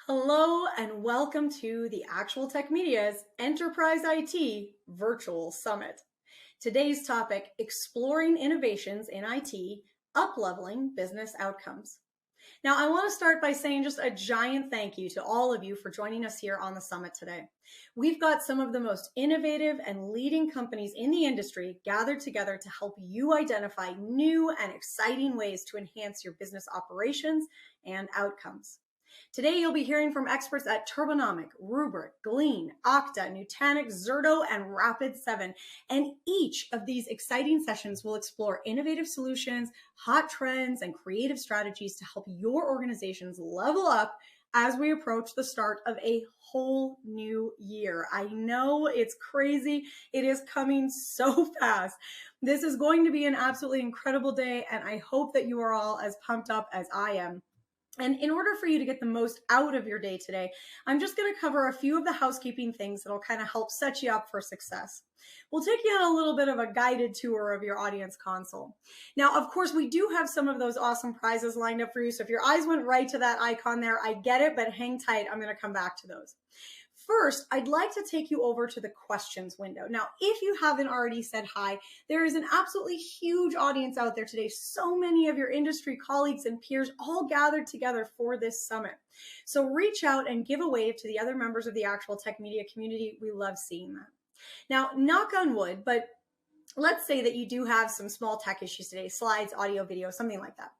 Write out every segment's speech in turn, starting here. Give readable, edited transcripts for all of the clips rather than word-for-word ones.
Hello and welcome to the Actual Tech Media's Enterprise IT Virtual Summit. Today's topic, exploring innovations in IT, upleveling business outcomes. Now, I want to start by saying just a giant thank you to all of you for joining us here on the summit today. We've got some of the most innovative and leading companies in the industry gathered together to help you identify new and exciting ways to enhance your business operations and outcomes. Today, you'll be hearing from experts at Turbonomic, Rubrik, Glean, Okta, Nutanix, Zerto, and Rapid7. And each of these exciting sessions will explore innovative solutions, hot trends, and creative strategies to help your organizations level up as we approach the start of a whole new year. I know it's crazy. It is coming so fast. This is going to be an absolutely incredible day, and I hope that you are all as pumped up as I am. And in order for you to get the most out of your day today, I'm just going to cover a few of the housekeeping things that'll kind of help set you up for success. We'll take you on a little bit of a guided tour of your audience console. Now, of course, we do have some of those awesome prizes lined up for you. So if your eyes went right to that icon there, I get it, but hang tight. I'm going to come back to those. First, I'd like to take you over to the questions window. Now, if you haven't already said hi, there is an absolutely huge audience out there today. So many of your industry colleagues and peers all gathered together for this summit. So reach out and give a wave to the other members of the Actual Tech Media community. We love seeing that. Now, knock on wood, but let's say that you do have some small tech issues today, slides, audio, video, something like that.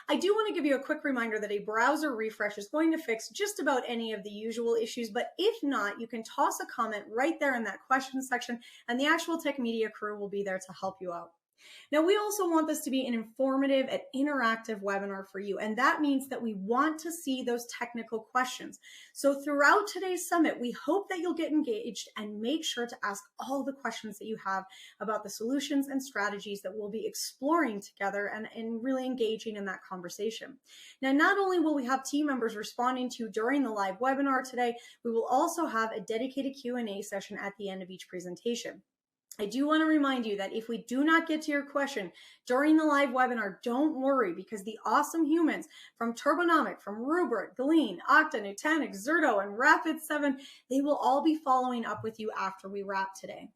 I do want to give you a quick reminder that a browser refresh is going to fix just about any of the usual issues, but if not, you can toss a comment right there in that questions section, and the Actual Tech Media crew will be there to help you out. Now, we also want this to be an informative and interactive webinar for you, and that means that we want to see those technical questions. So throughout today's summit, we hope that you'll get engaged and make sure to ask all the questions that you have about the solutions and strategies that we'll be exploring together and really engaging in that conversation. Now, not only will we have team members responding to you during the live webinar today, we will also have a dedicated Q&A session at the end of each presentation. I do want to remind you that if we do not get to your question during the live webinar, don't worry, because the awesome humans from Turbonomic, from Rubrik, Glean, Okta, Nutanix, Zerto, and Rapid7, they will all be following up with you after we wrap today.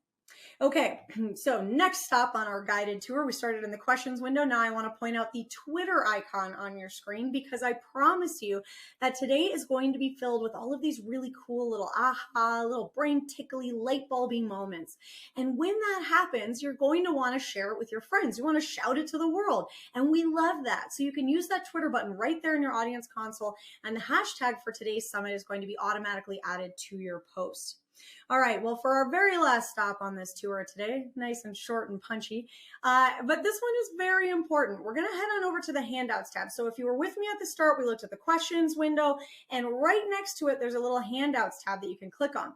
Okay, so next stop on our guided tour, we started in the questions window. Now I want to point out the Twitter icon on your screen, because I promise you that today is going to be filled with all of these really cool little aha, little brain tickly, light bulbing moments. And when that happens, you're going to want to share it with your friends. You want to shout it to the world. And we love that. So you can use that Twitter button right there in your audience console. And the hashtag for today's summit is going to be automatically added to your post. All right, well, for our very last stop on this tour today, nice and short and punchy, but this one is very important. We're going to head on over to the handouts tab. So if you were with me at the start, we looked at the questions window, and right next to it, there's a little handouts tab that you can click on.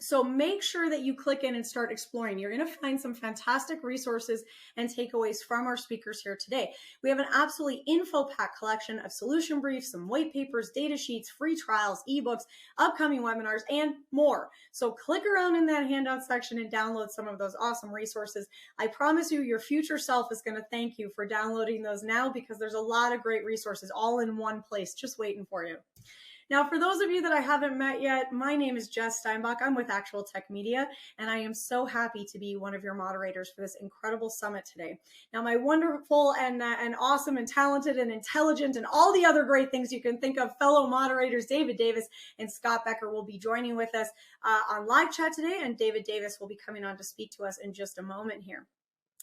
So make sure that you click in and start exploring. You're going to find some fantastic resources and takeaways from our speakers here today. We have an absolutely info pack collection of solution briefs, some white papers, data sheets, free trials, ebooks, upcoming webinars, and more. So click around in that handout section and download some of those awesome resources. I promise you, your future self is going to thank you for downloading those now, because there's a lot of great resources all in one place just waiting for you. Now, for those of you that I haven't met yet, my name is Jess Steinbach. I'm with Actual Tech Media, and I am so happy to be one of your moderators for this incredible summit today. Now, my wonderful and awesome and talented and intelligent and all the other great things you can think of fellow moderators, David Davis and Scott Becker, will be joining with us on live chat today, and David Davis will be coming on to speak to us in just a moment here.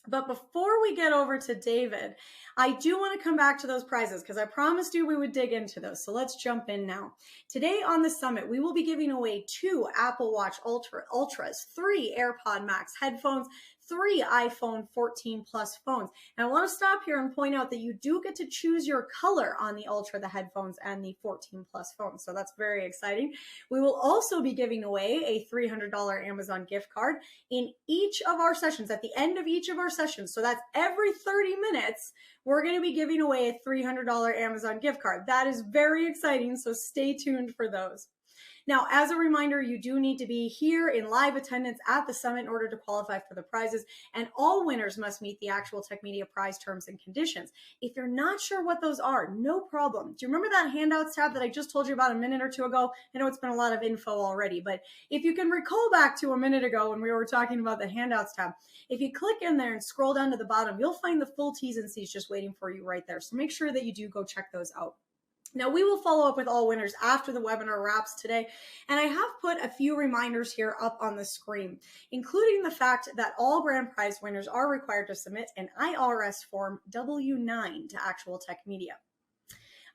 But before we get over to David, I do want to come back to those prizes, because I promised you we would dig into those. So let's jump in now. Today on the summit, we will be giving away 2 Apple Watch Ultras, 3 AirPod Max headphones, 3 iPhone 14 Plus phones. And I want to stop here and point out that you do get to choose your color on the Ultra, the headphones, and the 14 Plus phones. So that's very exciting. We will also be giving away a $300 Amazon gift card in each of our sessions, at the end of each of our sessions. So that's every 30 minutes, we're going to be giving away a $300 Amazon gift card. That is very exciting, so stay tuned for those. Now, as a reminder, you do need to be here in live attendance at the summit in order to qualify for the prizes, and all winners must meet the actual Tech Media prize terms and conditions. If you're not sure what those are, no problem. Do you remember that handouts tab that I just told you about a minute or two ago? I know it's been a lot of info already, but if you can recall back to a minute ago when we were talking about the handouts tab, if you click in there and scroll down to the bottom, you'll find the full T's and C's just waiting for you right there. So make sure that you do go check those out. Now, we will follow up with all winners after the webinar wraps today, and I have put a few reminders here up on the screen, including the fact that all grand prize winners are required to submit an IRS Form W-9 to Actual Tech Media.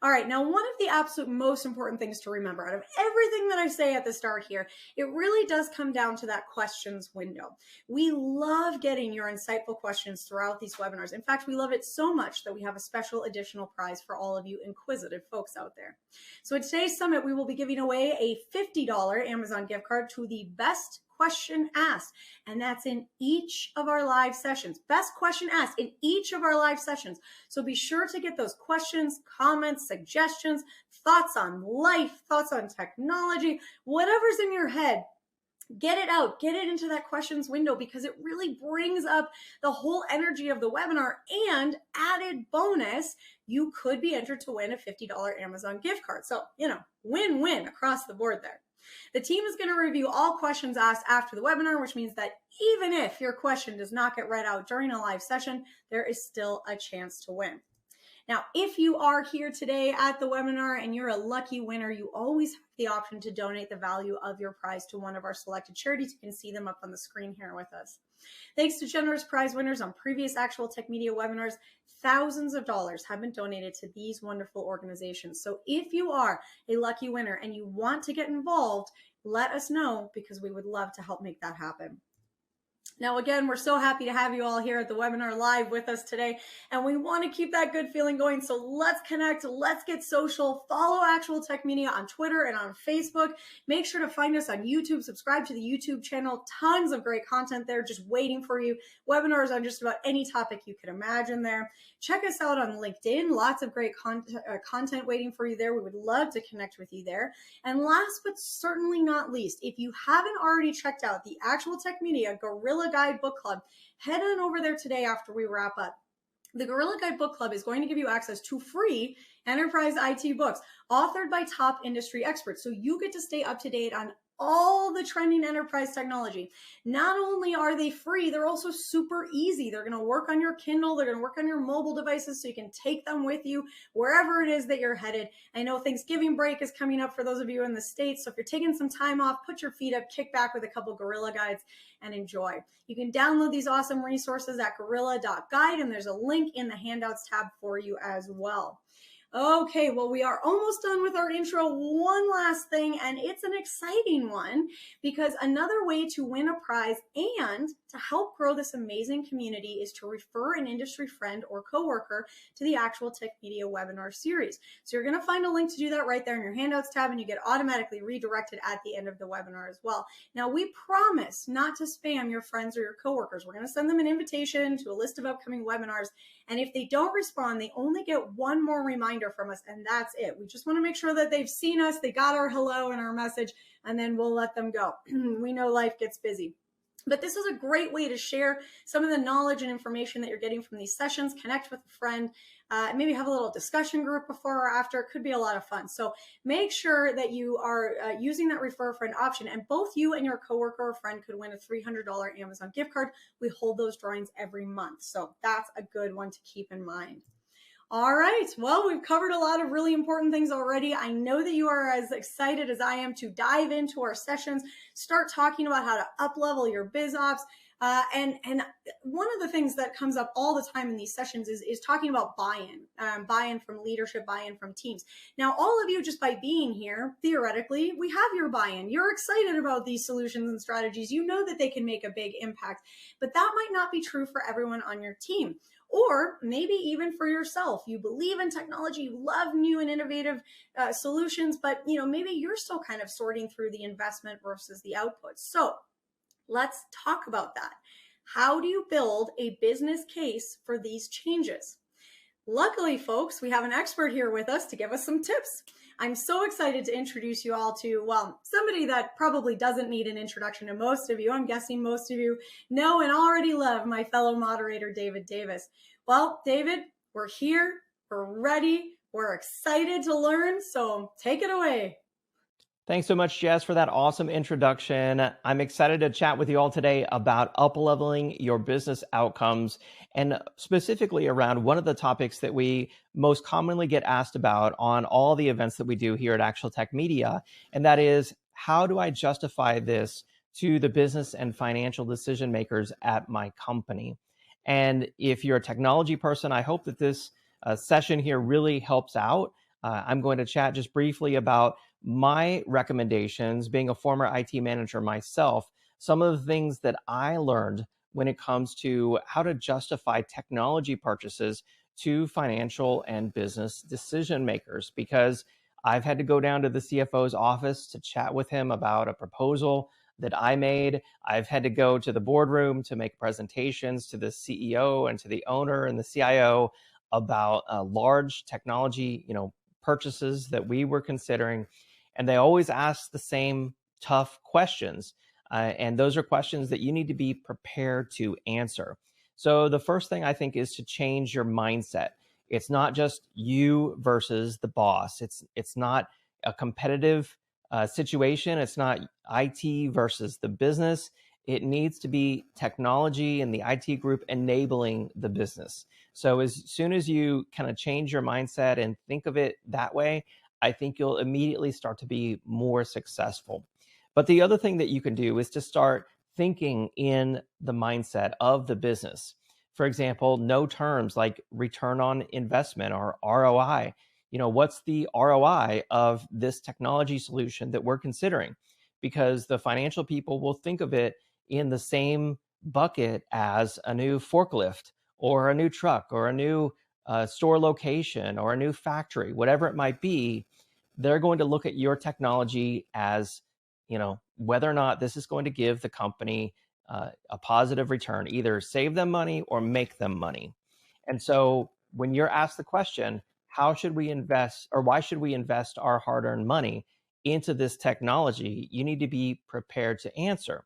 All right, now one of the absolute most important things to remember out of everything that I say at the start here, it really does come down to that questions window. We love getting your insightful questions throughout these webinars. In fact, we love it so much that we have a special additional prize for all of you inquisitive folks out there. So at today's summit, we will be giving away a $50 Amazon gift card to the best question asked, and that's in each of our live sessions. Best question asked in each of our live sessions. So be sure to get those questions, comments, suggestions, thoughts on life, thoughts on technology, whatever's in your head. Get it out, get it into that questions window, because it really brings up the whole energy of the webinar. And added bonus, you could be entered to win a $50 Amazon gift card. So, win-win across the board there. The team is going to review all questions asked after the webinar, which means that even if your question does not get read out during a live session, there is still a chance to win. Now, if you are here today at the webinar and you're a lucky winner, you always have the option to donate the value of your prize to one of our selected charities. You can see them up on the screen here with us. Thanks to generous prize winners on previous Actual Tech Media webinars, thousands of dollars have been donated to these wonderful organizations. So if you are a lucky winner and you want to get involved, let us know, because we would love to help make that happen. Now, again, we're so happy to have you all here at the webinar live with us today, and we want to keep that good feeling going. So let's connect, let's get social, follow Actual Tech Media on Twitter and on Facebook. Make sure to find us on YouTube, subscribe to the YouTube channel. Tons of great content there just waiting for you. Webinars on just about any topic you could imagine there. Check us out on LinkedIn. Lots of great content waiting for you there. We would love to connect with you there. And last but certainly not least, if you haven't already checked out the Actual Tech Media Guerrilla Guide Book Club, head on over there today after we wrap up. The Guerrilla Guide Book Club is going to give you access to free enterprise IT books authored by top industry experts. So you get to stay up to date on all the trending enterprise technology. Not only are they free, they're also super easy. They're going to work on your Kindle. They're going to work on your mobile devices, so you can take them with you wherever it is that you're headed. I know Thanksgiving break is coming up for those of you in the States. So if you're taking some time off, put your feet up, kick back with a couple Guerrilla Guides, and enjoy. You can download these awesome resources at guerrilla.guide, and there's a link in the handouts tab for you as well. Okay, well, we are almost done with our intro. One last thing, and it's an exciting one, because another way to win a prize and to help grow this amazing community is to refer an industry friend or coworker to the Actual Tech Media webinar series. So you're going to find a link to do that right there in your handouts tab, and you get automatically redirected at the end of the webinar as well. Now, we promise not to spam your friends or your coworkers. We're going to send them an invitation to a list of upcoming webinars, and if they don't respond, they only get one more reminder from us, and that's it. We just want to make sure that they've seen us, they got our hello and our message, and then we'll let them go. We know life gets busy. But this is a great way to share some of the knowledge and information that you're getting from these sessions, connect with a friend, maybe have a little discussion group before or after. It could be a lot of fun. So make sure that you are using that refer a friend option, and both you and your coworker or friend could win a $300 Amazon gift card. We hold those drawings every month. So that's a good one to keep in mind. All right, well, we've covered a lot of really important things already. I know that you are as excited as I am to dive into our sessions, start talking about how to up-level your biz ops. And one of the things that comes up all the time in these sessions is talking about buy-in from leadership, buy-in from teams. Now, all of you, just by being here, theoretically, we have your buy-in. You're excited about these solutions and strategies. You know that they can make a big impact, but that might not be true for everyone on your team. Or maybe even for yourself. You believe in technology, you love new and innovative solutions, but maybe you're still kind of sorting through the investment versus the output. So let's talk about that. How do you build a business case for these changes? Luckily, folks, we have an expert here with us to give us some tips. I'm so excited to introduce you all to, well, somebody that probably doesn't need an introduction to most of you. I'm guessing most of you know and already love my fellow moderator, David Davis. Well, David, we're here, we're ready, we're excited to learn, so take it away. Thanks so much, Jess, for that awesome introduction. I'm excited to chat with you all today about up-leveling your business outcomes, and specifically around one of the topics that we most commonly get asked about on all the events that we do here at Actual Tech Media, and that is, how do I justify this to the business and financial decision makers at my company? And if you're a technology person, I hope that this session here really helps out. I'm going to chat just briefly about my recommendations, being a former IT manager myself, some of the things that I learned when it comes to how to justify technology purchases to financial and business decision makers, because I've had to go down to the CFO's office to chat with him about a proposal that I made. I've had to go to the boardroom to make presentations to the CEO and to the owner and the CIO about large technology, purchases that we were considering. And they always ask the same tough questions. And those are questions that you need to be prepared to answer. So the first thing I think is to change your mindset. It's not just you versus the boss. It's not a competitive situation. It's not IT versus the business. It needs to be technology and the IT group enabling the business. So as soon as you kind of change your mindset and think of it that way, I think you'll immediately start to be more successful. But the other thing that you can do is to start thinking in the mindset of the business. For example, know terms like return on investment or ROI. What's the ROI of this technology solution that we're considering? Because the financial people will think of it in the same bucket as a new forklift or a new truck or a new store location or a new factory, whatever it might be. They're going to look at your technology as, whether or not this is going to give the company a positive return, either save them money or make them money. And so when you're asked the question, how should we invest, or why should we invest our hard-earned money into this technology, you need to be prepared to answer.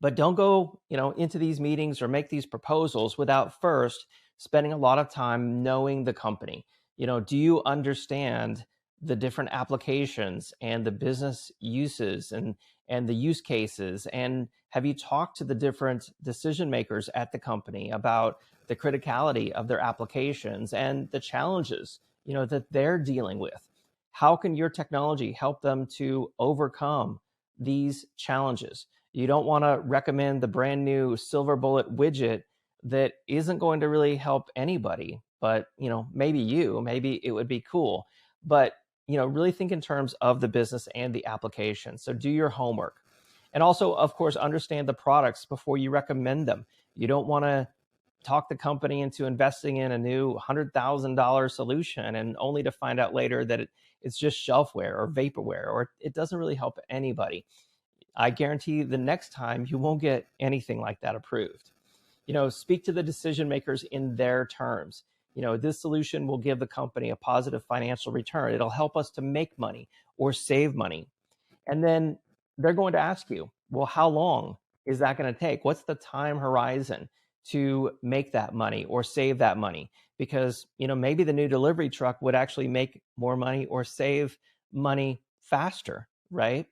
But don't go, into these meetings or make these proposals without first spending a lot of time knowing the company. Do you understand the different applications and the business uses and the use cases? And have you talked to the different decision makers at the company about the criticality of their applications and the challenges, that they're dealing with? How can your technology help them to overcome these challenges? You don't want to recommend the brand new silver bullet widget that isn't going to really help anybody, but maybe it would be cool. But really think in terms of the business and the application. So do your homework. And also, of course, understand the products before you recommend them. You don't want to talk the company into investing in a new $100,000 solution and only to find out later that it's just shelfware or vaporware, or it doesn't really help anybody. I guarantee the next time you won't get anything like that approved. Speak to the decision makers in their terms. This solution will give the company a positive financial return. It'll help us to make money or save money. And then they're going to ask you, well, how long is that going to take? What's the time horizon to make that money or save that money? Because, maybe the new delivery truck would actually make more money or save money faster, right?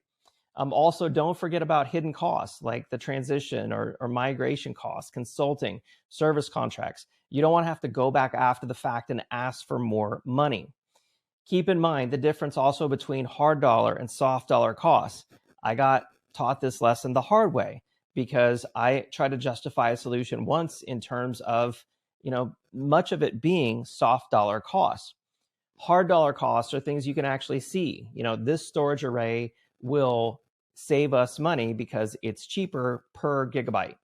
Also, don't forget about hidden costs like the transition or migration costs, consulting, service contracts. You don't want to have to go back after the fact and ask for more money. Keep in mind the difference also between hard dollar and soft dollar costs. I got taught this lesson the hard way because I tried to justify a solution once in terms of, much of it being soft dollar costs. Hard dollar costs are things you can actually see. This storage array will save us money because it's cheaper per gigabyte,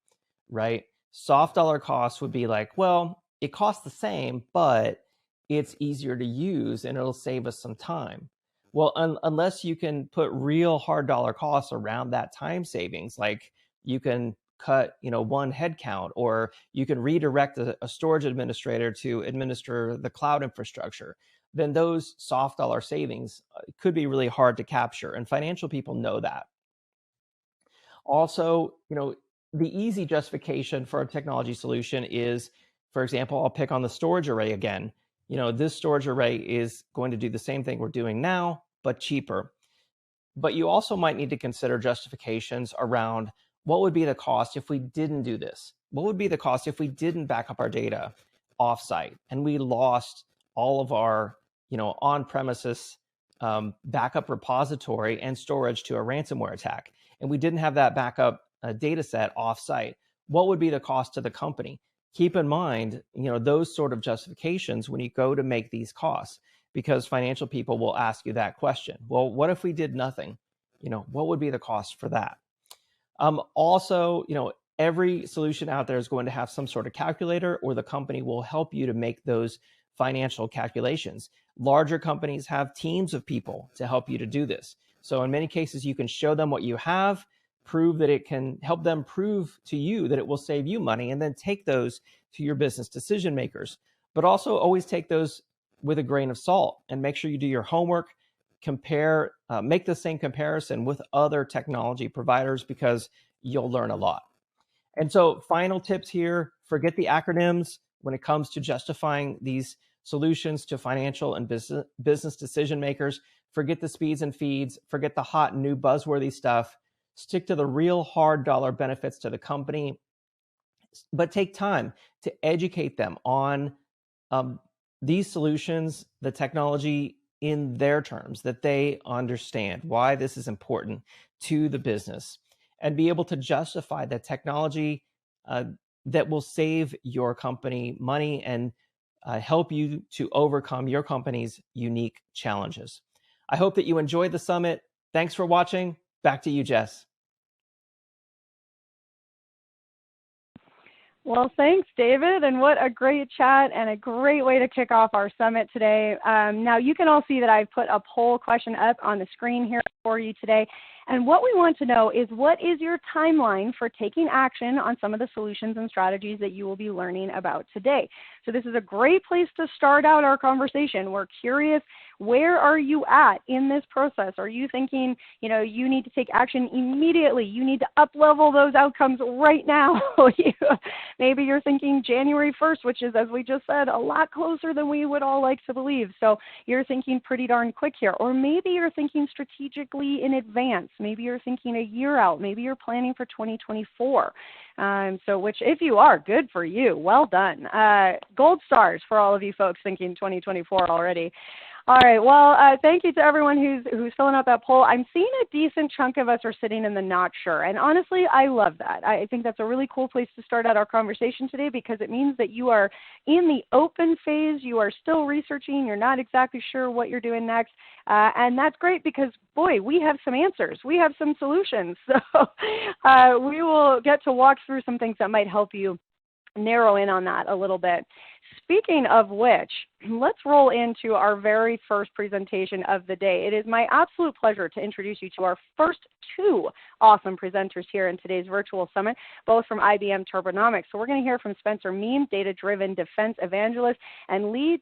right? Soft dollar costs would be like, well, it costs the same, but it's easier to use and it'll save us some time. Well, unless you can put real hard dollar costs around that time savings, like you can cut, one headcount, or you can redirect a storage administrator to administer the cloud infrastructure, then those soft dollar savings could be really hard to capture. And financial people know that. Also, the easy justification for a technology solution is, for example, I'll pick on the storage array again. This storage array is going to do the same thing we're doing now, but cheaper. But you also might need to consider justifications around what would be the cost if we didn't do this? What would be the cost if we didn't back up our data offsite and we lost all of our, on-premises backup repository and storage to a ransomware attack, and we didn't have that backup data set offsite? What would be the cost to the company? Keep in mind, those sort of justifications when you go to make these costs, because financial people will ask you that question. Well, what if we did nothing? What would be the cost for that? Also, every solution out there is going to have some sort of calculator, or the company will help you to make those financial calculations. Larger companies have teams of people to help you to do this. So in many cases, you can show them what you have, prove that it can help them prove to you that it will save you money, and then take those to your business decision makers. But also always take those with a grain of salt and make sure you do your homework, compare, make the same comparison with other technology providers, because you'll learn a lot. And so final tips here: forget the acronyms when it comes to justifying these solutions to financial and business decision makers. Forget the speeds and feeds, forget the hot new buzzworthy stuff. Stick to the real hard dollar benefits to the company, but take time to educate them on these solutions, the technology, in their terms, that they understand why this is important to the business, and be able to justify the technology that will save your company money and help you to overcome your company's unique challenges. I hope that you enjoyed the summit. Thanks for watching. Back to you, Jess. Well, thanks, David, and what a great chat and a great way to kick off our summit today. Now, you can all see that I've put a poll question up on the screen here for you today. And what we want to know is, what is your timeline for taking action on some of the solutions and strategies that you will be learning about today? So this is a great place to start out our conversation. We're curious, where are you at in this process? Are you thinking, you need to take action immediately? You need to up-level those outcomes right now. Maybe you're thinking January 1st, which is, as we just said, a lot closer than we would all like to believe. So you're thinking pretty darn quick here. Or maybe you're thinking strategically in advance. Maybe you're thinking a year out. Maybe you're planning for 2024. Which, if you are, good for you. Well done. Gold stars for all of you folks thinking 2024 already. All right. Well, thank you to everyone who's filling out that poll. I'm seeing a decent chunk of us are sitting in the not sure. And honestly, I love that. I think that's a really cool place to start out our conversation today, because it means that you are in the open phase. You are still researching. You're not exactly sure what you're doing next. And that's great, because, boy, we have some answers. We have some solutions. So we will get to walk through some things that might help you narrow in on that a little bit. Speaking of which, let's roll into our very first presentation of the day. It is my absolute pleasure to introduce you to our first two awesome presenters here in today's virtual summit, both from IBM Turbonomics. So we're going to hear from Spencer Meem, Data-Driven Defense Evangelist, and Lee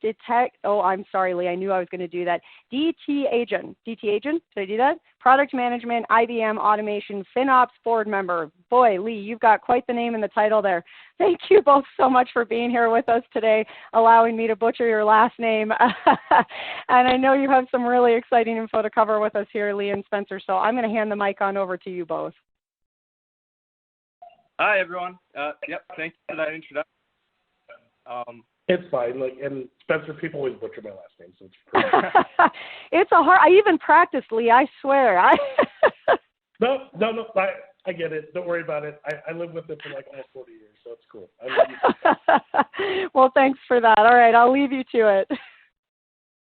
I'm sorry, Lee, I knew I was going to do that. DT Agent, did I do that? Product Management, IBM Automation, FinOps Board Member. Boy, Lee, you've got quite the name in the title there. Thank you both so much for being here with us today, allowing me to butcher your last name. And I know you have some really exciting info to cover with us here, Lee and Spencer, so I'm going to hand the mic on over to you both. Hi, everyone. Thank you for that introduction. It's fine. And Spencer, people always butcher my last name, so it's pretty. It's I even practiced, Lee, I swear. No, I get it. Don't worry about it. I lived with it for almost 40 years, so it's cool. Well, thanks for that. All right, I'll leave you to it.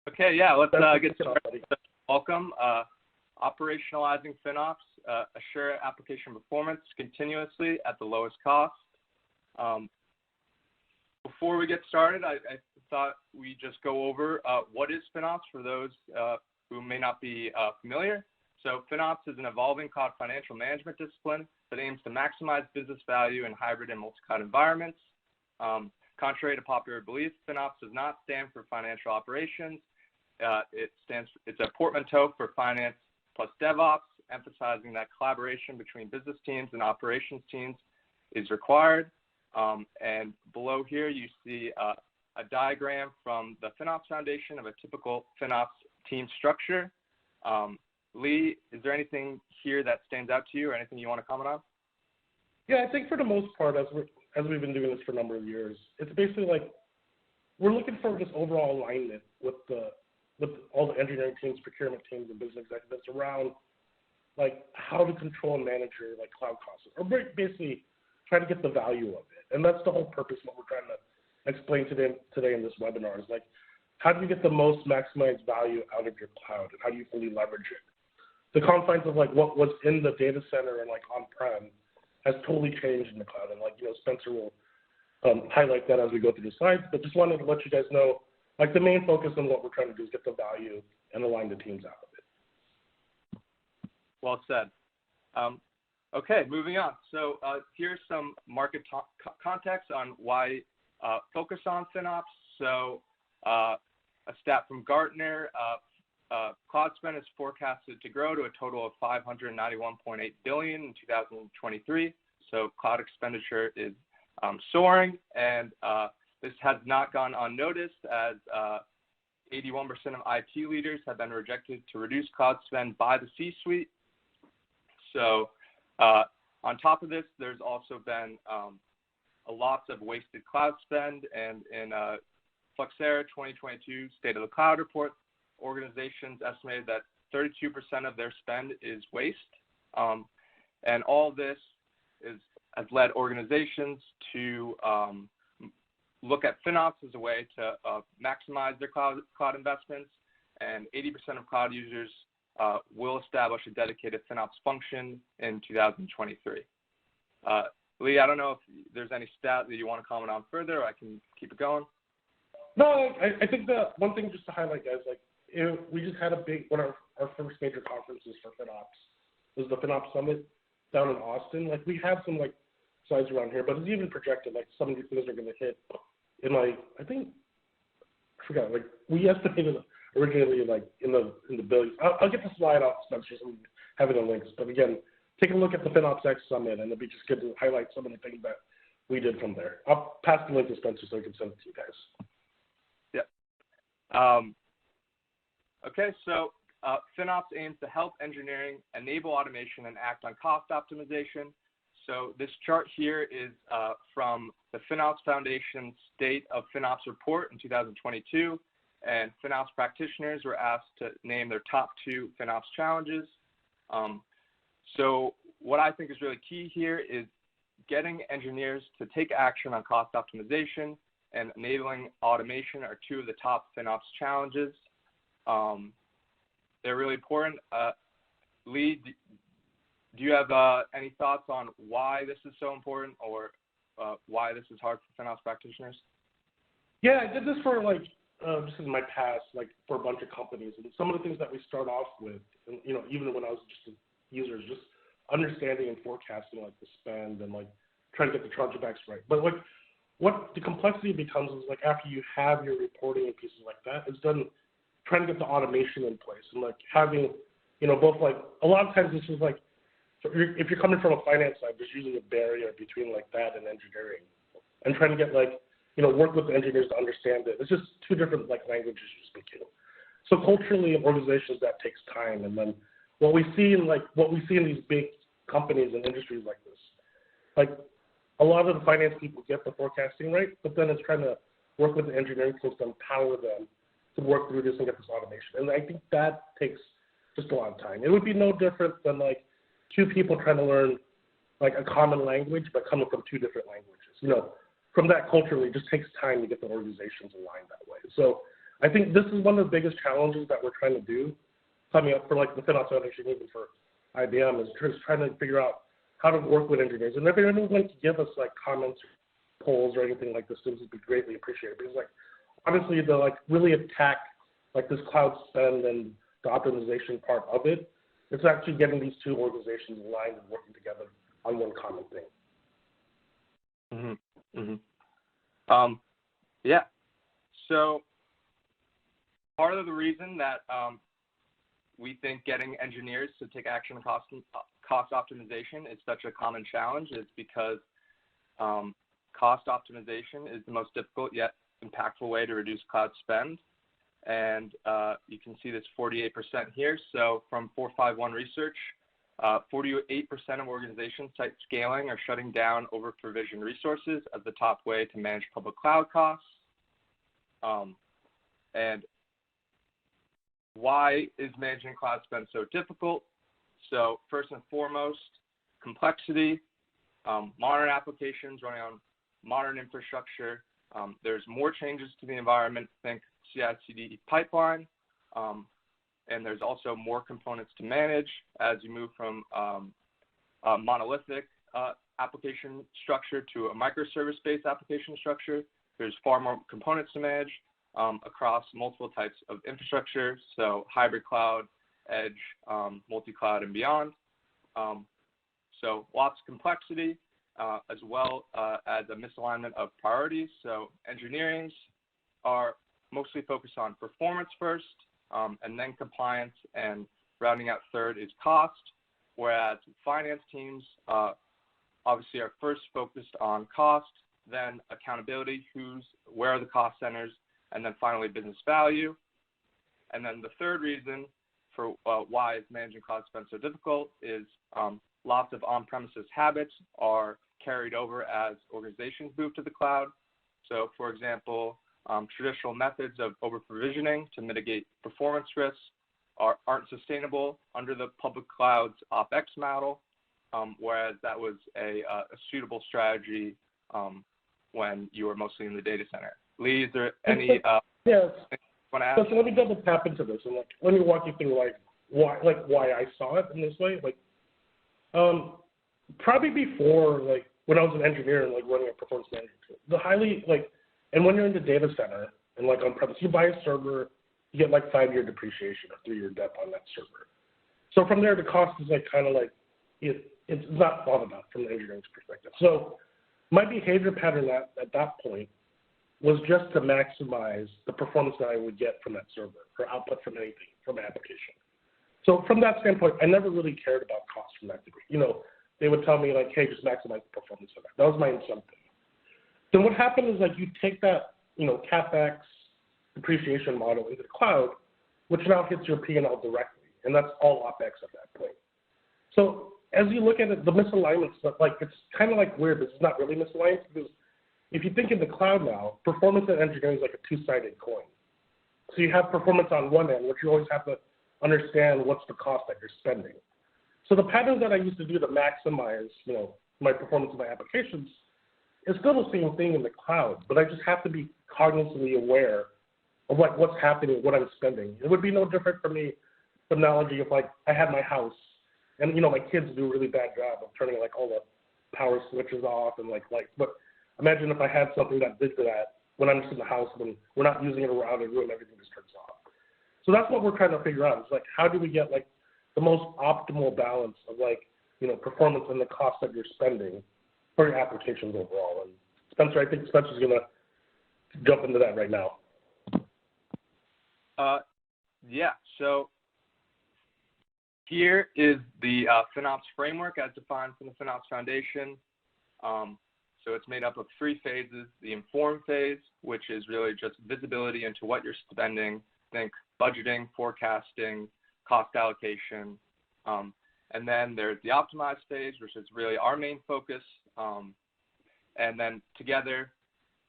Okay, let's get started. Welcome. Operationalizing FinOps, assure application performance continuously at the lowest cost. Before we get started, I thought we'd just go over what is FinOps for those who may not be familiar. So FinOps is an evolving cloud financial management discipline that aims to maximize business value in hybrid and multi-cloud environments. Contrary to popular belief, FinOps does not stand for financial operations. It's a portmanteau for finance plus DevOps, emphasizing that collaboration between business teams and operations teams is required. And below here, you see a diagram from the FinOps Foundation of a typical FinOps team structure. Lee, is there anything here that stands out to you or anything you want to comment on? Yeah, I think for the most part, as we've been doing this for a number of years, it's basically like we're looking for this overall alignment with all the engineering teams, procurement teams, and business executives around like how to control and manage your like cloud costs, or basically try to get the value of it. And that's the whole purpose of what we're trying to explain today in this webinar is like, how do you get the most maximized value out of your cloud, and how do you fully leverage it? The confines of like what was in the data center and like on-prem has totally changed in the cloud, and like Spencer will highlight that as we go through the slides. But just wanted to let you guys know, like the main focus on what we're trying to do is get the value and align the teams out of it. Well said. Okay, moving on. So here's some market context on why focus on FinOps. So a stat from Gartner, cloud spend is forecasted to grow to a total of $591.8 billion in 2023. So cloud expenditure is soaring, and this has not gone unnoticed as 81% of IT leaders have been rejected to reduce cloud spend by the C-suite. So on top of this, there's also been a lots of wasted cloud spend, and in Flexera 2022 State of the Cloud report, organizations estimated that 32% of their spend is waste. And all this has led organizations to look at FinOps as a way to maximize their cloud investments, and 80% of cloud users will establish a dedicated FinOps function in 2023. Lee, I don't know if there's any stat that you want to comment on further, or I can keep it going. No, I think the one thing just to highlight, guys, like we just had one of our first major conferences for FinOps was the FinOps Summit down in Austin. Like we have some like slides around here, but it's even projected like some of these things are going to hit in like I forgot, like we estimated originally like in the billions. I'll get the slide off, Spencer, so have it in links. But again, take a look at the FinOps X Summit, and it'll be just good to highlight some of the things that we did from there. I'll pass the link to Spencer so he can send it to you guys. Yeah. Okay, so FinOps aims to help engineering enable automation and act on cost optimization. So this chart here is from the FinOps Foundation State of FinOps report in 2022, and FinOps practitioners were asked to name their top 2 FinOps challenges. So what I think is really key here is getting engineers to take action on cost optimization and enabling automation are 2 of the top FinOps challenges. They're really important. Lee, do you have any thoughts on why this is so important, or why this is hard for FinOps practitioners? Yeah, I did this for like just in my past, like for a bunch of companies, and some of the things that we start off with, and even when I was just a user, is just understanding and forecasting like the spend and like trying to get the chargebacks right. But like what the complexity becomes is like after you have your reporting and pieces like that, is then trying to get the automation in place and like having, both like a lot of times this is like, if you're coming from a finance side, there's usually a barrier between like that and engineering, and trying to get like, work with the engineers to understand it. It's just 2 different like languages you're speaking. So culturally in organizations that takes time. And then what we see in these big companies and industries like this, like a lot of the finance people get the forecasting right, but then it's trying to work with the engineering teams to empower them to work through this and get this automation. And I think that takes just a lot of time. It would be no different than like 2 people trying to learn like a common language, but coming from 2 different languages. From that culturally, it just takes time to get the organizations aligned that way. So I think this is one of the biggest challenges that we're trying to do coming up for like the FinOps Foundation, even for IBM, is just trying to figure out how to work with engineers. And if anyone wants to give us like comments, polls, or anything like this, this would be greatly appreciated. Because like honestly, to like really attack like this cloud spend and the optimization part of it It's actually getting these two organizations aligned and working together on one common thing. Yeah. So part of the reason that we think getting engineers to take action on cost optimization is such a common challenge is because cost optimization is the most difficult yet impactful way to reduce cloud spend. And you can see this 48% here. So from 451 research, 48% of organizations cite scaling or shutting down over-provisioned resources as the top way to manage public cloud costs. And why is managing cloud spend so difficult? So first and foremost, complexity, modern applications running on modern infrastructure. There's more changes to the environment, think CI/CD pipeline, and there's also more components to manage as you move from a monolithic application structure to a microservice-based application structure. There's far more components to manage across multiple types of infrastructure, so hybrid cloud, edge, multi-cloud, and beyond. So lots of complexity, as well as a misalignment of priorities. So engineerings are mostly focused on performance first, and then compliance, and rounding out third is cost, whereas finance teams obviously are first focused on cost, then accountability, where are the cost centers, and then finally business value. And then the third reason for why is managing cloud spend so difficult is lots of on-premises habits are carried over as organizations move to the cloud. So for example, traditional methods of over-provisioning to mitigate performance risks aren't sustainable under the public cloud's OpEx model, whereas that was a suitable strategy when you were mostly in the data center. Lee, is there any yes. You want to add? So let me double tap into this and let me walk you through why I saw it in this way. Probably before when I was an engineer and running a performance management tool, and when you're in the data center and on premise, you buy a server, you get 5-year depreciation or 3-year debt on that server. So from there, the cost is it's not thought about from the engineering's perspective. So my behavior pattern at that point was just to maximize the performance that I would get from that server or output from anything, from an application. So from that standpoint, I never really cared about cost from that degree. They would tell me hey, just maximize the performance of that. That was my incentive. Then what happened is you take that, CapEx depreciation model into the cloud, which now hits your P&L directly, and that's all OpEx at that point. So as you look at it, the misalignments, it's kind of weird, but it's not really misaligned because if you think in the cloud now, performance and engineering is like a two-sided coin. So you have performance on one end, which you always have to understand what's the cost that you're spending. So the patterns that I used to do to maximize, my performance of my applications is still the same thing in the cloud, but I just have to be cognizantly aware of what's happening, what I'm spending. It would be no different for me, the analogy of I had my house, and my kids do a really bad job of turning all the power switches off and lights. But imagine if I had something that did that when I'm just in the house when we're not using it around the room, everything just turns off. So that's what we're trying to figure out. It's how do we get the most optimal balance of performance and the cost that you're spending for your applications overall. And Spencer, I think Spencer's going to jump into that right now. Yeah, so here is the FinOps framework as defined from the FinOps Foundation. So it's made up of 3 phases. The inform phase, which is really just visibility into what you're spending, think budgeting, forecasting, cost allocation. And then there's the optimize phase, which is really our main focus. And then together,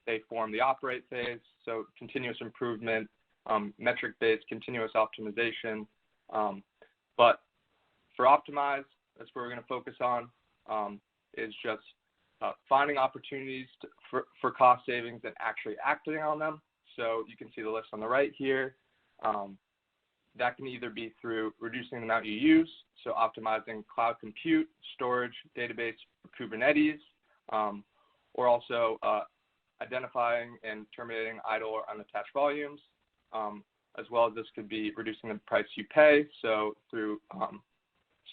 they form the operate phase, so continuous improvement, metric-based continuous optimization. But for optimize, that's where we're going to focus on, is just finding opportunities for cost savings and actually acting on them. So you can see the list on the right here. That can either be through reducing the amount you use, so optimizing cloud compute, storage, database, Kubernetes, or also identifying and terminating idle or unattached volumes, as well as this could be reducing the price you pay, so through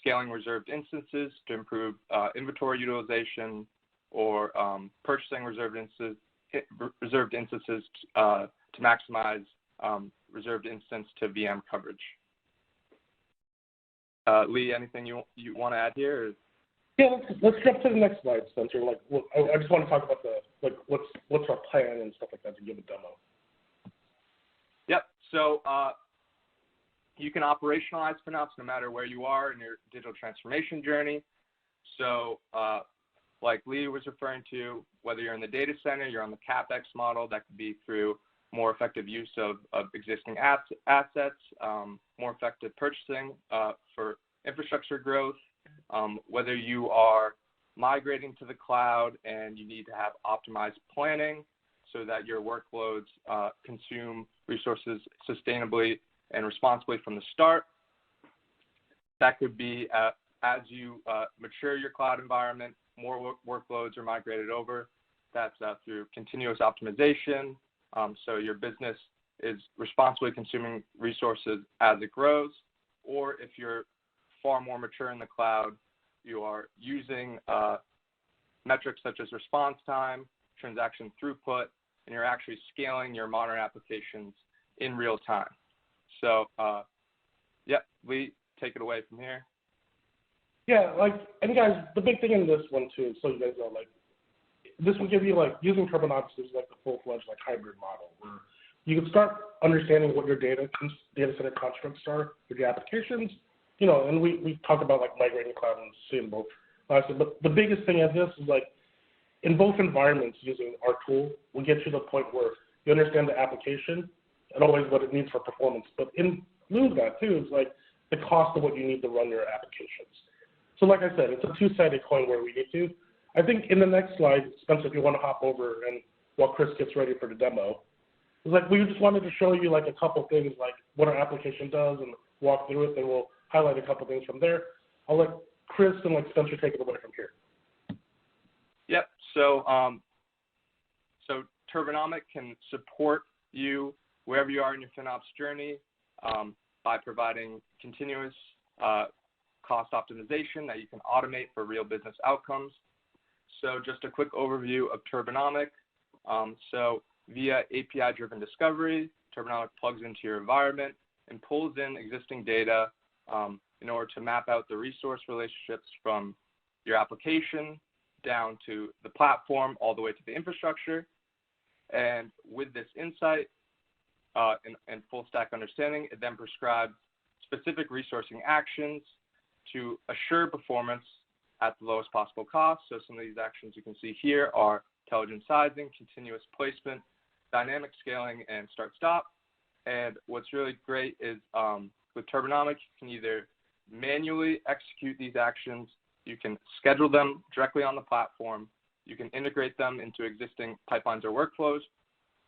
scaling reserved instances to improve inventory utilization, or purchasing reserved instances to maximize reserved instance to VM coverage. Lee, anything you want to add here? Or? Yeah, let's jump to the next slide, Spencer. Like, look, I just want to talk about what's our plan and stuff like that to give a demo. Yep. So you can operationalize FinOps no matter where you are in your digital transformation journey. So like Lee was referring to, whether you're in the data center, you're on the CapEx model, that could be through more effective use of existing assets, more effective purchasing for infrastructure growth, whether you are migrating to the cloud and you need to have optimized planning so that your workloads consume resources sustainably and responsibly from the start. That could be as you mature your cloud environment, more workloads are migrated over. That's through continuous optimization. So your business is responsibly consuming resources as it grows. Or if you're far more mature in the cloud, you are using metrics such as response time, transaction throughput, and you're actually scaling your modern applications in real time. So, yeah, Lee, take it away from here. Yeah, and guys, the big thing in this one too, so you guys know, this will give you, using Turbonomics is the full-fledged, hybrid model, where you can start understanding what your data center constructs are with your applications, and we talk about, migrating cloud and seeing both. But the biggest thing of this is, in both environments, using our tool will get you to the point where you understand the application and always what it needs for performance. But in lieu of that, too, is, the cost of what you need to run your applications. So like I said, it's a two-sided coin where we need to. I think in the next slide, Spencer, if you want to hop over and while Chris gets ready for the demo, it's we just wanted to show you a couple things, what our application does and walk through it, and we'll highlight a couple things from there. I'll let Chris and Spencer take it away from here. Yep. So so Turbonomic can support you wherever you are in your FinOps journey by providing continuous cost optimization that you can automate for real business outcomes. So just a quick overview of Turbonomic. So via API-driven discovery, Turbonomic plugs into your environment and pulls in existing data in order to map out the resource relationships from your application down to the platform all the way to the infrastructure. And with this insight and full stack understanding, it then prescribes specific resourcing actions to assure performance at the lowest possible cost. So some of these actions you can see here are intelligent sizing, continuous placement, dynamic scaling, and start-stop. And what's really great is with Turbonomic, you can either manually execute these actions, you can schedule them directly on the platform, you can integrate them into existing pipelines or workflows,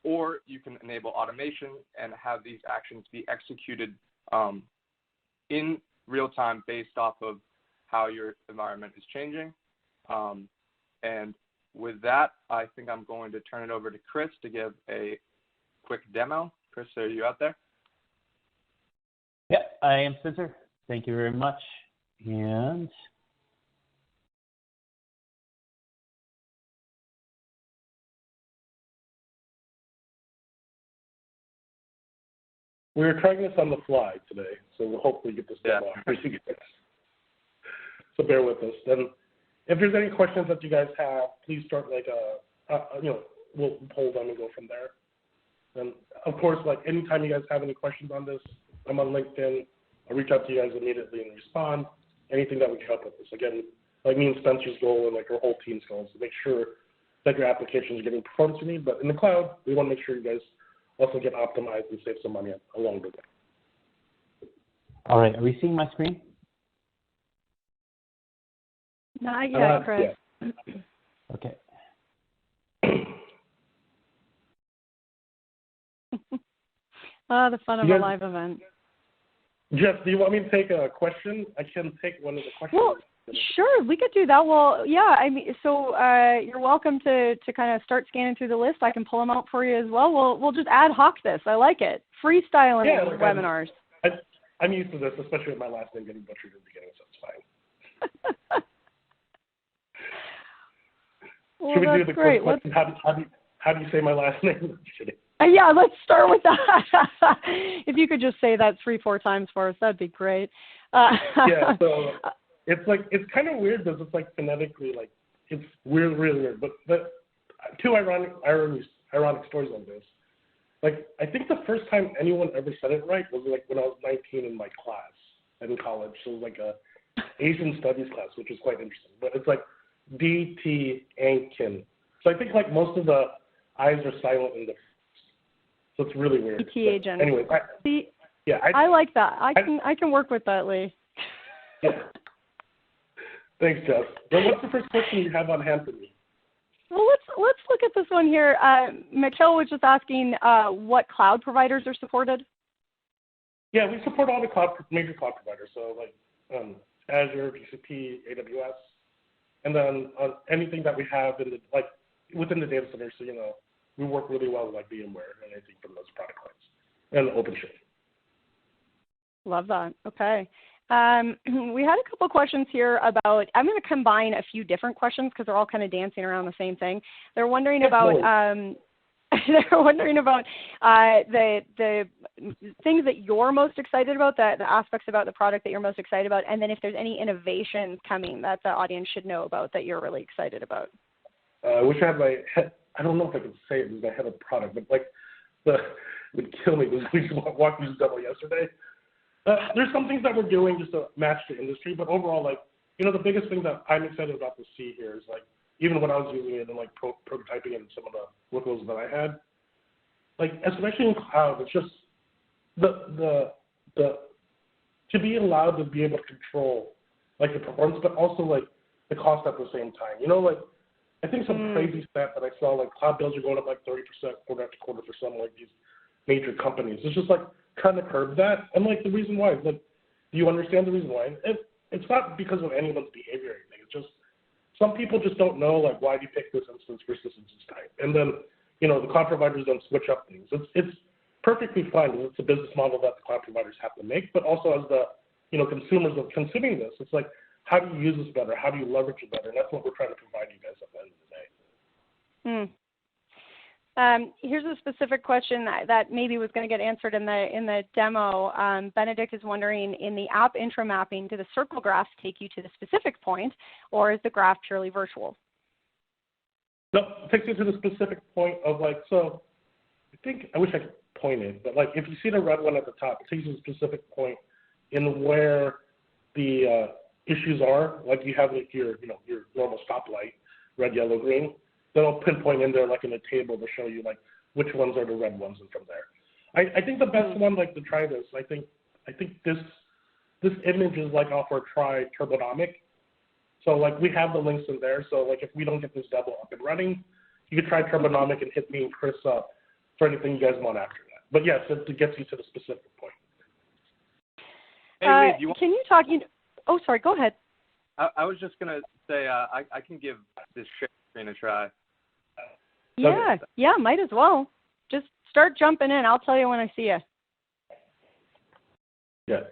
or you can enable automation and have these actions be executed in real time based off of how your environment is changing. And with that, I think I'm going to turn it over to Chris to give a quick demo. Chris, are you out there? Yeah, I am, Spencer. Thank you very much. And we were trying this on the fly today, so we'll hopefully get this demo for you guys. So bear with us. And if there's any questions that you guys have, please start we'll poll them and go from there. And of course, anytime you guys have any questions on this, I'm on LinkedIn. I'll reach out to you guys immediately and respond. Anything that we can help with this. Again, me and Spencer's goal and our whole team's goal is to make sure that your application is getting performance you need. But in the cloud, we want to make sure you guys also get optimized and save some money along the way. All right, are we seeing my screen? Not yet, Chris. Yeah. Okay. The fun of a live event. Jeff, do you want me to take a question? I can take one of the questions. Well, sure, we could do that. Well, yeah, so you're welcome to kind of start scanning through the list. I can pull them out for you as well. We'll just ad hoc this. I like it. Freestyling webinars. I'm used to this, especially with my last name getting butchered in the beginning, so it's fine. Well, Should we do that's the great. quick question? How do you say my last name? Just kidding. Yeah, let's start with that. If you could just say that 3-4 times for us, that'd be great. Yeah, so it's kind of weird because it's like phonetically, like it's weird, really weird. But two ironic stories on this. Like, I think the first time anyone ever said it right was like when I was 19 in my class in college. So it was like a Asian studies class, which was quite interesting. But it's like D.T. Ankin. So I think like most of the I's are silent in the first. So it's really weird. D.T. agent. Anyway, I like that. I can work with that, Lee. Yeah. Thanks, Jess. So what's the first question you have on hand for me? Well, let's look at this one here. Mikhail was just asking what cloud providers are supported. Yeah, we support all the major cloud providers, so like Azure, GCP, AWS, and then anything that we have within the data center. So we work really well with like VMware and anything from those product lines, and OpenShift. Love that. Okay. We had a couple questions here about, I'm going to combine a few different questions because they're all kind of dancing around the same thing. They're wondering about, the things that you're most excited about, the aspects about the product that you're most excited about, and then if there's any innovations coming that the audience should know about that you're really excited about. I wish I had my head, I don't know if I could say it was my head of product, but like it would kill me because we just walked through this demo yesterday. There's some things that we're doing just to match the industry, but overall, like, the biggest thing that I'm excited about to see here is like, even when I was using it and like prototyping and some of the workloads that I had, like, especially in cloud, it's just the to be allowed to be able to control like the performance, but also like the cost at the same time. Like, I think some crazy stat that I saw, like cloud bills are going up like 30% quarter after quarter for some like these major companies. It's just like trying to curb that. And like the reason why, like, do you understand the reason why? It's not because of anyone's behavior or anything. It's just some people just don't know, like, why do you pick this instance versus instance type? And then, the cloud providers don't switch up things. It's perfectly fine. It's a business model that the cloud providers have to make, but also as the, consumers of consuming this, it's like, how do you use this better? How do you leverage it better? And that's what we're trying to provide you guys at the end of the day. Here's a specific question that maybe was going to get answered in the demo. Benedict is wondering, in the app intro mapping, do the circle graphs take you to the specific point, or is the graph purely virtual? No, it takes you to the specific point of like, so I wish I could point it, but like if you see the red one at the top, it takes you to a specific point in where the issues are. Like you have like your normal stoplight, red, yellow, green. Then I'll pinpoint in there like in a table to show you like which ones are the red ones, and from there. I think the best one like to try this. I think this image is like off our try Turbonomic. So like we have the links in there. So like if we don't get this demo up and running, you can try Turbonomic and hit me and Chris up for anything you guys want after that. But yes, it gets you to the specific point. Hey, Lee, can you talk? Oh, sorry. Go ahead. I was just gonna say I can give this share screen a try. Yeah, might as well. Just start jumping in. I'll tell you when I see you. Yeah.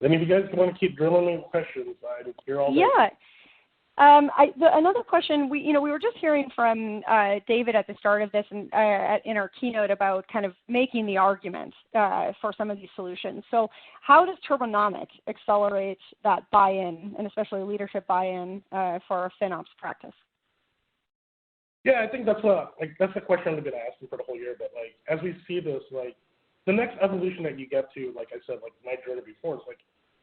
I mean, if you guys want to keep drilling me questions, I'm here all day. Yeah. Another question, we were just hearing from David at the start of this and in our keynote about kind of making the argument for some of these solutions. So how does Turbonomic accelerate that buy-in, and especially leadership buy-in for a FinOps practice? Yeah, I think that's a question I've been asking for the whole year. But like as we see this, like the next evolution that you get to, like I said, like my journey before, is like,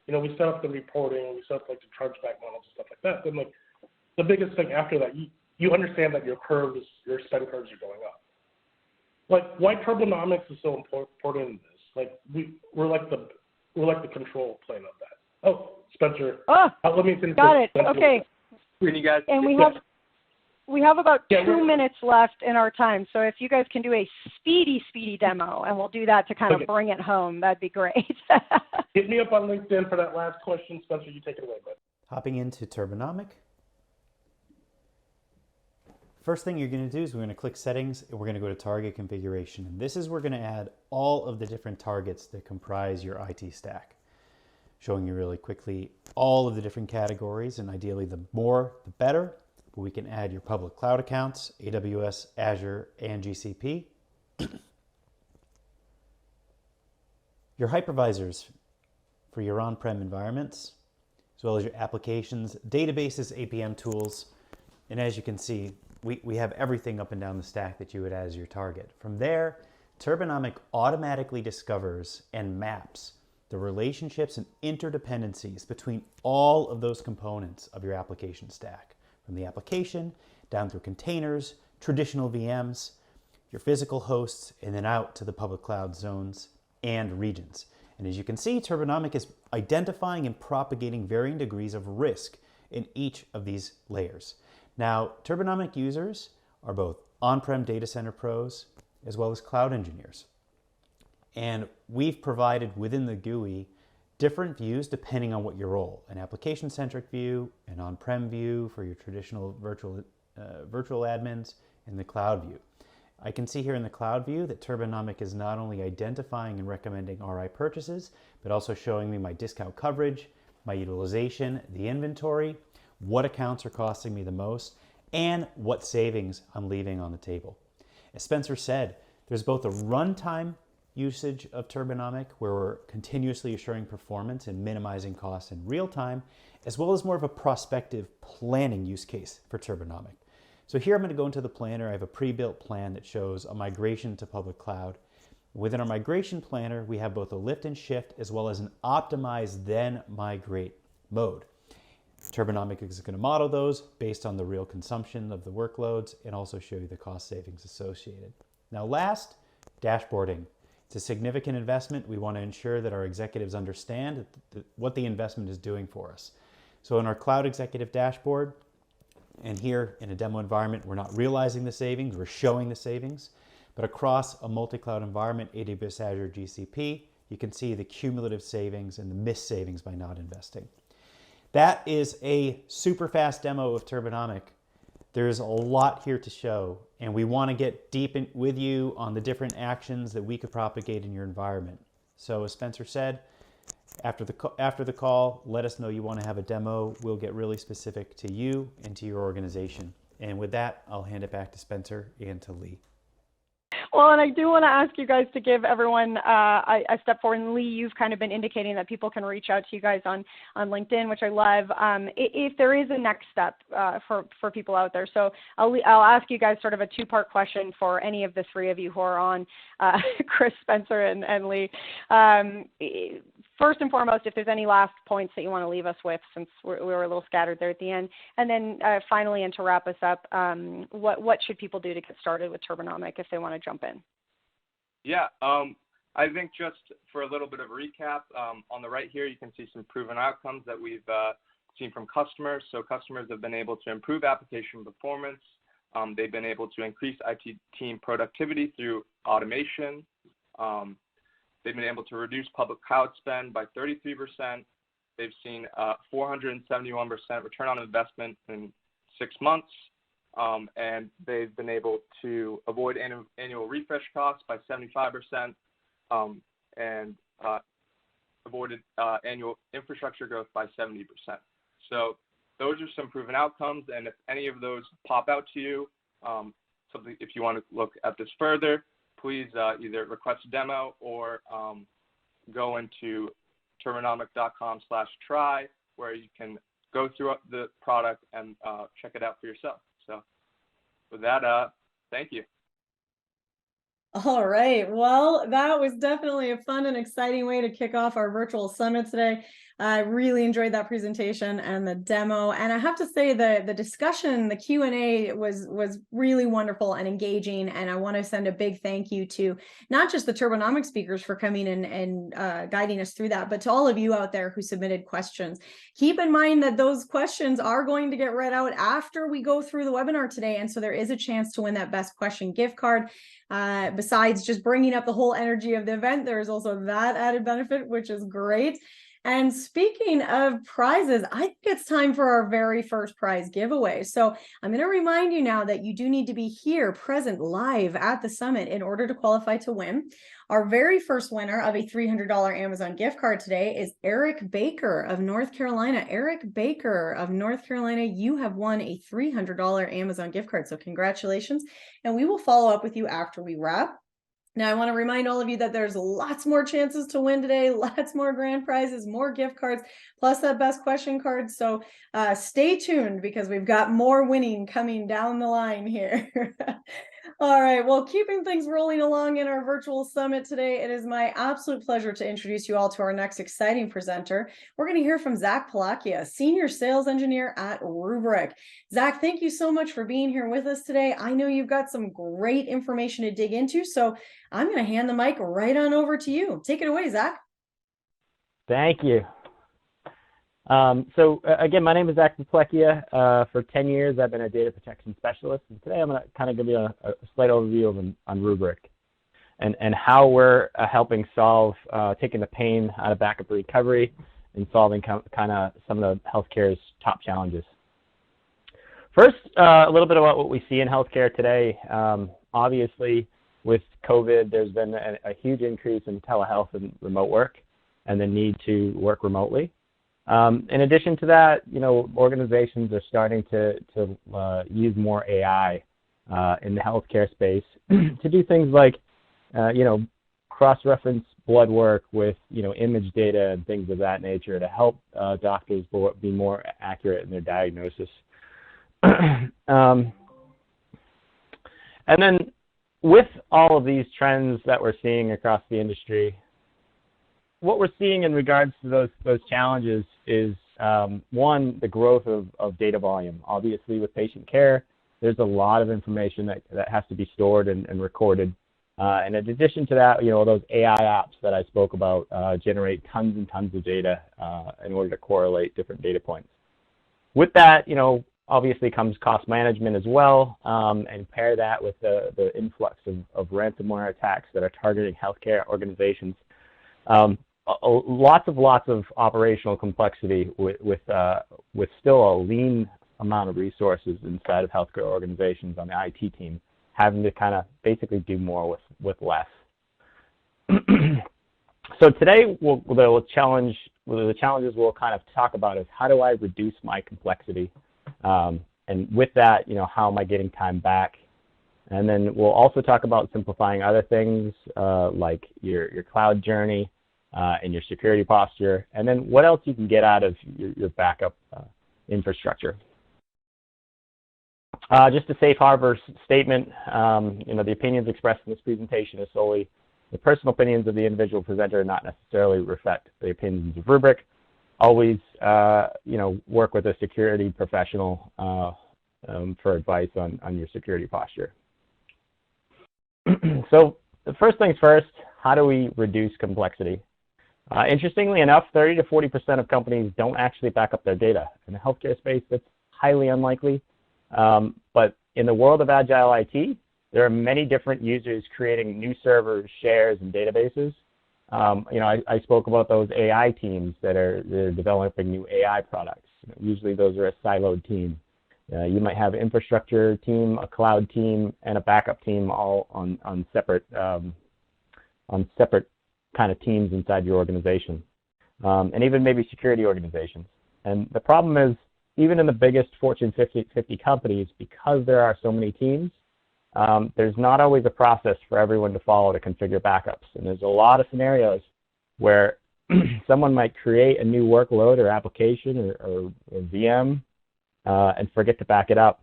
we set up the reporting, we set up like the chargeback models and stuff like that. Then like the biggest thing after that, you understand that your spend curves are going up. Like why Turbonomics is so important in this. Like we're like the control plane of that. Oh, Spencer. Let me finish. Got it. Spencer. Okay. Can you guys? And we have about 2 minutes left in our time. So if you guys can do a speedy demo, and we'll do that to kind of bring it home, that'd be great. Hit me up on LinkedIn for that last question. Spencer, you take it away, bud. Hopping into Turbonomic. First thing you're going to do is we're going to click settings and we're going to go to target configuration. And this is where we're going to add all of the different targets that comprise your IT stack. Showing you really quickly all of the different categories, and ideally the more the better. But we can add your public cloud accounts, AWS, Azure, and GCP. Your hypervisors for your on-prem environments, as well as your applications, databases, APM tools. And as you can see, we have everything up and down the stack that you would add as your target. From there, Turbonomic automatically discovers and maps the relationships and interdependencies between all of those components of your application stack, from the application down through containers, traditional VMs, your physical hosts, and then out to the public cloud zones and regions. And as you can see, Turbonomic is identifying and propagating varying degrees of risk in each of these layers. Now, Turbonomic users are both on-prem data center pros as well as cloud engineers. And we've provided within the GUI different views depending on what your role. An application-centric view, an on-prem view for your traditional virtual admins, and the cloud view. I can see here in the cloud view that Turbonomic is not only identifying and recommending RI purchases, but also showing me my discount coverage, my utilization, the inventory, what accounts are costing me the most, and what savings I'm leaving on the table. As Spencer said, there's both a runtime usage of Turbonomic, where we're continuously assuring performance and minimizing costs in real time, as well as more of a prospective planning use case for Turbonomic. So here I'm going to go into the planner. I have a pre-built plan that shows a migration to public cloud. Within our migration planner, we have both a lift and shift as well as an optimize then migrate mode. Turbonomic is going to model those based on the real consumption of the workloads and also show you the cost savings associated. Now last, dashboarding. It's a significant investment. We want to ensure that our executives understand what the investment is doing for us. So in our cloud executive dashboard, and here in a demo environment, we're not realizing the savings, we're showing the savings. But across a multi-cloud environment, AWS, Azure, GCP, you can see the cumulative savings and the missed savings by not investing. That is a super fast demo of Turbonomic. There's a lot here to show, and we want to get deep in with you on the different actions that we could propagate in your environment. So as Spencer said, after the call, let us know you want to have a demo. We'll get really specific to you and to your organization. And with that, I'll hand it back to Spencer and to Lee. Well, and I do want to ask you guys to give everyone a step forward. And Lee, you've kind of been indicating that people can reach out to you guys on LinkedIn, which I love. If there is a next step for people out there, so I'll ask you guys sort of a two-part question for any of the three of you who are on, Chris, Spencer, and Lee. First and foremost, if there's any last points that you want to leave us with, since we were a little scattered there at the end. And then finally, and to wrap us up, what should people do to get started with Turbonomic if they want to jump in? Yeah, I think just for a little bit of a recap, on the right here, you can see some proven outcomes that we've seen from customers. So customers have been able to improve application performance. They've been able to increase IT team productivity through automation. They've been able to reduce public cloud spend by 33%. They've seen 471% return on investment in 6 months. And they've been able to avoid annual refresh costs by 75% and avoided annual infrastructure growth by 70%. So those are some proven outcomes. And if any of those pop out to you, if you want to look at this further, please either request a demo or go into turbonomic.com/try, where you can go through the product and check it out for yourself. So with that, thank you. All right. Well, that was definitely a fun and exciting way to kick off our virtual summit today. I really enjoyed that presentation and the demo. And I have to say the discussion, the Q&A was really wonderful and engaging. And I want to send a big thank you to not just the Turbonomic speakers for coming in and guiding us through that, but to all of you out there who submitted questions. Keep in mind that those questions are going to get read out after we go through the webinar today. And so there is a chance to win that best question gift card. Besides just bringing up the whole energy of the event, there's also that added benefit, which is great. And speaking of prizes, I think it's time for our very first prize giveaway. So I'm going to remind you now that you do need to be here, present, live at the summit in order to qualify to win. Our very first winner of a $300 Amazon gift card today is Eric Baker of North Carolina. Eric Baker of North Carolina, you have won a $300 Amazon gift card. So congratulations. And we will follow up with you after we wrap. Now, I want to remind all of you that there's lots more chances to win today, lots more grand prizes, more gift cards, plus that best question card. So stay tuned because we've got more winning coming down the line here. All right, well, keeping things rolling along in our virtual summit today, it is my absolute pleasure to introduce you all to our next exciting presenter. We're going to hear from Zach Palakia, Senior Sales Engineer at Rubrik. Zach, thank you so much for being here with us today. I know you've got some great information to dig into, so I'm going to hand the mic right on over to you. Take it away, Zach. Thank you. Again, my name is Zach Palakia. For 10 years, I've been a data protection specialist. And today, I'm going to kind of give you a slight overview on Rubrik and how we're helping solve, taking the pain out of backup recovery and solving kind of some of the healthcare's top challenges. First, a little bit about what we see in healthcare today. Obviously, with COVID, there's been a huge increase in telehealth and remote work and the need to work remotely. In addition to that, organizations are starting to use more AI in the healthcare space to do things like, cross-reference blood work with, image data and things of that nature to help doctors be more accurate in their diagnosis. And then with all of these trends that we're seeing across the industry, what we're seeing in regards to those challenges is, one, the growth of data volume. Obviously, with patient care, there's a lot of information that has to be stored and recorded. And in addition to that, those AI apps that I spoke about generate tons and tons of data in order to correlate different data points. With that, obviously comes cost management as well, and pair that with the influx of ransomware attacks that are targeting healthcare organizations. Lots of operational complexity with still a lean amount of resources inside of healthcare organizations on the IT team, having to kind of basically do more with less. So today, the challenges we'll kind of talk about is how do I reduce my complexity, and with that, how am I getting time back? And then we'll also talk about simplifying other things like your cloud journey and your security posture, and then what else you can get out of your backup infrastructure. Just a safe harbor statement, the opinions expressed in this presentation is solely the personal opinions of the individual presenter and not necessarily reflect the opinions of Rubrik. Always, work with a security professional for advice on your security posture. So the first things first, how do we reduce complexity? Interestingly enough, 30 to 40% of companies don't actually back up their data. In the healthcare space, that's highly unlikely. But in the world of agile IT, there are many different users creating new servers, shares, and databases. I spoke about those AI teams they're developing new AI products. Usually those are a siloed team. You might have an infrastructure team, a cloud team, and a backup team all on separate kind of teams inside your organization, and even maybe security organizations. And the problem is, even in the biggest Fortune 50 companies, because there are so many teams, there's not always a process for everyone to follow to configure backups. And there's a lot of scenarios where someone might create a new workload or application or VM and forget to back it up.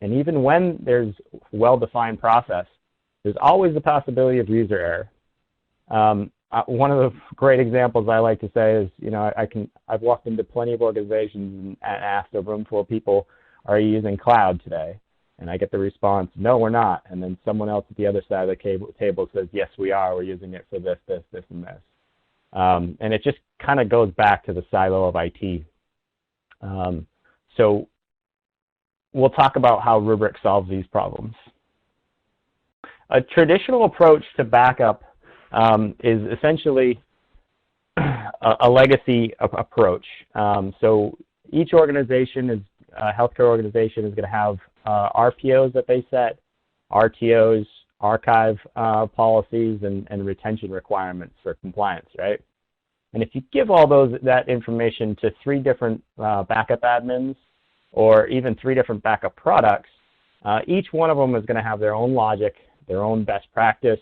And even when there's well-defined process, there's always the possibility of user error. One of the great examples I like to say is, I've walked into plenty of organizations and asked a room full of people, are you using cloud today? And I get the response, no, we're not. And then someone else at the other side of the table says, yes, we are. We're using it for this, this, this, and this. And it just kind of goes back to the silo of IT. So we'll talk about how Rubrik solves these problems. A traditional approach to backup is essentially a legacy approach. So each organization is, healthcare organization is going to have RPOs that they set, RTOs, archive policies, and retention requirements for compliance, right? And if you give all that information to 3 different backup admins, or even 3 different backup products, each one of them is going to have their own logic, their own best practice,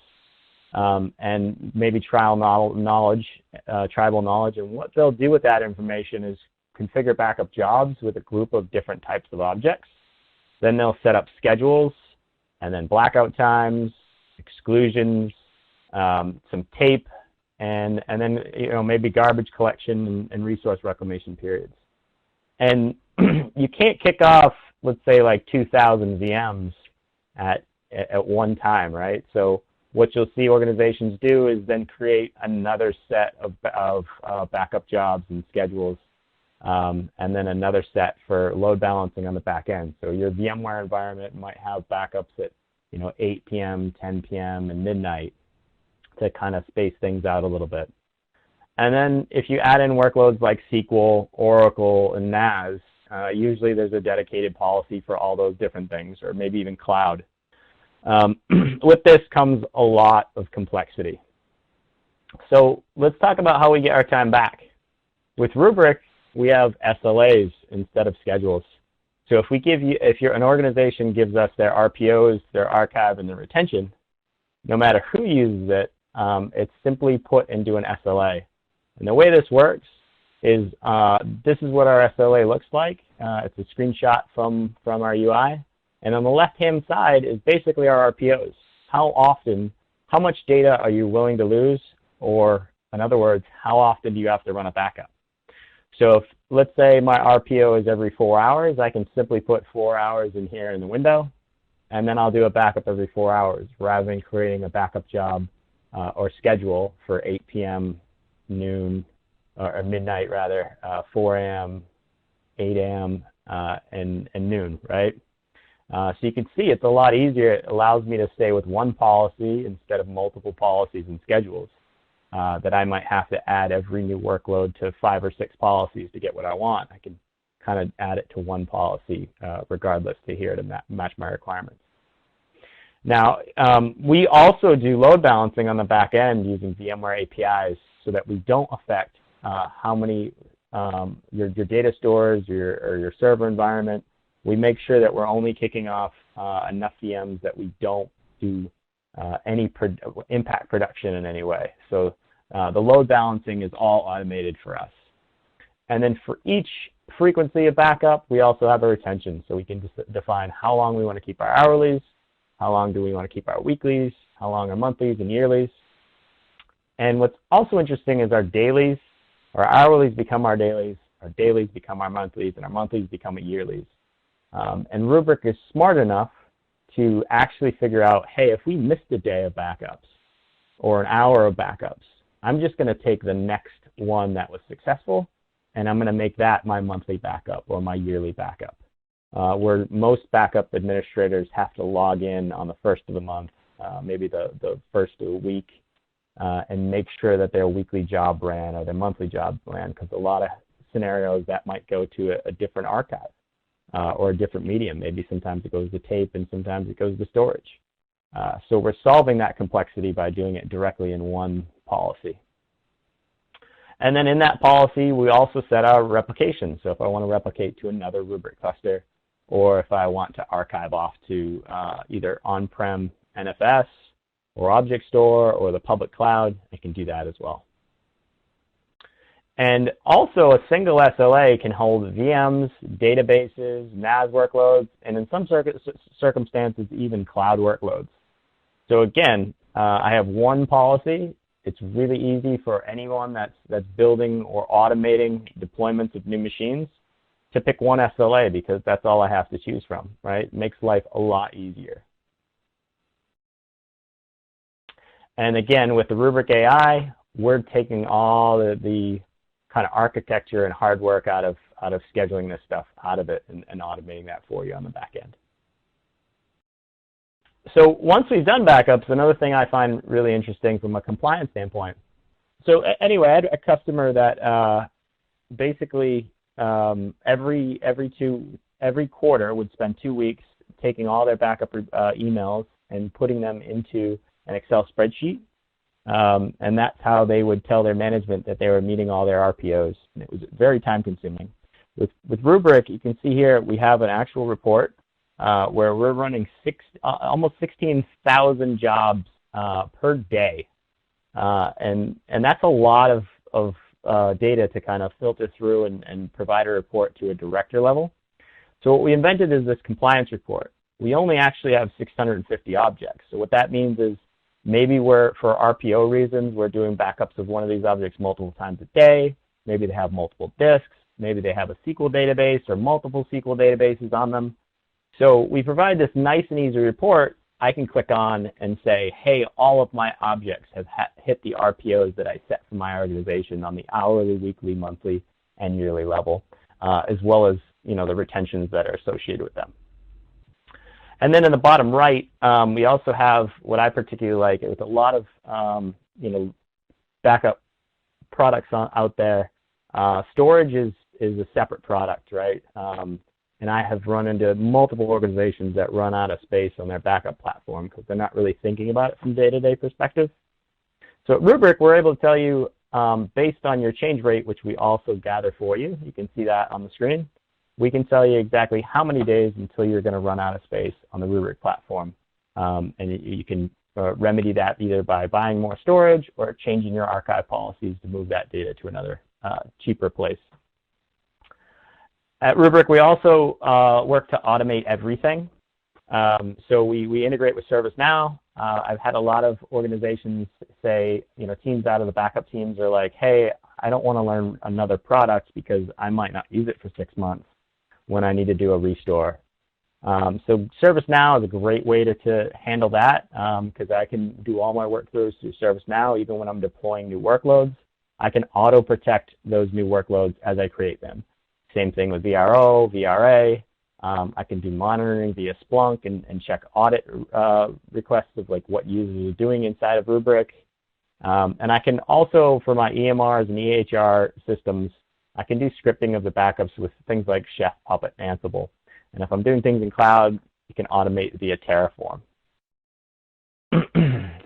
and maybe tribal knowledge. And what they'll do with that information is configure backup jobs with a group of different types of objects. Then they'll set up schedules, and then blackout times, exclusions, some tape, and then maybe garbage collection and resource reclamation periods. And you can't kick off, let's say, like 2,000 VMs at one time, right? So what you'll see organizations do is then create another set of backup jobs and schedules, and then another set for load balancing on the back end. So your VMware environment might have backups at 8 p.m., 10 p.m., and midnight to kind of space things out a little bit. And then if you add in workloads like SQL, Oracle, and NAS, usually there's a dedicated policy for all those different things, or maybe even cloud. With this comes a lot of complexity. So let's talk about how we get our time back. With Rubrik, we have SLAs instead of schedules. So if an organization gives us their RPOs, their archive, and their retention, no matter who uses it, it's simply put into an SLA. And the way this works is this is what our SLA looks like. It's a screenshot from our UI. And on the left-hand side is basically our RPOs. How much data are you willing to lose? Or in other words, how often do you have to run a backup? So if, let's say my RPO is every 4 hours, I can simply put 4 hours in here in the window, and then I'll do a backup every 4 hours rather than creating a backup job or schedule for 8 p.m., noon, or midnight rather, 4 a.m., 8 a.m., and noon, right? So you can see it's a lot easier. It allows me to stay with one policy instead of multiple policies and schedules that I might have to add every new workload to 5 or 6 policies to get what I want. I can kind of add it to one policy regardless to here to match my requirements. Now, we also do load balancing on the back end using VMware APIs so that we don't affect how many your data stores or your server environment. We make sure that we're only kicking off enough VMs that we don't do any impact production in any way. So the load balancing is all automated for us. And then for each frequency of backup, we also have a retention. So we can just define how long we want to keep our hourlies, how long do we want to keep our weeklies, how long our monthlies and yearlies. And what's also interesting is our dailies. Our hourlies become our dailies become our monthlies, and our monthlies become our yearlies. And Rubrik is smart enough to actually figure out, hey, if we missed a day of backups or an hour of backups, I'm just going to take the next one that was successful, and I'm going to make that my monthly backup or my yearly backup. Where most backup administrators have to log in on the first of the month, maybe the first of the week, and make sure that their weekly job ran or their monthly job ran, because a lot of scenarios that might go to a different archive. Or a different medium. Maybe sometimes it goes to tape and sometimes it goes to storage. So we're solving that complexity by doing it directly in one policy. And then in that policy, we also set our replication. So if I want to replicate to another Rubrik cluster, or if I want to archive off to either on-prem NFS or object store or the public cloud, I can do that as well. And also a single SLA can hold VMs, databases, NAS workloads, and in some circumstances, even cloud workloads. So again, I have one policy. It's really easy for anyone that's building or automating deployments of new machines to pick one SLA because that's all I have to choose from, right? It makes life a lot easier. And again, with the Rubrik AI, we're taking all the kind of architecture and hard work out of scheduling this stuff out of it and automating that for you on the back end. So once we've done backups, another thing I find really interesting from a compliance standpoint. So anyway, I had a customer that basically every quarter would spend 2 weeks taking all their backup emails and putting them into an Excel spreadsheet. And that's how they would tell their management that they were meeting all their RPOs. And it was very time consuming. With Rubrik, you can see here we have an actual report where we're running almost 16,000 jobs per day. And that's a lot of data to kind of filter through and provide a report to a director level. So what we invented is this compliance report. We only actually have 650 objects. So what that means is maybe for RPO reasons, we're doing backups of one of these objects multiple times a day. Maybe they have multiple disks. Maybe they have a SQL database or multiple SQL databases on them. So we provide this nice and easy report. I can click on and say, hey, all of my objects have hit the RPOs that I set for my organization on the hourly, weekly, monthly, and yearly level, as well as the retentions that are associated with them. And then in the bottom right, we also have what I particularly like. With a lot of backup products out there, storage is a separate product, right? And I have run into multiple organizations that run out of space on their backup platform because they're not really thinking about it from day-to-day perspective. So at Rubrik, we're able to tell you based on your change rate, which we also gather for you. You can see that on the screen. We can tell you exactly how many days until you're going to run out of space on the Rubrik platform. And you can remedy that either by buying more storage or changing your archive policies to move that data to another cheaper place. At Rubrik, we also work to automate everything. So we integrate with ServiceNow. I've had a lot of organizations say, teams out of the backup teams are like, hey, I don't want to learn another product because I might not use it for 6 months when I need to do a restore. So ServiceNow is a great way to handle that because I can do all my workflows through ServiceNow. Even when I'm deploying new workloads, I can auto protect those new workloads as I create them. Same thing with VRO, VRA. I can do monitoring via Splunk and check audit requests of what users are doing inside of Rubrik. And I can also, for my EMRs and EHR systems, I can do scripting of the backups with things like Chef, Puppet, and Ansible. And if I'm doing things in cloud, you can automate via Terraform.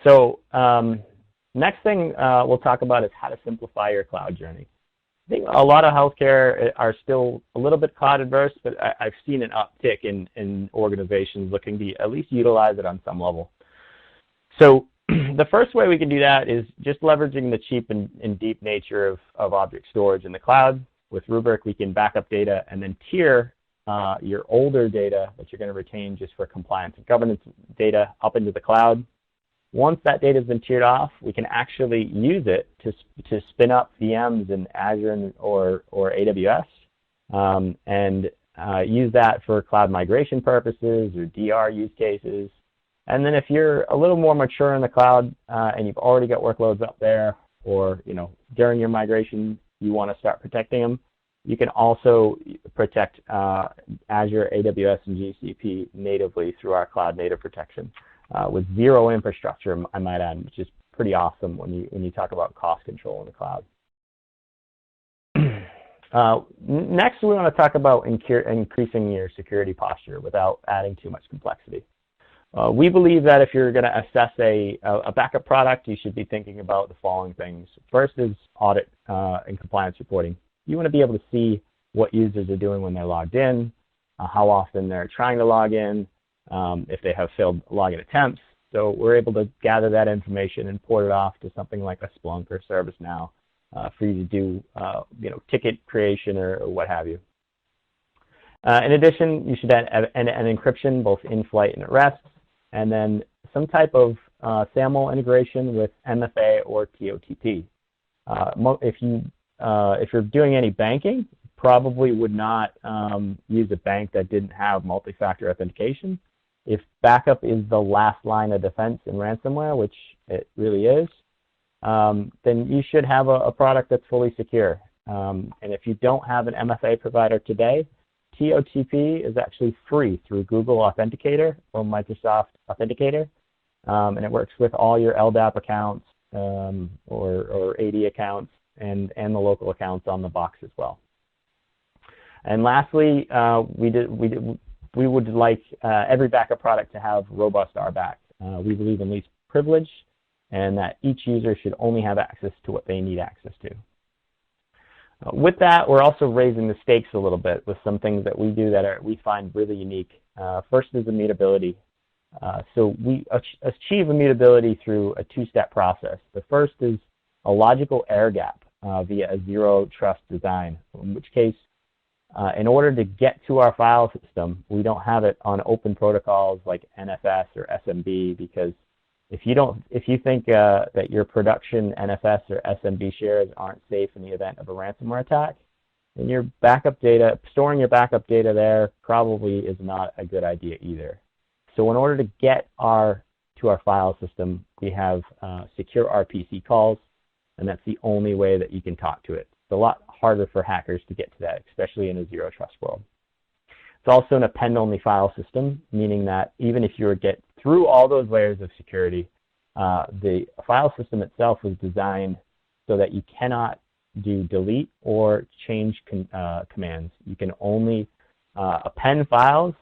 So next thing we'll talk about is how to simplify your cloud journey. I think a lot of healthcare are still a little bit cloud adverse, but I've seen an uptick in organizations looking to at least utilize it on some level. So the first way we can do that is just leveraging the cheap and deep nature of object storage in the cloud. With Rubrik, we can back up data and then tier your older data that you're going to retain just for compliance and governance data up into the cloud. Once that data has been tiered off, we can actually use it to spin up VMs in Azure or AWS and use that for cloud migration purposes or DR use cases. And then if you're a little more mature in the cloud and you've already got workloads up there, or during your migration you want to start protecting them, you can also protect Azure, AWS, and GCP natively through our cloud native protection with zero infrastructure, I might add, which is pretty awesome when you talk about cost control in the cloud. Next, we want to talk about increasing your security posture without adding too much complexity. We believe that if you're going to assess a backup product, you should be thinking about the following things. First is audit and compliance reporting. You want to be able to see what users are doing when they're logged in, how often they're trying to log in, if they have failed login attempts. So we're able to gather that information and port it off to something like a Splunk or ServiceNow for you to do ticket creation or what have you. In addition, you should add an encryption both in flight and at rest, and then some type of SAML integration with MFA or TOTP. If you're doing any banking, probably would not use a bank that didn't have multi-factor authentication. If backup is the last line of defense in ransomware, which it really is, then you should have a product that's fully secure. And if you don't have an MFA provider today, TOTP is actually free through Google Authenticator or Microsoft Authenticator. And it works with all your LDAP accounts or AD accounts and the local accounts on the box as well. And lastly, we would like every backup product to have robust RBAC. We believe in least privilege, and that each user should only have access to what they need access to. With that, we're also raising the stakes a little bit with some things that we do that we find really unique. First is immutability. So we achieve immutability through a two-step process. The first is a logical air gap via a zero trust design, in which case, in order to get to our file system, we don't have it on open protocols like NFS or SMB, because if you think that your production NFS or SMB shares aren't safe in the event of a ransomware attack, then your backup data, storing your backup data there probably is not a good idea either. So in order to get to our file system, we have secure RPC calls, and that's the only way that you can talk to it. It's a lot harder for hackers to get to that, especially in a zero trust world. It's also an append-only file system, meaning that even if you were to get through all those layers of security, the file system itself was designed so that you cannot do delete or change commands. You can only append files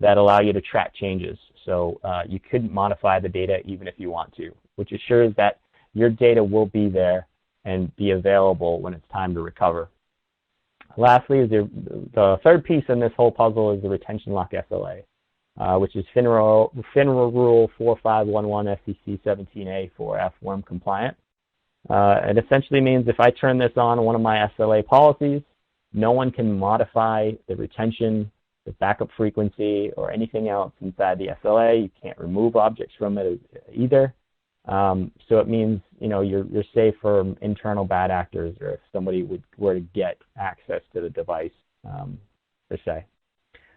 that allow you to track changes. So you couldn't modify the data even if you want to, which assures that your data will be there and be available when it's time to recover. Lastly, is the third piece in this whole puzzle is the retention lock SLA, which is FINRA Rule 4511 SEC 17A 4F worm compliant. It essentially means if I turn this on one of my SLA policies, no one can modify the retention, the backup frequency, or anything else inside the SLA. You can't remove objects from it either. So it means you're safe from internal bad actors, or if somebody were to get access to the device per se.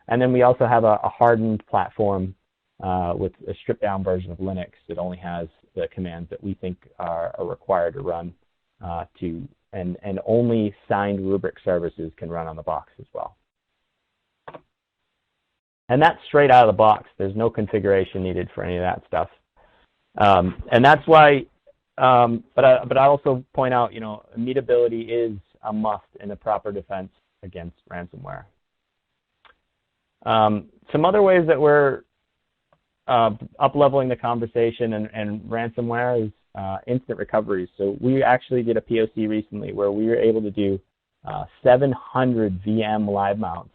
And then we also have a hardened platform with a stripped down version of Linux that only has the commands that we think are required to run and only signed rubric services can run on the box as well. And that's straight out of the box. There's no configuration needed for any of that stuff. And that's why, but I also point out, immutability is a must in a proper defense against ransomware. Some other ways that we're up-leveling the conversation and ransomware is instant recovery. So we actually did a POC recently where we were able to do 700 VM live mounts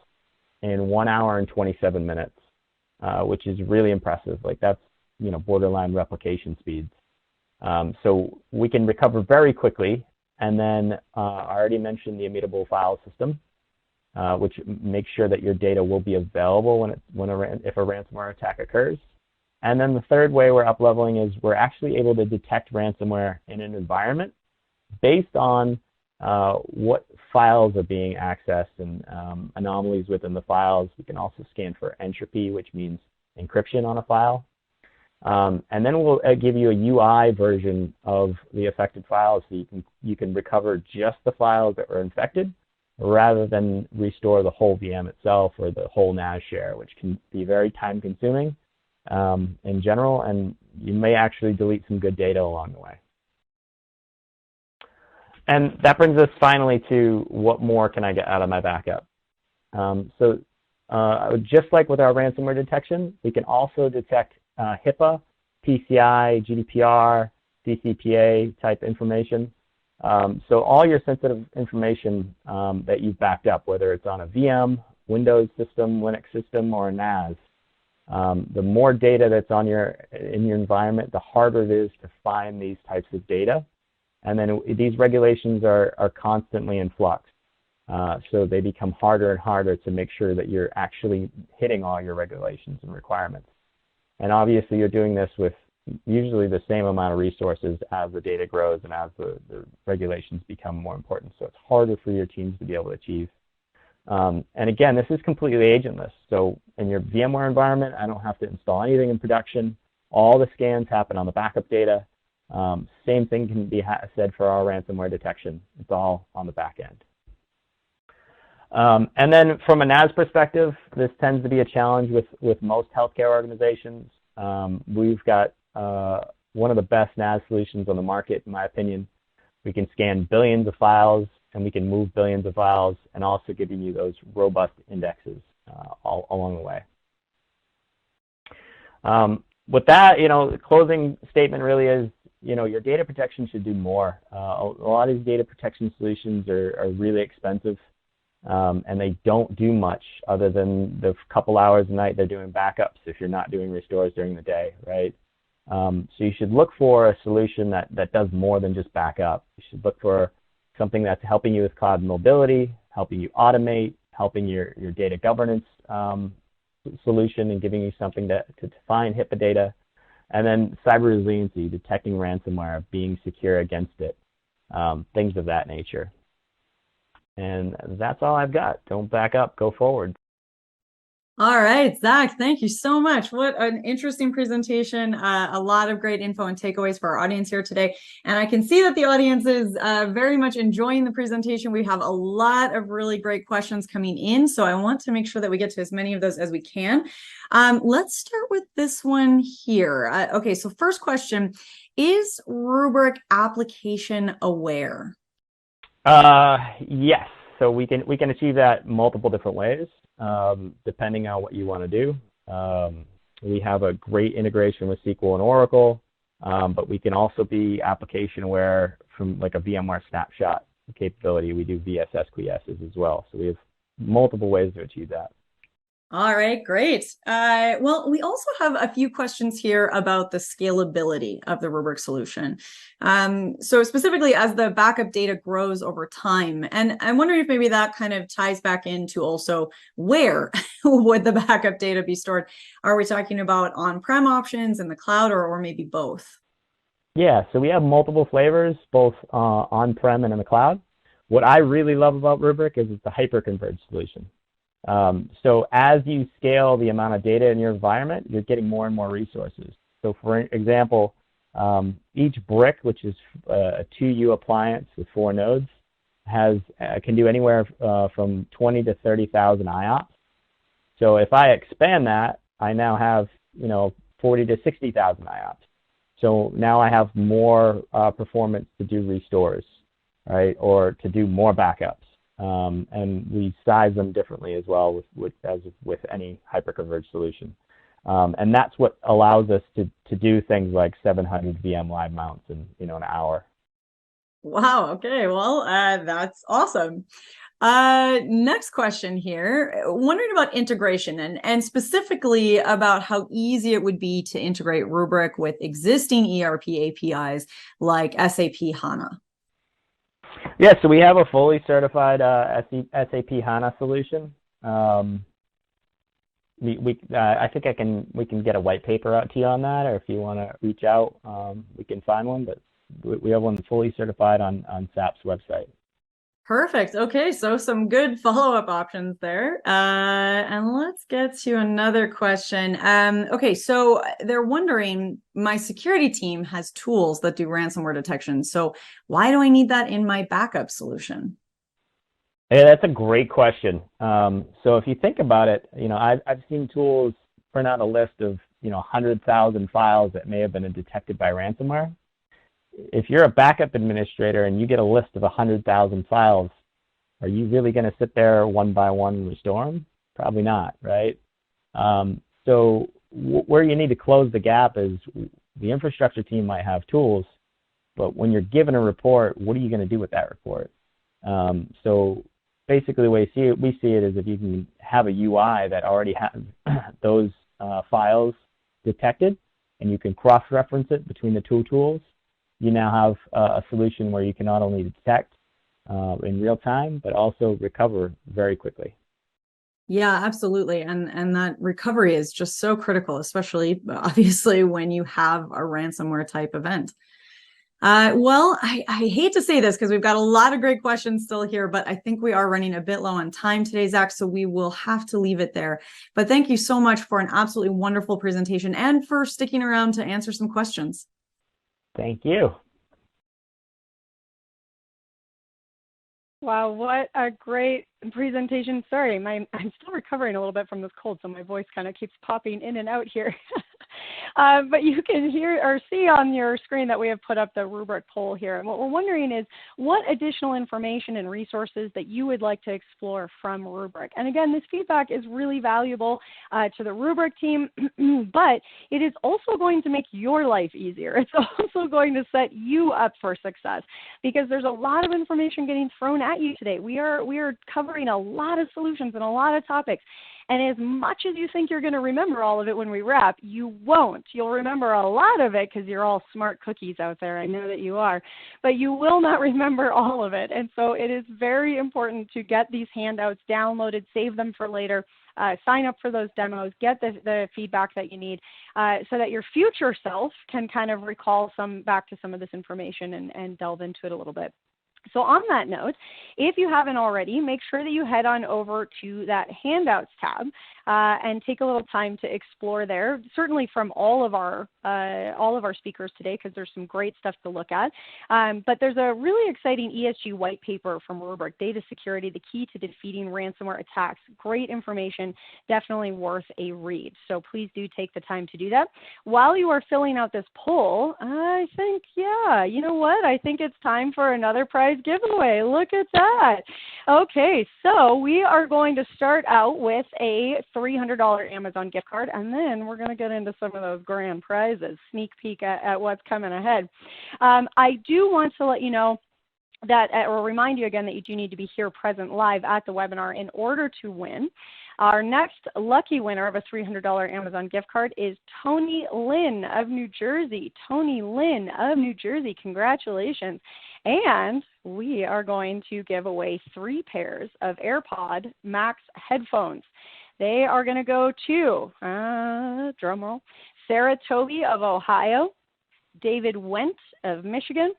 in 1 hour and 27 minutes, which is really impressive. Like that's, borderline replication speeds. So we can recover very quickly. And then I already mentioned the immutable file system, which makes sure that your data will be available if a ransomware attack occurs. And then the third way we're up-leveling is we're actually able to detect ransomware in an environment based on what files are being accessed and anomalies within the files. We can also scan for entropy, which means encryption on a file. And then we'll give you a UI version of the affected files, so you can recover just the files that were infected rather than restore the whole VM itself or the whole NAS share, which can be very time-consuming in general, and you may actually delete some good data along the way. And that brings us finally to what more can I get out of my backup? So just like with our ransomware detection, we can also detect HIPAA, PCI, GDPR, CCPA type information. So all your sensitive information that you've backed up, whether it's on a VM, Windows system, Linux system, or a NAS, the more data that's in your environment, the harder it is to find these types of data. And then these regulations are constantly in flux. So they become harder and harder to make sure that you're actually hitting all your regulations and requirements. And obviously you're doing this with usually the same amount of resources as the data grows and as the regulations become more important. So it's harder for your teams to be able to achieve. And again, this is completely agentless. So in your VMware environment, I don't have to install anything in production. All the scans happen on the backup data. Same thing can be said for our ransomware detection. It's all on the back end. And then from a NAS perspective, this tends to be a challenge with most healthcare organizations. We've got one of the best NAS solutions on the market, in my opinion. We can scan billions of files, and we can move billions of files, and also giving you those robust indexes all along the way. With that, the closing statement really is, your data protection should do more. A lot of these data protection solutions are really expensive, and they don't do much other than the couple hours a night they're doing backups if you're not doing restores during the day, right? So you should look for a solution that does more than just backup. You should look for something that's helping you with cloud mobility, helping you automate, helping your data governance solution, and giving you something to find HIPAA data. And then cyber resiliency, detecting ransomware, being secure against it, things of that nature. And that's all I've got. Don't back up, go forward. All right, Zach, thank you so much. What an interesting presentation. A lot of great info and takeaways for our audience here today. And I can see that the audience is very much enjoying the presentation. We have a lot of really great questions coming in, so I want to make sure that we get to as many of those as we can. Let's start with this one here. Okay, so first question, is Rubrik application aware? Yes, so we can achieve that multiple different ways. Depending on what you want to do. We have a great integration with SQL and Oracle, but we can also be application aware from like a VMware snapshot capability. We do VSSQSs as well. So we have multiple ways to achieve that. All right, great. Well, we also have a few questions here about the scalability of the Rubrik solution. So specifically as the backup data grows over time, and I'm wondering if maybe that kind of ties back into also where would the backup data be stored? Are we talking about on-prem options in the cloud, or maybe both? Yeah, so we have multiple flavors, both on-prem and in the cloud. What I really love about Rubrik is it's a hyper-converged solution. So as you scale the amount of data in your environment, you're getting more and more resources. So for example, each brick, which is a 2U appliance with 4 nodes, can do anywhere from 20 to 30,000 IOPS. So if I expand that, I now have 40 to 60,000 IOPS. So now I have more performance to do restores, right, or to do more backups. And we size them differently as well as with any hyperconverged solution. And that's what allows us to do things like 700 VM live mounts in an hour. Wow, okay, well, that's awesome. Next question here, wondering about integration and specifically about how easy it would be to integrate Rubrik with existing ERP APIs like SAP HANA. Yeah, so we have a fully certified SAP HANA solution. I think we can get a white paper out to you on that, or if you want to reach out, we can find one. But we have one fully certified on SAP's website. Perfect. Okay, so some good follow-up options there. And let's get to another question. Okay, so they're wondering, my security team has tools that do ransomware detection. So why do I need that in my backup solution? Yeah, that's a great question. So if you think about it, I've seen tools print out a list of 100,000 files that may have been detected by ransomware. If you're a backup administrator and you get a list of 100,000 files, are you really going to sit there one by one and restore them? Probably not, right? So where you need to close the gap is the infrastructure team might have tools, but when you're given a report, what are you going to do with that report? So basically the way we see it is if you can have a UI that already has those files detected and you can cross-reference it between the two tools, you now have a solution where you can not only detect in real time, but also recover very quickly. Yeah, absolutely. And that recovery is just so critical, especially obviously when you have a ransomware type event. Well, I hate to say this because we've got a lot of great questions still here, but I think we are running a bit low on time today, Zach, so we will have to leave it there. But thank you so much for an absolutely wonderful presentation and for sticking around to answer some questions. Thank you. Wow, what a great presentation. Sorry, I'm still recovering a little bit from this cold, so my voice kind of keeps popping in and out here. But you can hear or see on your screen that we have put up the rubric poll here. And what we're wondering is what additional information and resources that you would like to explore from rubric. And again, this feedback is really valuable to the rubric team, but it is also going to make your life easier. It's also going to set you up for success because there's a lot of information getting thrown at you today. We are covering a lot of solutions and a lot of topics. And as much as you think you're going to remember all of it when we wrap, you won't. You'll remember a lot of it because you're all smart cookies out there. I know that you are. But you will not remember all of it. And so it is very important to get these handouts downloaded, save them for later, sign up for those demos, get the feedback that you need so that your future self can kind of recall back to some of this information and delve into it a little bit. So on that note, if you haven't already, make sure that you head on over to that Handouts tab and take a little time to explore there, certainly from all of our speakers today, because there's some great stuff to look at. But there's a really exciting ESG white paper from Rubric, Data Security, the Key to Defeating Ransomware Attacks. Great information, definitely worth a read. So please do take the time to do that. While you are filling out this poll, I think, yeah, you know what? I think it's time for another prize giveaway. Look at that. Okay, so we are going to start out with a $300 Amazon gift card, and then we're going to get into some of those grand prizes, sneak peek at what's coming ahead. I do want to let you know that, or remind you again that you do need to be here present live at the webinar in order to win. Our next lucky winner of a $300 Amazon gift card is Tony Lynn of New Jersey. Tony Lynn of New Jersey, congratulations. And we are going to give away 3 pairs of AirPod Max headphones. They are going to go to, drum roll, Sarah Toby of Ohio, David Went of Michigan,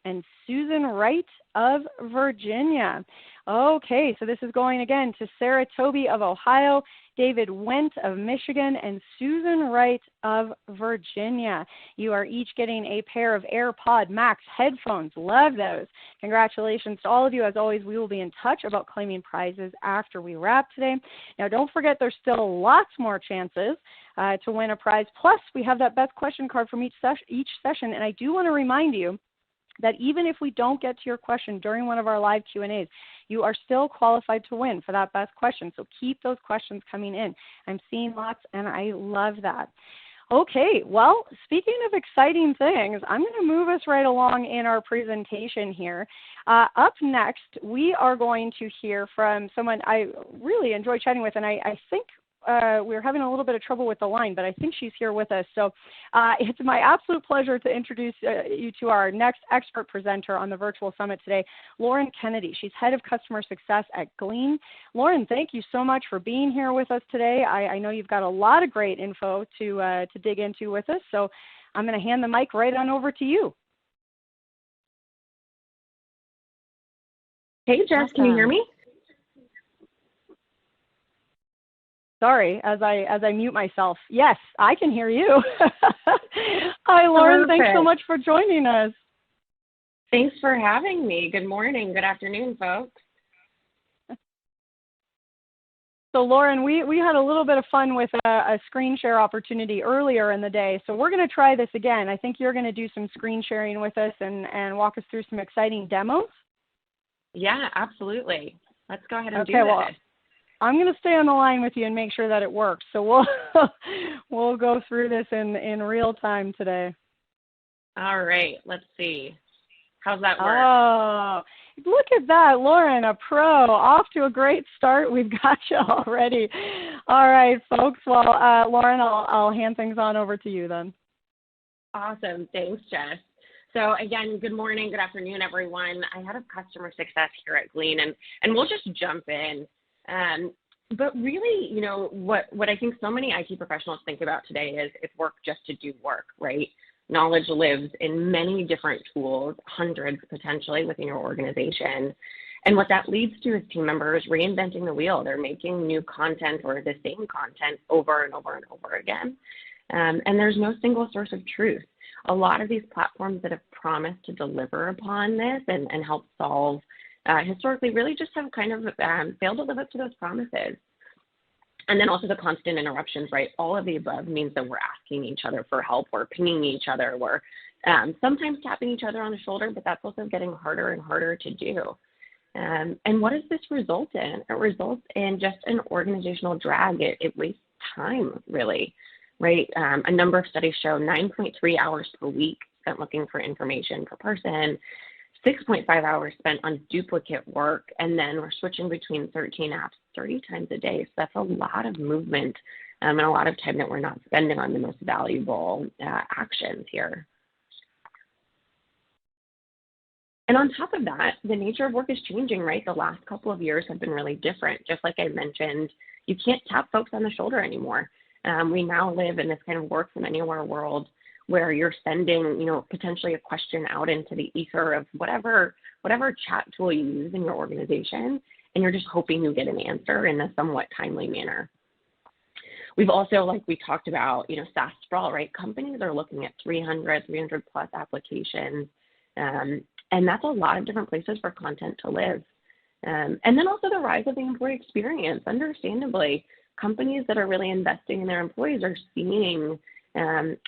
and Susan Wright of Virginia. Okay, so this is going again to Sarah Toby of Ohio, David Went of Michigan, and Susan Wright of Virginia. You are each getting a pair of AirPod Max headphones. Love those. Congratulations to all of you. As always, we will be in touch about claiming prizes after we wrap today. Now, don't forget there's still lots more chances to win a prize. Plus, we have that best question card from each session, and I do want to remind you that even if we don't get to your question during one of our live Q&As, you are still qualified to win for that best question. So keep those questions coming in. I'm seeing lots, and I love that. Okay, well, speaking of exciting things, I'm going to move us right along in our presentation here. Up next, we are going to hear from someone I really enjoy chatting with, and I think we're having a little bit of trouble with the line, but I think she's here with us. So it's my absolute pleasure to introduce you to our next expert presenter on the virtual summit today, Lauren Kennedy. She's head of customer success at Glean. Lauren, thank you so much for being here with us today. I know you've got a lot of great info to dig into with us, so I'm going to hand the mic right on over to you. Hey, Jess, Awesome. Can you hear me? Sorry, as I mute myself. Yes, I can hear you. Hi, Lauren. Perfect. Thanks so much for joining us. Thanks for having me. Good morning. Good afternoon, folks. So, Lauren, we had a little bit of fun with a screen share opportunity earlier in the day. So we're going to try this again. I think you're going to do some screen sharing with us and walk us through some exciting demos. Yeah, absolutely. Let's go ahead and do well, this. I'm going to stay on the line with you and make sure that it works. So we'll go through this in real time today. All right, let's see. How's that work? Oh, look at that, Lauren, a pro, off to a great start. We've got you already. All right, folks. Well, Lauren, I'll hand things on over to you then. Awesome. Thanks, Jess. So again, good morning, good afternoon, everyone. I head of customer success here at Glean, and we'll just jump in. But really, you know, what I think so many IT professionals think about today is it's work just to do work, right? Knowledge lives in many different tools, hundreds potentially within your organization. And what that leads to is team members reinventing the wheel. They're making new content or the same content over and over and over again. And there's no single source of truth. A lot of these platforms that have promised to deliver upon this and help solve historically really just have kind of failed to live up to those promises. And then also the constant interruptions, right? All of the above means that we're asking each other for help, we're pinging each other, we're sometimes tapping each other on the shoulder, but that's also getting harder and harder to do. And what does this result in? It results in just an organizational drag. It wastes time, really, right? A number of studies show 9.3 hours per week spent looking for information per person, 6.5 hours spent on duplicate work, and then we're switching between 13 apps 30 times a day. So that's a lot of movement and a lot of time that we're not spending on the most valuable actions here. And on top of that, the nature of work is changing, right? The last couple of years have been really different. Just like I mentioned, you can't tap folks on the shoulder anymore. We now live in this kind of work from anywhere world where you're sending, potentially a question out into the ether of whatever chat tool you use in your organization, and you're just hoping you get an answer in a somewhat timely manner. We've also, like we talked about, SaaS sprawl, right? Companies are looking at 300 plus applications, and that's a lot of different places for content to live. And then also the rise of the employee experience. Understandably, companies that are really investing in their employees are seeing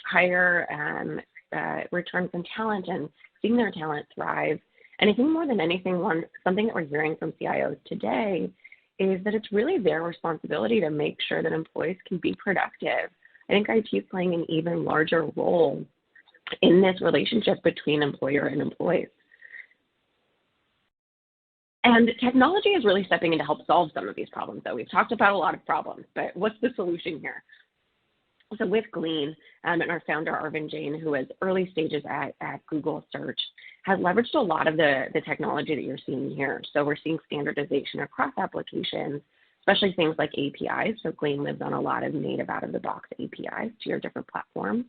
higher returns on talent and seeing their talent thrive. And I think more than anything, something that we're hearing from CIOs today is that it's really their responsibility to make sure that employees can be productive. I think IT is playing an even larger role in this relationship between employer and employees. And technology is really stepping in to help solve some of these problems, though. We've talked about a lot of problems, but what's the solution here? So with Glean, and our founder, Arvind Jain, who is early stages at Google Search, has leveraged a lot of the technology that you're seeing here. So we're seeing standardization across applications, especially things like APIs. So Glean lives on a lot of native out-of-the-box APIs to your different platforms.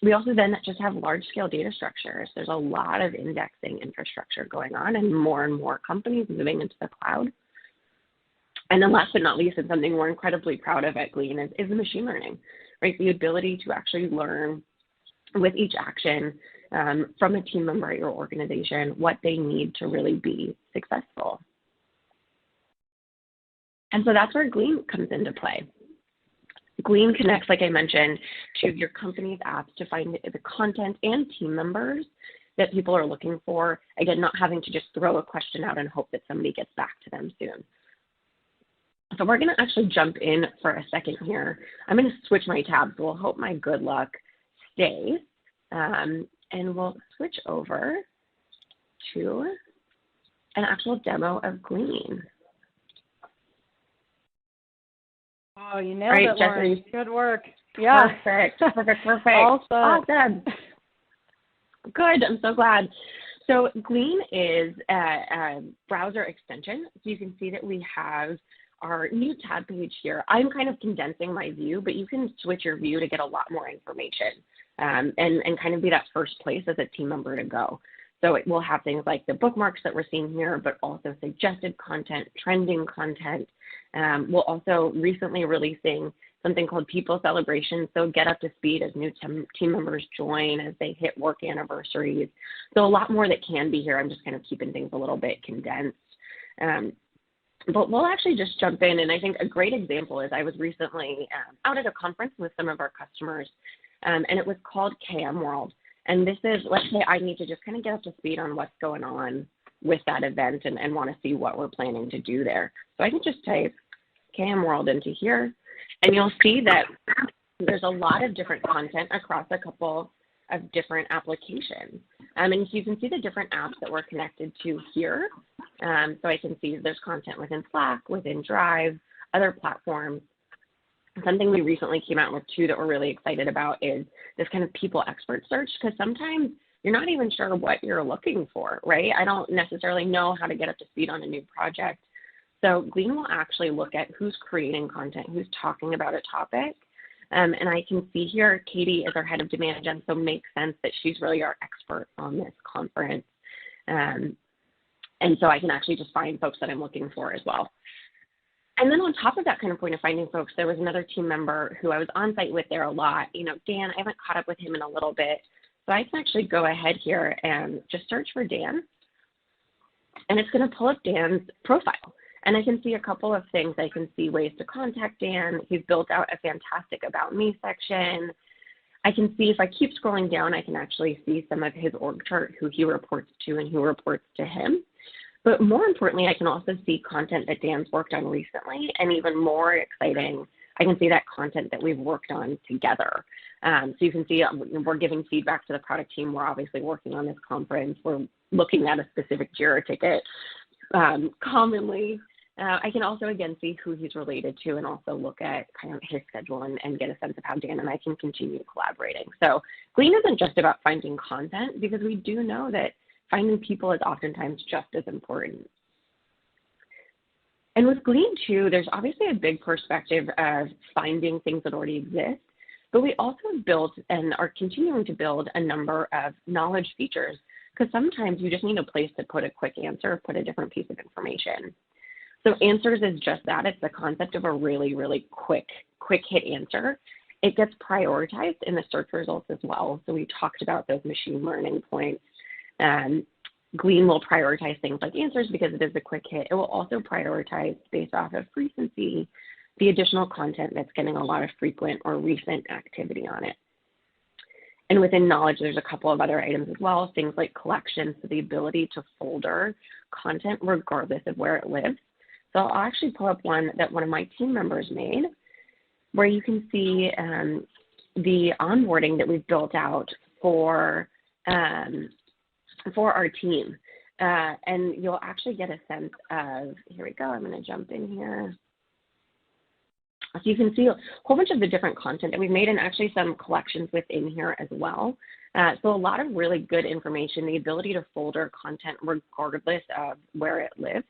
We also then just have large-scale data structures. There's a lot of indexing infrastructure going on and more companies moving into the cloud. And then last but not least, and something we're incredibly proud of at Glean is the machine learning, right? The ability to actually learn with each action from a team member at your organization what they need to really be successful. And so that's where Glean comes into play. Glean connects, like I mentioned, to your company's apps to find the content and team members that people are looking for. Again, not having to just throw a question out and hope that somebody gets back to them soon. So we're going to actually jump in for a second here. I'm going to switch my tabs. So we'll hope my good luck stays. And we'll switch over to an actual demo of Glean. Oh, you nailed it, Lauren. Jesse. Good work. Yeah. Perfect. Awesome. Good. I'm so glad. So Glean is a browser extension. So you can see that we have our new tab page here. I'm kind of condensing my view, but you can switch your view to get a lot more information and kind of be that first place as a team member to go. So it will have things like the bookmarks that we're seeing here, but also suggested content, trending content. We'll also recently releasing something called People Celebrations. So get up to speed as new team members join, as they hit work anniversaries. So a lot more that can be here. I'm just kind of keeping things a little bit condensed. But we'll actually just jump in. And I think a great example is I was recently out at a conference with some of our customers, and it was called KM World. And this is, let's say I need to just kind of get up to speed on what's going on with that event and want to see what we're planning to do there. So I can just type KM World into here, and you'll see that there's a lot of different content across a couple of different applications. And you can see the different apps that we're connected to here. So I can see there's content within Slack, within Drive, other platforms. Something we recently came out with too that we're really excited about is this kind of people expert search, because sometimes you're not even sure what you're looking for, right? I don't necessarily know how to get up to speed on a new project. So Glean will actually look at who's creating content, who's talking about a topic. And I can see here, Katie is our head of demand gen, so it makes sense that she's really our expert on this conference. And so I can actually just find folks that I'm looking for as well. And then on top of that kind of point of finding folks, there was another team member who I was on site with there a lot. Dan, I haven't caught up with him in a little bit. So I can actually go ahead here and just search for Dan. And it's going to pull up Dan's profile. And I can see a couple of things. I can see ways to contact Dan. He's built out a fantastic About Me section. I can see, if I keep scrolling down, I can actually see some of his org chart, who he reports to and who reports to him. But more importantly, I can also see content that Dan's worked on recently, and even more exciting, I can see that content that we've worked on together. So you can see we're giving feedback to the product team. We're obviously working on this conference. We're looking at a specific JIRA ticket commonly. I can also, again, see who he's related to, and also look at kind of his schedule and get a sense of how Dan and I can continue collaborating. So Glean isn't just about finding content, because we do know that finding people is oftentimes just as important. And with Glean too, there's obviously a big perspective of finding things that already exist, but we also built and are continuing to build a number of knowledge features, because sometimes you just need a place to put a quick answer, put a different piece of information. So Answers is just that. It's the concept of a really, really quick hit answer. It gets prioritized in the search results as well. So we talked about those machine learning points. Glean will prioritize things like Answers because it is a quick hit. It will also prioritize, based off of frequency, the additional content that's getting a lot of frequent or recent activity on it. And within knowledge, there's a couple of other items as well, things like collections, so the ability to folder content regardless of where it lives. So I'll actually pull up one that one of my team members made, where you can see the onboarding that we've built out for our team. And you'll actually get a sense of, here we go, I'm going to jump in here. So you can see a whole bunch of the different content that we've made, and actually some collections within here as well. So a lot of really good information, the ability to folder content regardless of where it lives.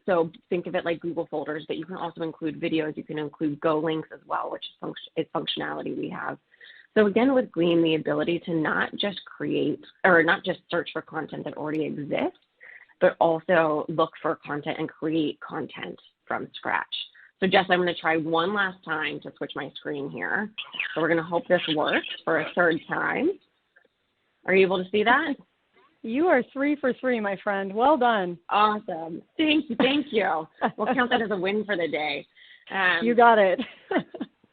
So think of it like Google folders, but you can also include videos. You can include Go links as well, which is functionality we have. So again, with Glean, the ability to not just search for content that already exists, but also look for content and create content from scratch. So Jess, I'm going to try one last time to switch my screen here. So we're going to hope this works for a third time. Are you able to see that? You are 3 for 3, my friend. Well done. Awesome. Thank you. We'll count that as a win for the day. You got it.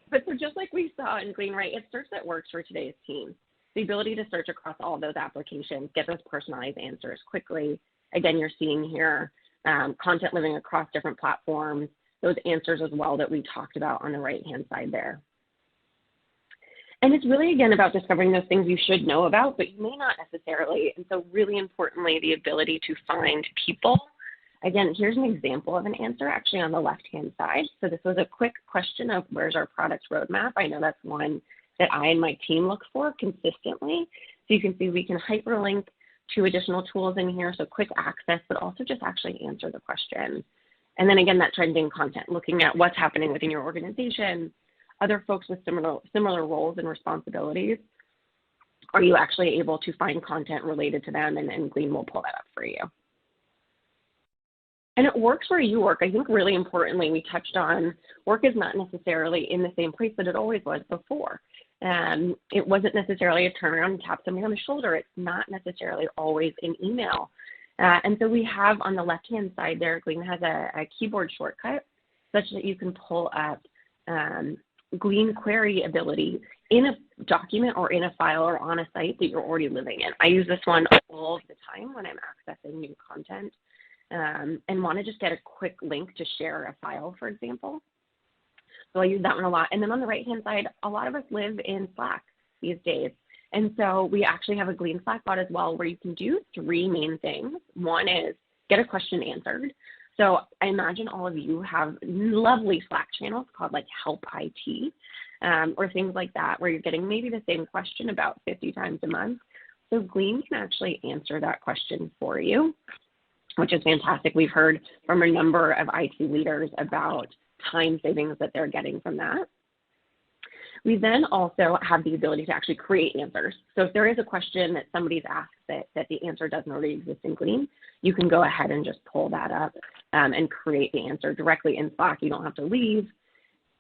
But so just like we saw in Glean, right, it's search that works for today's team. The ability to search across all those applications, get those personalized answers quickly. Again, you're seeing here content living across different platforms, those answers as well that we talked about on the right-hand side there. And it's really, again, about discovering those things you should know about, but you may not necessarily. And so really importantly, the ability to find people. Again, here's an example of an answer actually on the left-hand side. So this was a quick question of where's our product roadmap. I know that's one that I and my team look for consistently. So you can see we can hyperlink to additional tools in here, so quick access, but also just actually answer the question. And then again, that trending content, looking at what's happening within your organization, other folks with similar roles and responsibilities. Are you actually able to find content related to them? And Glean will pull that up for you. And it works where you work. I think really importantly, we touched on work is not necessarily in the same place that it always was before. It wasn't necessarily a turn around and tap somebody on the shoulder. It's not necessarily always an email. And so we have on the left-hand side there, Glean has a keyboard shortcut such that you can pull up Glean query ability in a document or in a file or on a site that you're already living in. I use this one all of the time when I'm accessing new content and want to just get a quick link to share a file, for example. So I use that one a lot. And then on the right-hand side, a lot of us live in Slack these days. And so we actually have a Glean Slack bot as well where you can do 3 main things. One is get a question answered. So I imagine all of you have lovely Slack channels called like Help IT or things like that where you're getting maybe the same question about 50 times a month. So Glean can actually answer that question for you, which is fantastic. We've heard from a number of IT leaders about time savings that they're getting from that. We then also have the ability to actually create answers. So if there is a question that somebody's asked that the answer doesn't already exist in Glean, you can go ahead and just pull that up and create the answer directly in Slack. You don't have to leave.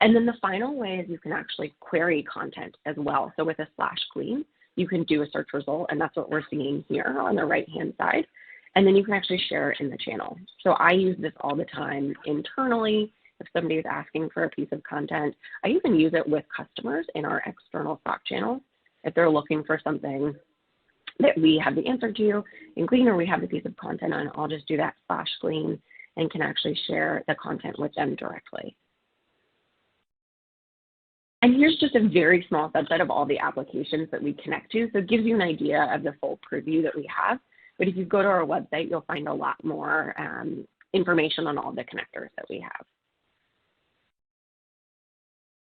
And then the final way is you can actually query content as well. So with a /Glean, you can do a search result, and that's what we're seeing here on the right-hand side. And then you can actually share it in the channel. So I use this all the time internally. If somebody is asking for a piece of content, I even use it with customers in our external Slack channel. If they're looking for something that we have the answer to in Glean, or we have the piece of content on, I'll just do that /Glean and can actually share the content with them directly. And here's just a very small subset of all the applications that we connect to. So it gives you an idea of the full preview that we have. But if you go to our website, you'll find a lot more information on all the connectors that we have.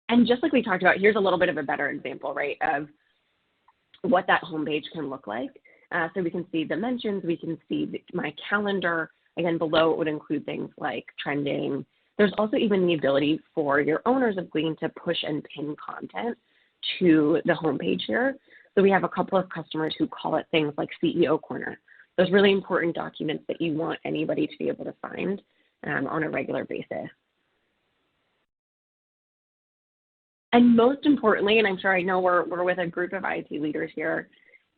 And just like we talked about, here's a little bit of a better example, right, of what that homepage can look like. So we can see dimensions, we can see my calendar. Again, below it would include things like trending. There's also even the ability for your owners of Glean to push and pin content to the homepage here. So we have a couple of customers who call it things like CEO Corner. Those really important documents that you want anybody to be able to find on a regular basis. And most importantly, and I'm sure I know we're with a group of IT leaders here,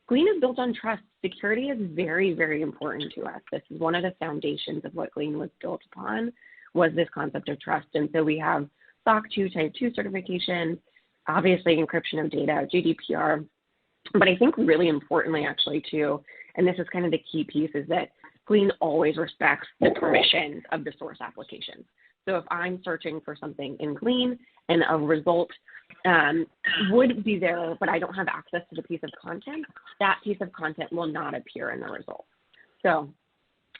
Glean is built on trust. Security is very, very important to us. This is one of the foundations of what Glean was built upon, was this concept of trust. And so we have SOC 2 Type 2 certification, obviously encryption of data, GDPR, but I think really importantly actually too, and this is kind of the key piece, is that Glean always respects the permissions of the source applications. So if I'm searching for something in Glean and a result would be there, but I don't have access to the piece of content, that piece of content will not appear in the result. So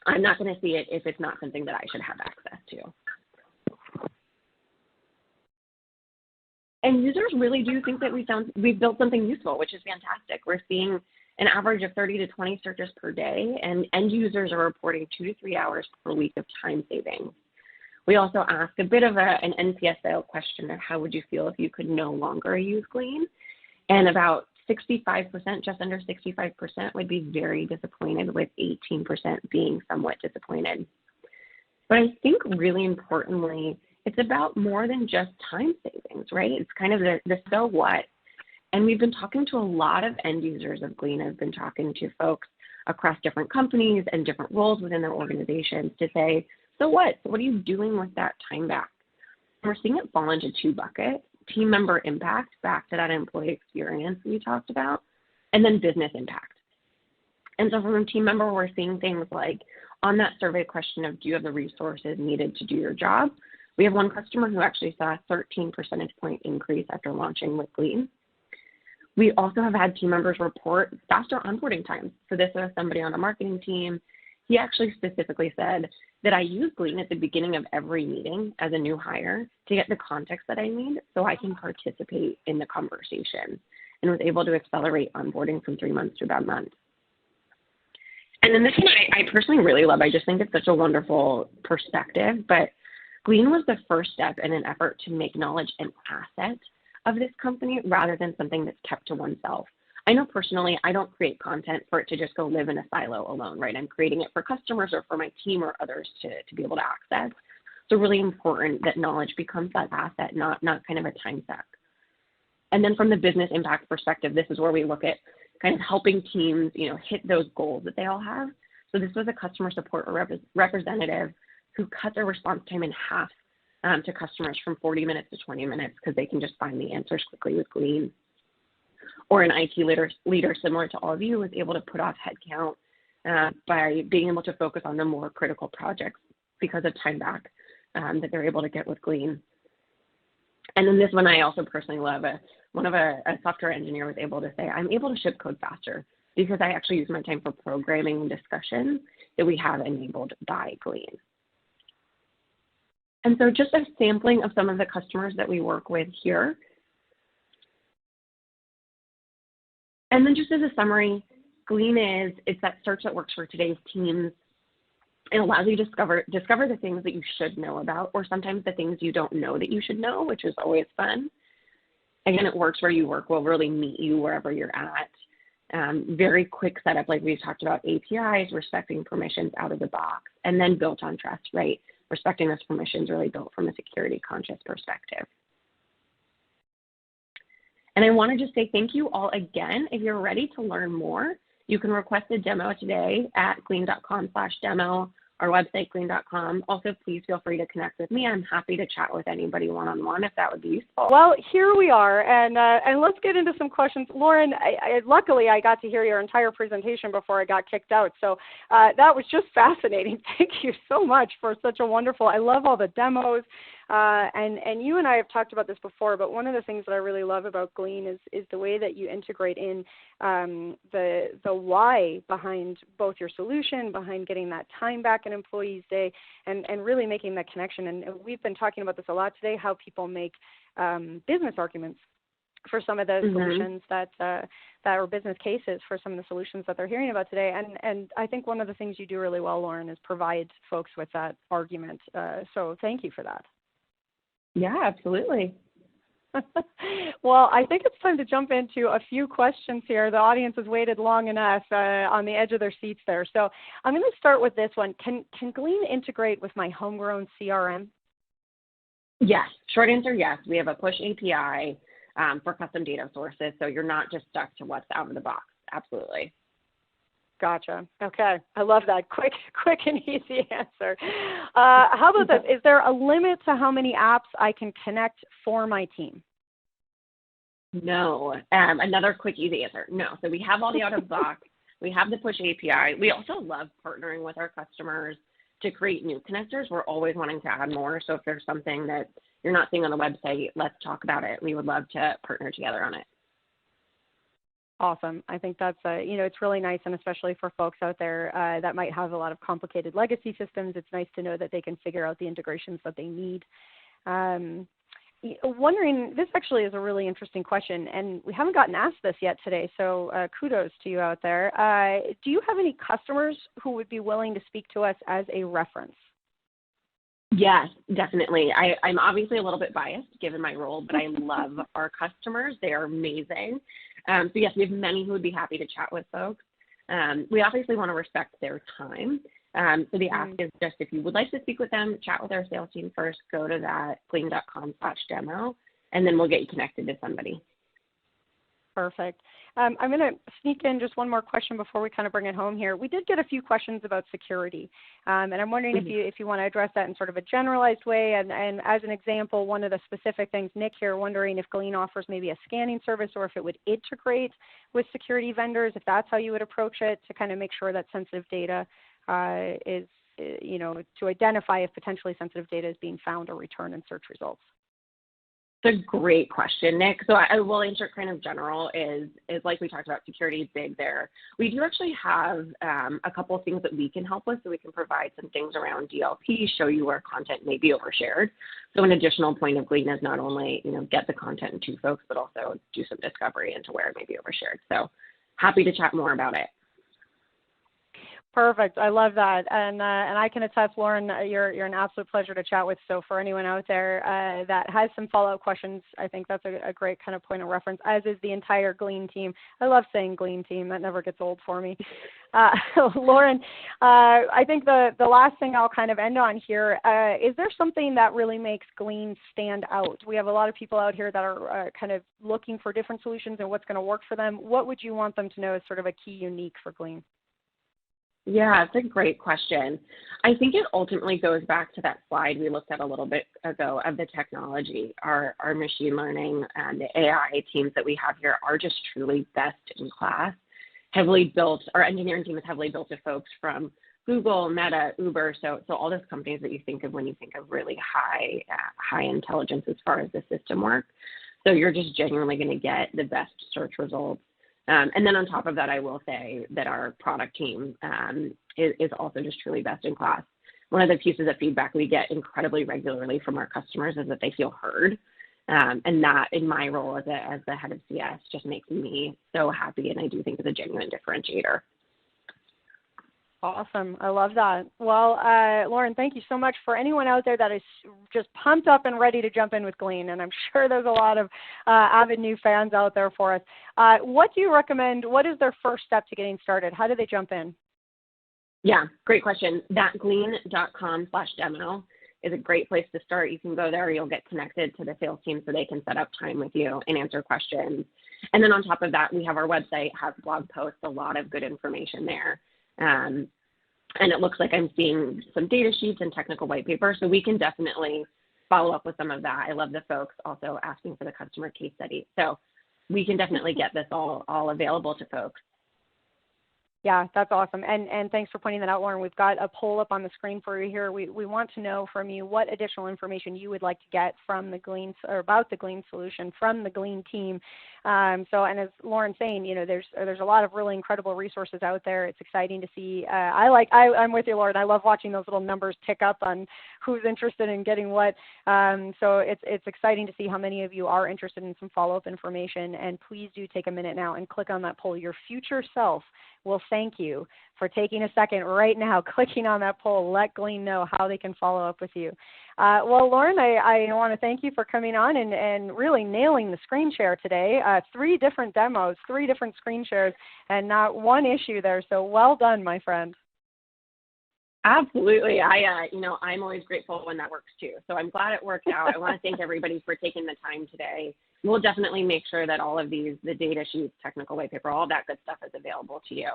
I'm not going to see it if it's not something that I should have access to. And users really do think that we've built something useful, which is fantastic. We're seeing an average of 30 to 20 searches per day, and end users are reporting 2 to 3 hours per week of time savings. We also ask a bit of an NPS style question of how would you feel if you could no longer use Glean? And about 65%, just under 65% would be very disappointed, with 18% being somewhat disappointed. But I think really importantly, it's about more than just time savings, right? It's kind of the so what. And we've been talking to a lot of end users of Glean. I've been talking to folks across different companies and different roles within their organizations to say, so what? So what are you doing with that time back? And we're seeing it fall into 2 buckets: team member impact, back to that employee experience we talked about, and then business impact. And so from a team member, we're seeing things like on that survey question of, do you have the resources needed to do your job? We have one customer who actually saw a 13 percentage point increase after launching with Glean. We also have had team members report faster onboarding times. So this was somebody on a marketing team. He actually specifically said that I use Glean at the beginning of every meeting as a new hire to get the context that I need so I can participate in the conversation, and was able to accelerate onboarding from 3 months to about a month. And then this one I personally really love. I just think it's such a wonderful perspective, but Glean was the first step in an effort to make knowledge an asset of this company rather than something that's kept to oneself. I know personally, I don't create content for it to just go live in a silo alone, right? I'm creating it for customers or for my team or others to be able to access. So really important that knowledge becomes that asset, not kind of a time suck. And then from the business impact perspective, this is where we look at kind of helping teams, hit those goals that they all have. So this was a customer support representative who cut their response time in half to customers from 40 minutes to 20 minutes because they can just find the answers quickly with Glean. Or an IT leader similar to all of you was able to put off headcount by being able to focus on the more critical projects because of time back that they're able to get with Glean. And then this one I also personally love. A software engineer was able to say, I'm able to ship code faster because I actually use my time for programming and discussion that we have enabled by Glean. And so just a sampling of some of the customers that we work with here. And then just as a summary, Glean it's that search that works for today's teams. It allows you to discover the things that you should know about, or sometimes the things you don't know that you should know, which is always fun. Again, it works where you work. We'll really meet you wherever you're at. Very quick setup, like we talked about, APIs, respecting permissions out of the box, and then built on trust, right? Respecting those permissions really built from a security conscious perspective. And I want to just say thank you all again. If you're ready to learn more, You can request a demo today at glean.com/demo, our website, glean.com. Also, please feel free to connect with me. I'm happy to chat with anybody one-on-one if that would be useful. Well, here we are, and let's get into some questions. Lauren, luckily I got to hear your entire presentation before I got kicked out, so that was just fascinating. Thank you so much for such a wonderful, I love all the demos, and you and I have talked about this before, but one of the things that I really love about Glean is the way that you integrate in the why behind both your solution, behind getting that time back in Employees Day, and really making that connection. And we've been talking about this a lot today, how people make business arguments for some of the solutions that are business cases for some of the solutions that they're hearing about today. And I think one of the things you do really well, Lauren, is provide folks with that argument. So thank you for that. Yeah, absolutely. Well, I think it's time to jump into a few questions here. The audience has waited long enough on the edge of their seats there. So I'm going to start with this one. Can Glean integrate with my homegrown CRM? Yes. Short answer, yes. We have a push API for custom data sources, so you're not just stuck to what's out of the box. Absolutely. Gotcha. Okay. I love that. Quick and easy answer. How about this? Is there a limit to how many apps I can connect for my team? No. Another quick, easy answer. No. So we have all the out of the box. We have the push API. We also love partnering with our customers to create new connectors. We're always wanting to add more. So if there's something that you're not seeing on the website, let's talk about it. We would love to partner together on it. Awesome. I think that's, it's really nice, and especially for folks out there that might have a lot of complicated legacy systems, it's nice to know that they can figure out the integrations that they need. Wondering, this actually is a really interesting question, and we haven't gotten asked this yet today, so kudos to you out there. Do you have any customers who would be willing to speak to us as a reference? Yes, definitely. I'm obviously a little bit biased given my role, but I love our customers. They are amazing. So yes, we have many who would be happy to chat with folks. We obviously want to respect their time. So the ask is just, if you would like to speak with them, chat with our sales team first, go to that glean.com/demo, and then we'll get you connected to somebody. Perfect. I'm going to sneak in just one more question before we kind of bring it home here. We did get a few questions about security, and I'm wondering if you want to address that in sort of a generalized way. And as an example, one of the specific things, Nick here, wondering if Glean offers maybe a scanning service or if it would integrate with security vendors, if that's how you would approach it to kind of make sure that sensitive data is, to identify if potentially sensitive data is being found or returned in search results. It's a great question, Nick. So I will answer kind of general is like we talked about, security big there. We do actually have a couple of things that we can help with, so we can provide some things around DLP, show you where content may be overshared. So an additional point of Glean is not only, get the content to folks, but also do some discovery into where it may be overshared. So happy to chat more about it. Perfect. I love that. And I can attest, Lauren, you're an absolute pleasure to chat with. So for anyone out there that has some follow-up questions, I think that's a great kind of point of reference, as is the entire Glean team. I love saying Glean team. That never gets old for me. Lauren, I think the last thing I'll kind of end on here, is there something that really makes Glean stand out? We have a lot of people out here that are kind of looking for different solutions and what's going to work for them. What would you want them to know is sort of a key unique for Glean? Yeah, it's a great question. I think it ultimately goes back to that slide we looked at a little bit ago of the technology. Our machine learning and the AI teams that we have here are just truly best in class, heavily built. Our engineering team is heavily built to folks from Google, Meta, Uber, so all those companies that you think of when you think of really high intelligence as far as the system work. So you're just genuinely going to get the best search results. And then on top of that, I will say that our product team is also just truly best in class. One of the pieces of feedback we get incredibly regularly from our customers is that they feel heard. And that, in my role as the head of CS, just makes me so happy, and I do think is a genuine differentiator. Awesome. I love that. Well, Lauren, thank you so much. For anyone out there that is just pumped up and ready to jump in with Glean, and I'm sure there's a lot of avid new fans out there for us, what do you recommend? What is their first step to getting started? How do they jump in? Yeah, great question. That glean.com/demo is a great place to start. You can go there, you'll get connected to the sales team so they can set up time with you and answer questions. And then on top of that, we have our website, has blog posts, a lot of good information there. And it looks like I'm seeing some data sheets and technical white paper, so we can definitely follow up with some of that. I love the folks also asking for the customer case study. So we can definitely get this all available to folks. Yeah, that's awesome. And thanks for pointing that out, Lauren. We've got a poll up on the screen for you here. We want to know from you what additional information you would like to get from the Glean, or about the Glean solution from the Glean team. And as Lauren's saying, there's a lot of really incredible resources out there. It's exciting to see. I'm with you, Lauren. I love watching those little numbers tick up on who's interested in getting what. So it's exciting to see how many of you are interested in some follow-up information. And please do take a minute now and click on that poll. Your future self will thank you for taking a second right now, clicking on that poll. Let Glean know how they can follow up with you. Well, Lauren, I want to thank you for coming on and really nailing the screen share today. 3 different demos, 3 different screen shares, and not one issue there. So well done, my friend. Absolutely. I'm always grateful when that works too. So I'm glad it worked out. I want to thank everybody for taking the time today. We'll definitely make sure that all of these, the data sheets, technical white paper, all that good stuff is available to you.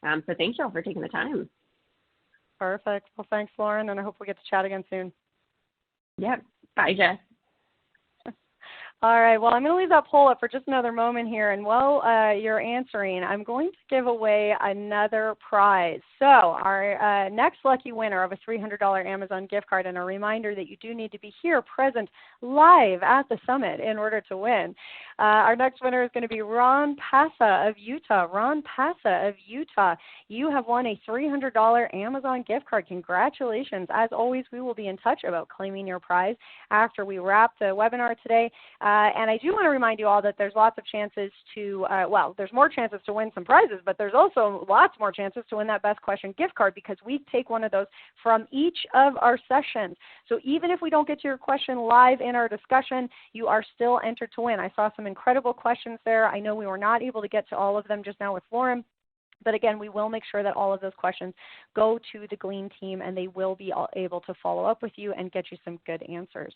So thank you all for taking the time. Perfect. Well, thanks, Lauren, and I hope we get to chat again soon. Yep. Bye, Jess. All right, well, I'm going to leave that poll up for just another moment here, and while you're answering, I'm going to give away another prize. So our next lucky winner of a $300 Amazon gift card, and a reminder that you do need to be here present live at the summit in order to win. Our next winner is going to be Ron Passa of Utah. Ron Passa of Utah, you have won a $300 Amazon gift card. Congratulations. As always, we will be in touch about claiming your prize after we wrap the webinar today. And I do want to remind you all that there's lots of chances to, there's more chances to win some prizes, but there's also lots more chances to win that Best Question gift card, because we take one of those from each of our sessions. So even if we don't get to your question live in our discussion, you are still entered to win. I saw some incredible questions there. I know we were not able to get to all of them just now with Lauren. But again, we will make sure that all of those questions go to the Glean team, and they will be able to follow up with you and get you some good answers.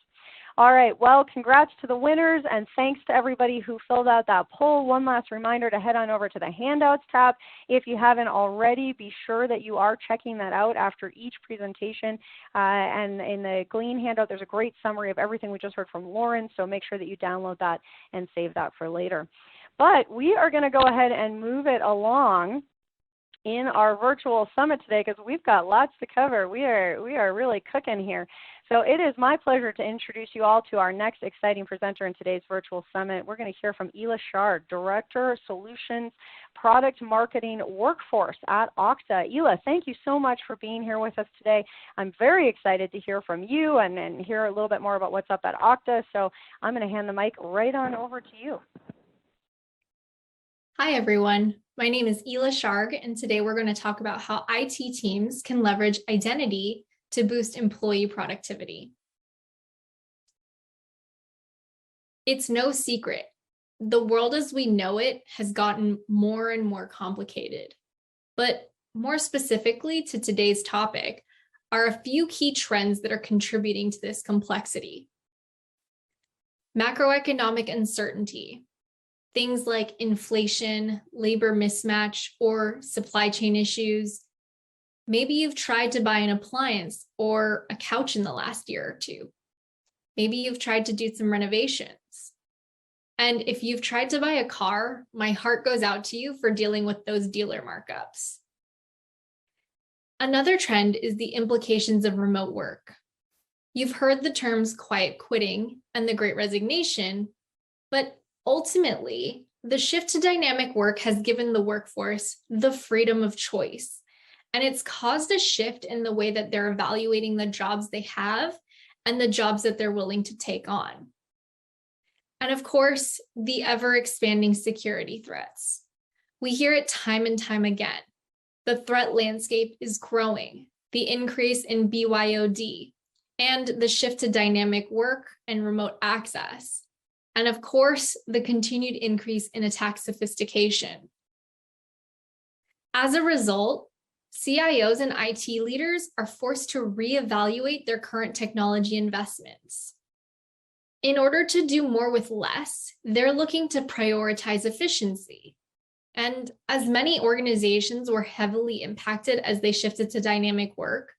All right, well, congrats to the winners, and thanks to everybody who filled out that poll. One last reminder to head on over to the Handouts tab. If you haven't already, be sure that you are checking that out after each presentation. And in the Glean handout, there's a great summary of everything we just heard from Lauren, so make sure that you download that and save that for later. But we are going to go ahead and move it along in our virtual summit today, because we've got lots to cover. We are really cooking here. So it is my pleasure to introduce you all to our next exciting presenter in today's virtual summit. We're going to hear from Ela Shard, Director Solutions Product Marketing Workforce at Okta. Ela, thank you so much for being here with us today. I'm very excited to hear from you and hear a little bit more about what's up at Okta. So I'm going to hand the mic right on over to you. Hi, everyone. My name is Ela Shard, and today we're going to talk about how IT teams can leverage identity to boost employee productivity. It's no secret. The world as we know it has gotten more and more complicated. But more specifically to today's topic are a few key trends that are contributing to this complexity. Macroeconomic uncertainty. Things like inflation, labor mismatch, or supply chain issues. Maybe you've tried to buy an appliance or a couch in the last year or two. Maybe you've tried to do some renovations. And if you've tried to buy a car, my heart goes out to you for dealing with those dealer markups. Another trend is the implications of remote work. You've heard the terms quiet quitting and the Great Resignation, but ultimately, the shift to dynamic work has given the workforce the freedom of choice, and it's caused a shift in the way that they're evaluating the jobs they have and the jobs that they're willing to take on. And of course, the ever-expanding security threats. We hear it time and time again. The threat landscape is growing, the increase in BYOD, and the shift to dynamic work and remote access. And of course, the continued increase in attack sophistication. As a result, CIOs and IT leaders are forced to reevaluate their current technology investments. In order to do more with less, they're looking to prioritize efficiency. And as many organizations were heavily impacted as they shifted to dynamic work,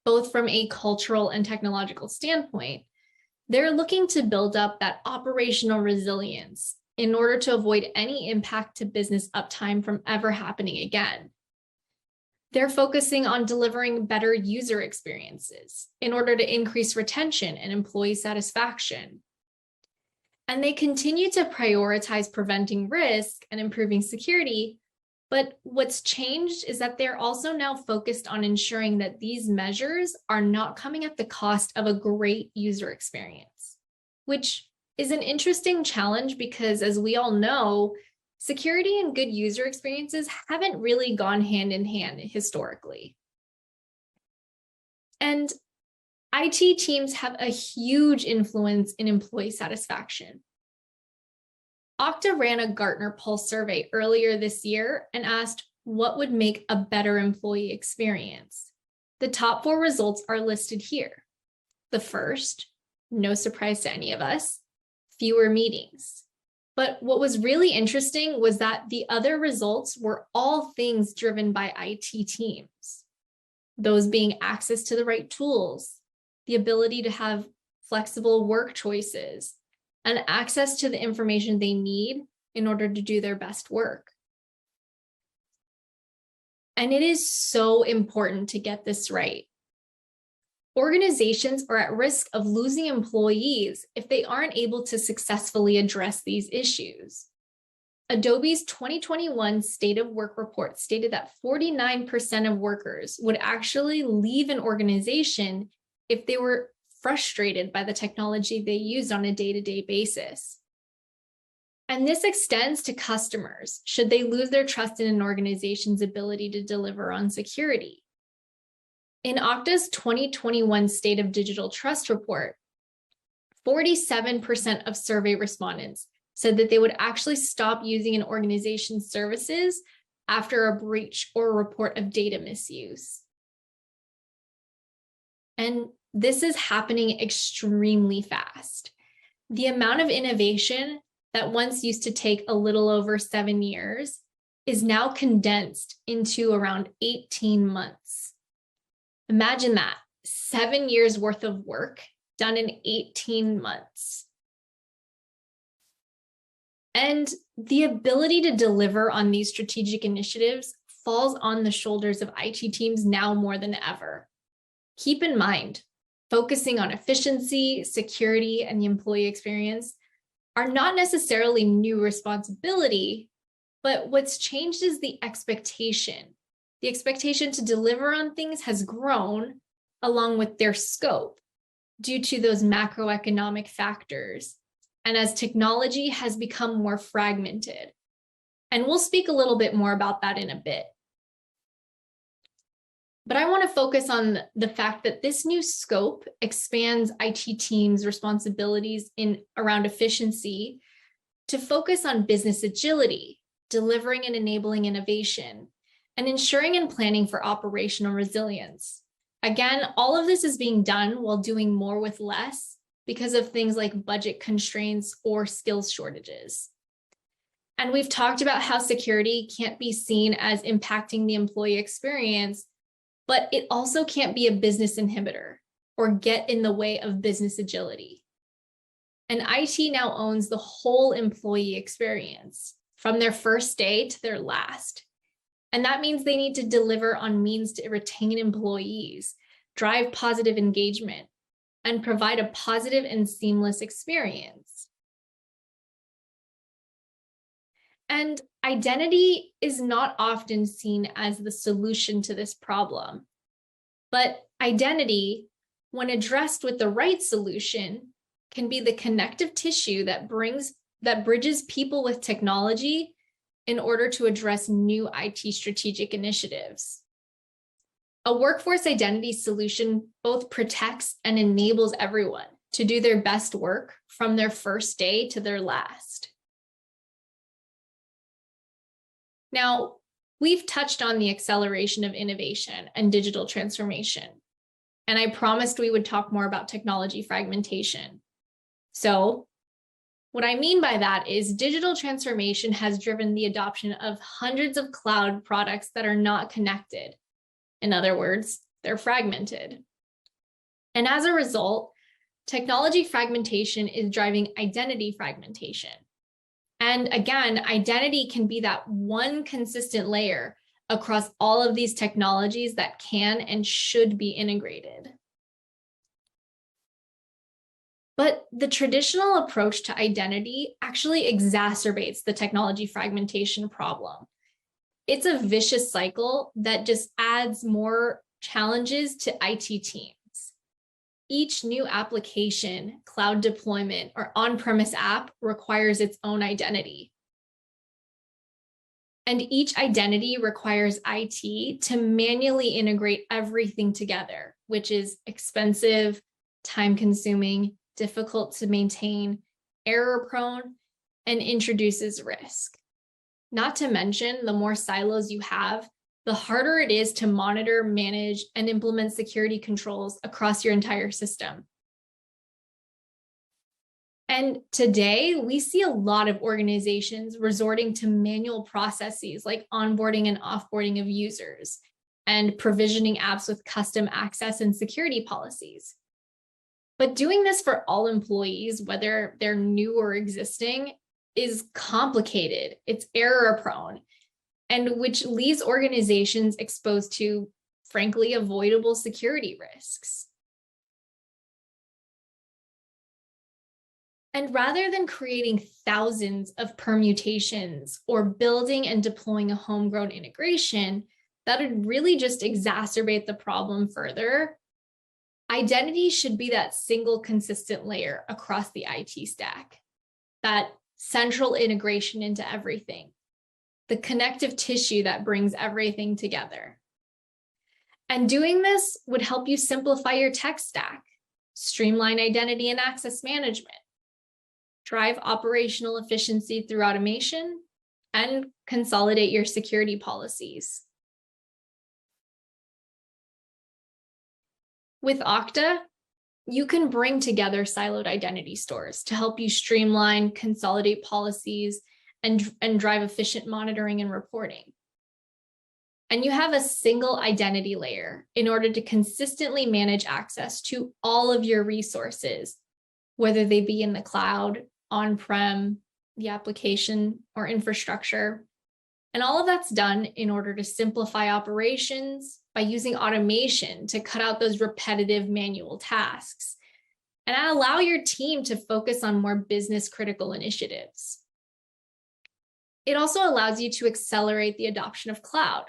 both from a cultural and technological standpoint, they're looking to build up that operational resilience in order to avoid any impact to business uptime from ever happening again. They're focusing on delivering better user experiences in order to increase retention and employee satisfaction. And they continue to prioritize preventing risk and improving security. But what's changed is that they're also now focused on ensuring that these measures are not coming at the cost of a great user experience, which is an interesting challenge because, as we all know, security and good user experiences haven't really gone hand in hand historically. And IT teams have a huge influence in employee satisfaction. Okta ran a Gartner Pulse survey earlier this year and asked what would make a better employee experience. The top 4 results are listed here. The first, no surprise to any of us, fewer meetings. But what was really interesting was that the other results were all things driven by IT teams. Those being access to the right tools, the ability to have flexible work choices, and access to the information they need in order to do their best work. And it is so important to get this right. Organizations are at risk of losing employees if they aren't able to successfully address these issues. Adobe's 2021 State of Work report stated that 49% of workers would actually leave an organization if they were frustrated by the technology they used on a day-to-day basis. And this extends to customers should they lose their trust in an organization's ability to deliver on security. In Okta's 2021 State of Digital Trust report, 47% of survey respondents said that they would actually stop using an organization's services after a breach or a report of data misuse. And this is happening extremely fast. The amount of innovation that once used to take a little over 7 years is now condensed into around 18 months. Imagine that, 7 years worth of work done in 18 months. And the ability to deliver on these strategic initiatives falls on the shoulders of IT teams now more than ever. Keep in mind, focusing on efficiency, security, and the employee experience are not necessarily new responsibility, but what's changed is the expectation. The expectation to deliver on things has grown along with their scope due to those macroeconomic factors and as technology has become more fragmented. And we'll speak a little bit more about that in a bit. But I want to focus on the fact that this new scope expands IT teams' responsibilities around efficiency to focus on business agility, delivering and enabling innovation, and ensuring and planning for operational resilience. Again, all of this is being done while doing more with less because of things like budget constraints or skills shortages. And we've talked about how security can't be seen as impacting the employee experience, but it also can't be a business inhibitor or get in the way of business agility. And IT now owns the whole employee experience from their first day to their last. And that means they need to deliver on means to retain employees, drive positive engagement, and provide a positive and seamless experience. And identity is not often seen as the solution to this problem. But identity, when addressed with the right solution, can be the connective tissue that bridges people with technology in order to address new IT strategic initiatives. A workforce identity solution both protects and enables everyone to do their best work from their first day to their last. Now, We've touched on the acceleration of innovation and digital transformation, and I promised we would talk more about technology fragmentation. So, what I mean by that is digital transformation has driven the adoption of hundreds of cloud products that are not connected. In other words, they're fragmented. And as a result, technology fragmentation is driving identity fragmentation. And again, identity can be that one consistent layer across all of these technologies that can and should be integrated. But the traditional approach to identity actually exacerbates the technology fragmentation problem. It's a vicious cycle that just adds more challenges to IT teams. Each new application, cloud deployment, or on-premise app requires its own identity. And each identity requires IT to manually integrate everything together, which is expensive, time-consuming, difficult to maintain, error-prone, and introduces risk. Not to mention, the more silos you have, the harder it is to monitor, manage, and implement security controls across your entire system. And today, we see a lot of organizations resorting to manual processes like onboarding and offboarding of users and provisioning apps with custom access and security policies. But doing this for all employees, whether they're new or existing, is complicated. It's error-prone, and which leaves organizations exposed to, frankly, avoidable security risks. And rather than creating thousands of permutations or building and deploying a homegrown integration that would really just exacerbate the problem further, identity should be that single consistent layer across the IT stack, that central integration into everything, the connective tissue that brings everything together. And doing this would help you simplify your tech stack, streamline identity and access management, drive operational efficiency through automation, and consolidate your security policies. With Okta, you can bring together siloed identity stores to help you streamline, consolidate policies, and drive efficient monitoring and reporting. And you have a single identity layer in order to consistently manage access to all of your resources, whether they be in the cloud, on-prem, the application, or infrastructure. And all of that's done in order to simplify operations by using automation to cut out those repetitive manual tasks and allow your team to focus on more business-critical initiatives. It also allows you to accelerate the adoption of cloud,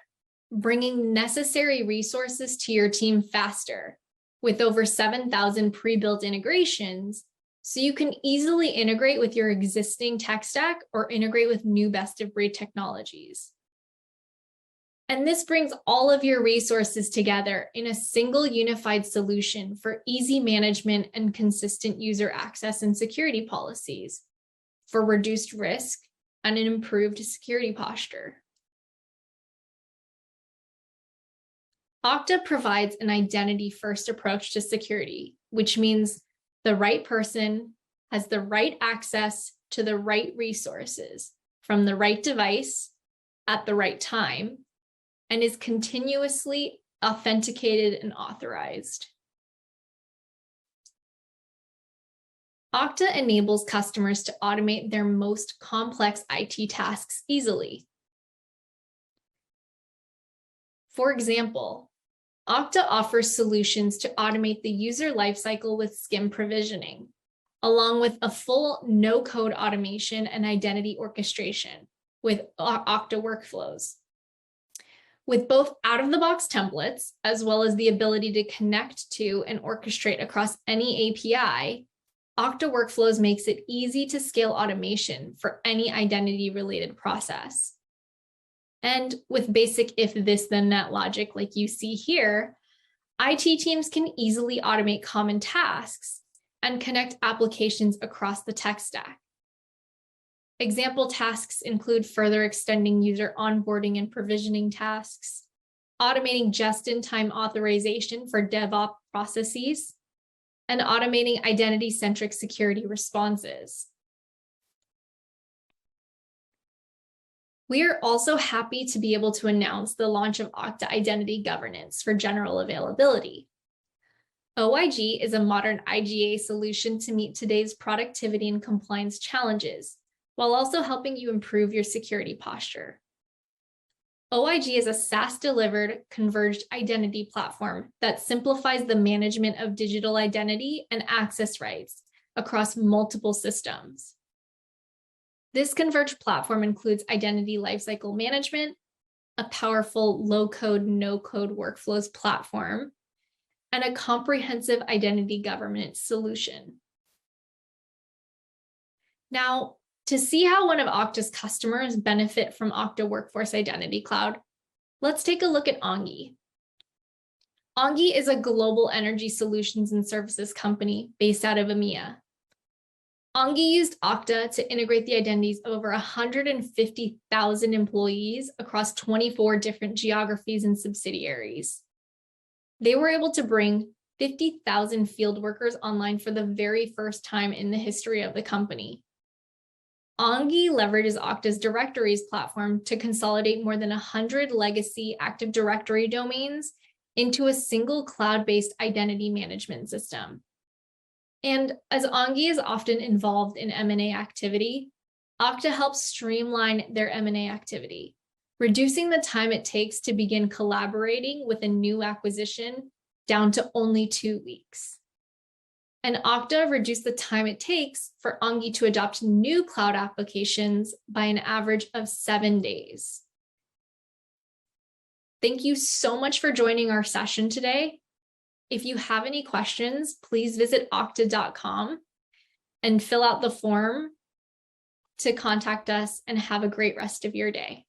bringing necessary resources to your team faster with over 7,000 pre-built integrations, so you can easily integrate with your existing tech stack or integrate with new best-of-breed technologies. And this brings all of your resources together in a single unified solution for easy management and consistent user access and security policies, for reduced risk and an improved security posture. Okta provides an identity-first approach to security, which means the right person has the right access to the right resources from the right device at the right time and is continuously authenticated and authorized. Okta enables customers to automate their most complex IT tasks easily. For example, Okta offers solutions to automate the user lifecycle with SCIM provisioning, along with a full no-code automation and identity orchestration with Okta workflows. With both out-of-the-box templates, as well as the ability to connect to and orchestrate across any API, Okta Workflows makes it easy to scale automation for any identity-related process. And with basic if this then that logic like you see here, IT teams can easily automate common tasks and connect applications across the tech stack. Example tasks include further extending user onboarding and provisioning tasks, automating just-in-time authorization for DevOps processes, and automating identity-centric security responses. We are also happy to be able to announce the launch of Okta Identity Governance for general availability. OIG is a modern IGA solution to meet today's productivity and compliance challenges, while also helping you improve your security posture. OIG is a SaaS-delivered, converged identity platform that simplifies the management of digital identity and access rights across multiple systems. This converged platform includes identity lifecycle management, a powerful low-code, no-code workflows platform, and a comprehensive identity governance solution. Now, to see how one of Okta's customers benefit from Okta Workforce Identity Cloud, let's take a look at Ongi. Ongi is a global energy solutions and services company based out of EMEA. Ongi used Okta to integrate the identities of over 150,000 employees across 24 different geographies and subsidiaries. They were able to bring 50,000 field workers online for the very first time in the history of the company. Ongi leverages Okta's directories platform to consolidate more than 100 legacy Active Directory domains into a single cloud-based identity management system. And as Ongi is often involved in M&A activity, Okta helps streamline their M&A activity, reducing the time it takes to begin collaborating with a new acquisition down to only 2 weeks. And Okta reduced the time it takes for Ongi to adopt new cloud applications by an average of 7 days. Thank you so much for joining our session today. If you have any questions, please visit okta.com and fill out the form to contact us, and have a great rest of your day.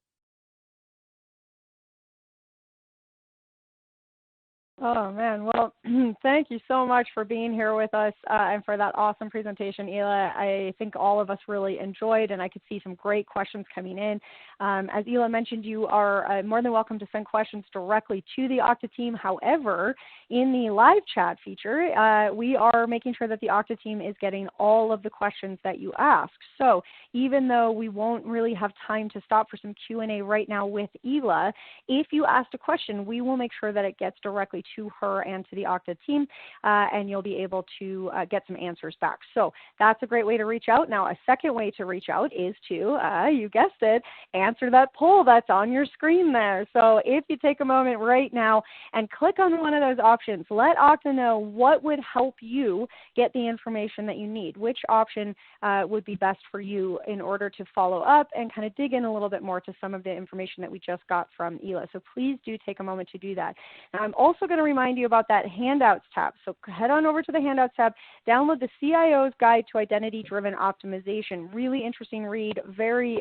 Oh, man. Well, thank you so much for being here with us and for that awesome presentation, Ela. I think all of us really enjoyed, and I could see some great questions coming in. As Ela mentioned, you are more than welcome to send questions directly to the Okta team. However, in the live chat feature, we are making sure that the Okta team is getting all of the questions that you ask. So even though we won't really have time to stop for some Q&A right now with Ela, if you asked a question, we will make sure that it gets directly to her and to the Okta team, and you'll be able to get some answers back. So that's a great way to reach out. Now, a second way to reach out is to, you guessed it, answer that poll that's on your screen there. So if you take a moment right now and click on one of those options, let Okta know what would help you get the information that you need, which option would be best for you in order to follow up and kind of dig in a little bit more to some of the information that we just got from Ela. So please do take a moment to do that. Now, I'm also going to remind you about that handouts tab. So head on over to the handouts tab, download the CIO's Guide to Identity-Driven Optimization. Really interesting read, very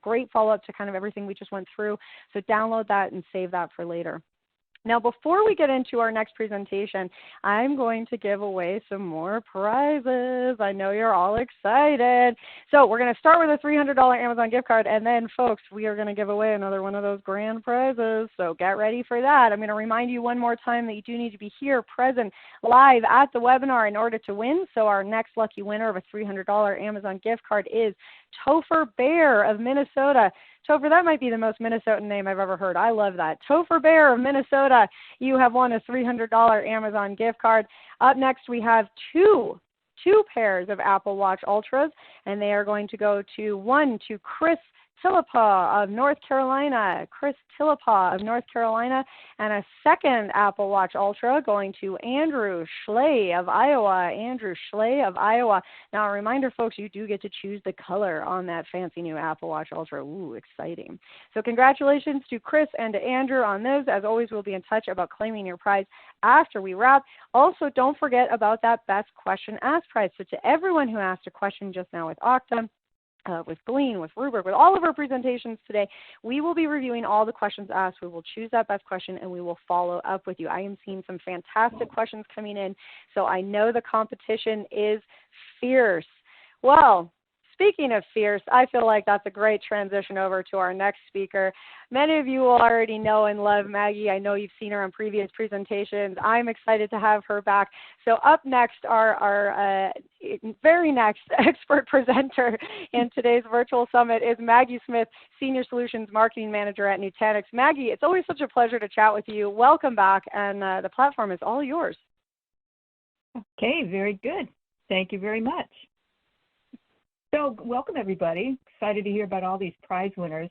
great follow-up to kind of everything we just went through. So download that and save that for later. Now, before we get into our next presentation, I'm going to give away some more prizes. I know you're all excited. So we're going to start with a $300 Amazon gift card, and then, folks, we are going to give away another one of those grand prizes. So get ready for that. I'm going to remind you one more time that you do need to be here, present, live at the webinar in order to win. So our next lucky winner of a $300 Amazon gift card is Topher Bear of Minnesota. Topher, that might be the most Minnesotan name I've ever heard. I love that. Topher Bear of Minnesota, you have won a $300 Amazon gift card. Up next, we have two pairs of Apple Watch Ultras, and they are going to go to Chris Tillepaw of North Carolina, and a second Apple Watch Ultra going to Andrew Schley of Iowa. Now, a reminder, folks, you do get to choose the color on that fancy new Apple Watch Ultra. Ooh, exciting. So congratulations to Chris and to Andrew on those. As always, we'll be in touch about claiming your prize after we wrap. Also, don't forget about that best question asked prize. So to everyone who asked a question just now with Okta, with Glean, with Rubric, with all of our presentations today, we will be reviewing all the questions asked. We will choose that best question, and we will follow up with you. I am seeing some fantastic questions coming in, so I know the competition is fierce. Well, speaking of fierce, I feel like that's a great transition over to our next speaker. Many of you will already know and love Maggie. I know you've seen her on previous presentations. I'm excited to have her back. So up next, our very next expert presenter in today's virtual summit is Maggie Smith, Senior Solutions Marketing Manager at Nutanix. Maggie, it's always such a pleasure to chat with you. Welcome back, and the platform is all yours. Okay, very good. Thank you very much. So welcome, everybody. Excited to hear about all these prize winners.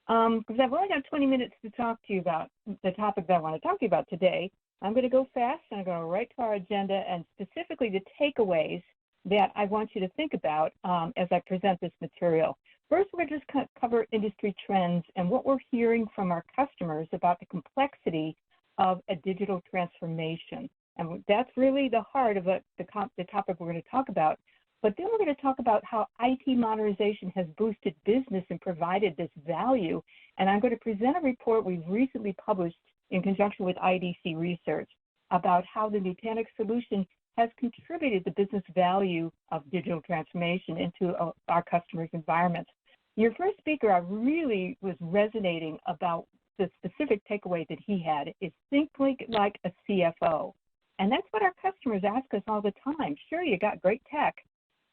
Because I've only got 20 minutes to talk to you about the topic that I want to talk to you about today. I'm going to go fast, and I'm going to go right to our agenda and specifically the takeaways that I want you to think about as I present this material. First, we're just going to cover industry trends and what we're hearing from our customers about the complexity of a digital transformation. And that's really the heart of the topic we're going to talk about. But then we're going to talk about how IT modernization has boosted business and provided this value. And I'm going to present a report we've recently published in conjunction with IDC Research about how the Nutanix solution has contributed the business value of digital transformation into our customers' environments. Your first speaker, I really was resonating about the specific takeaway that he had is think like a CFO. And that's what our customers ask us all the time. Sure, you got great tech,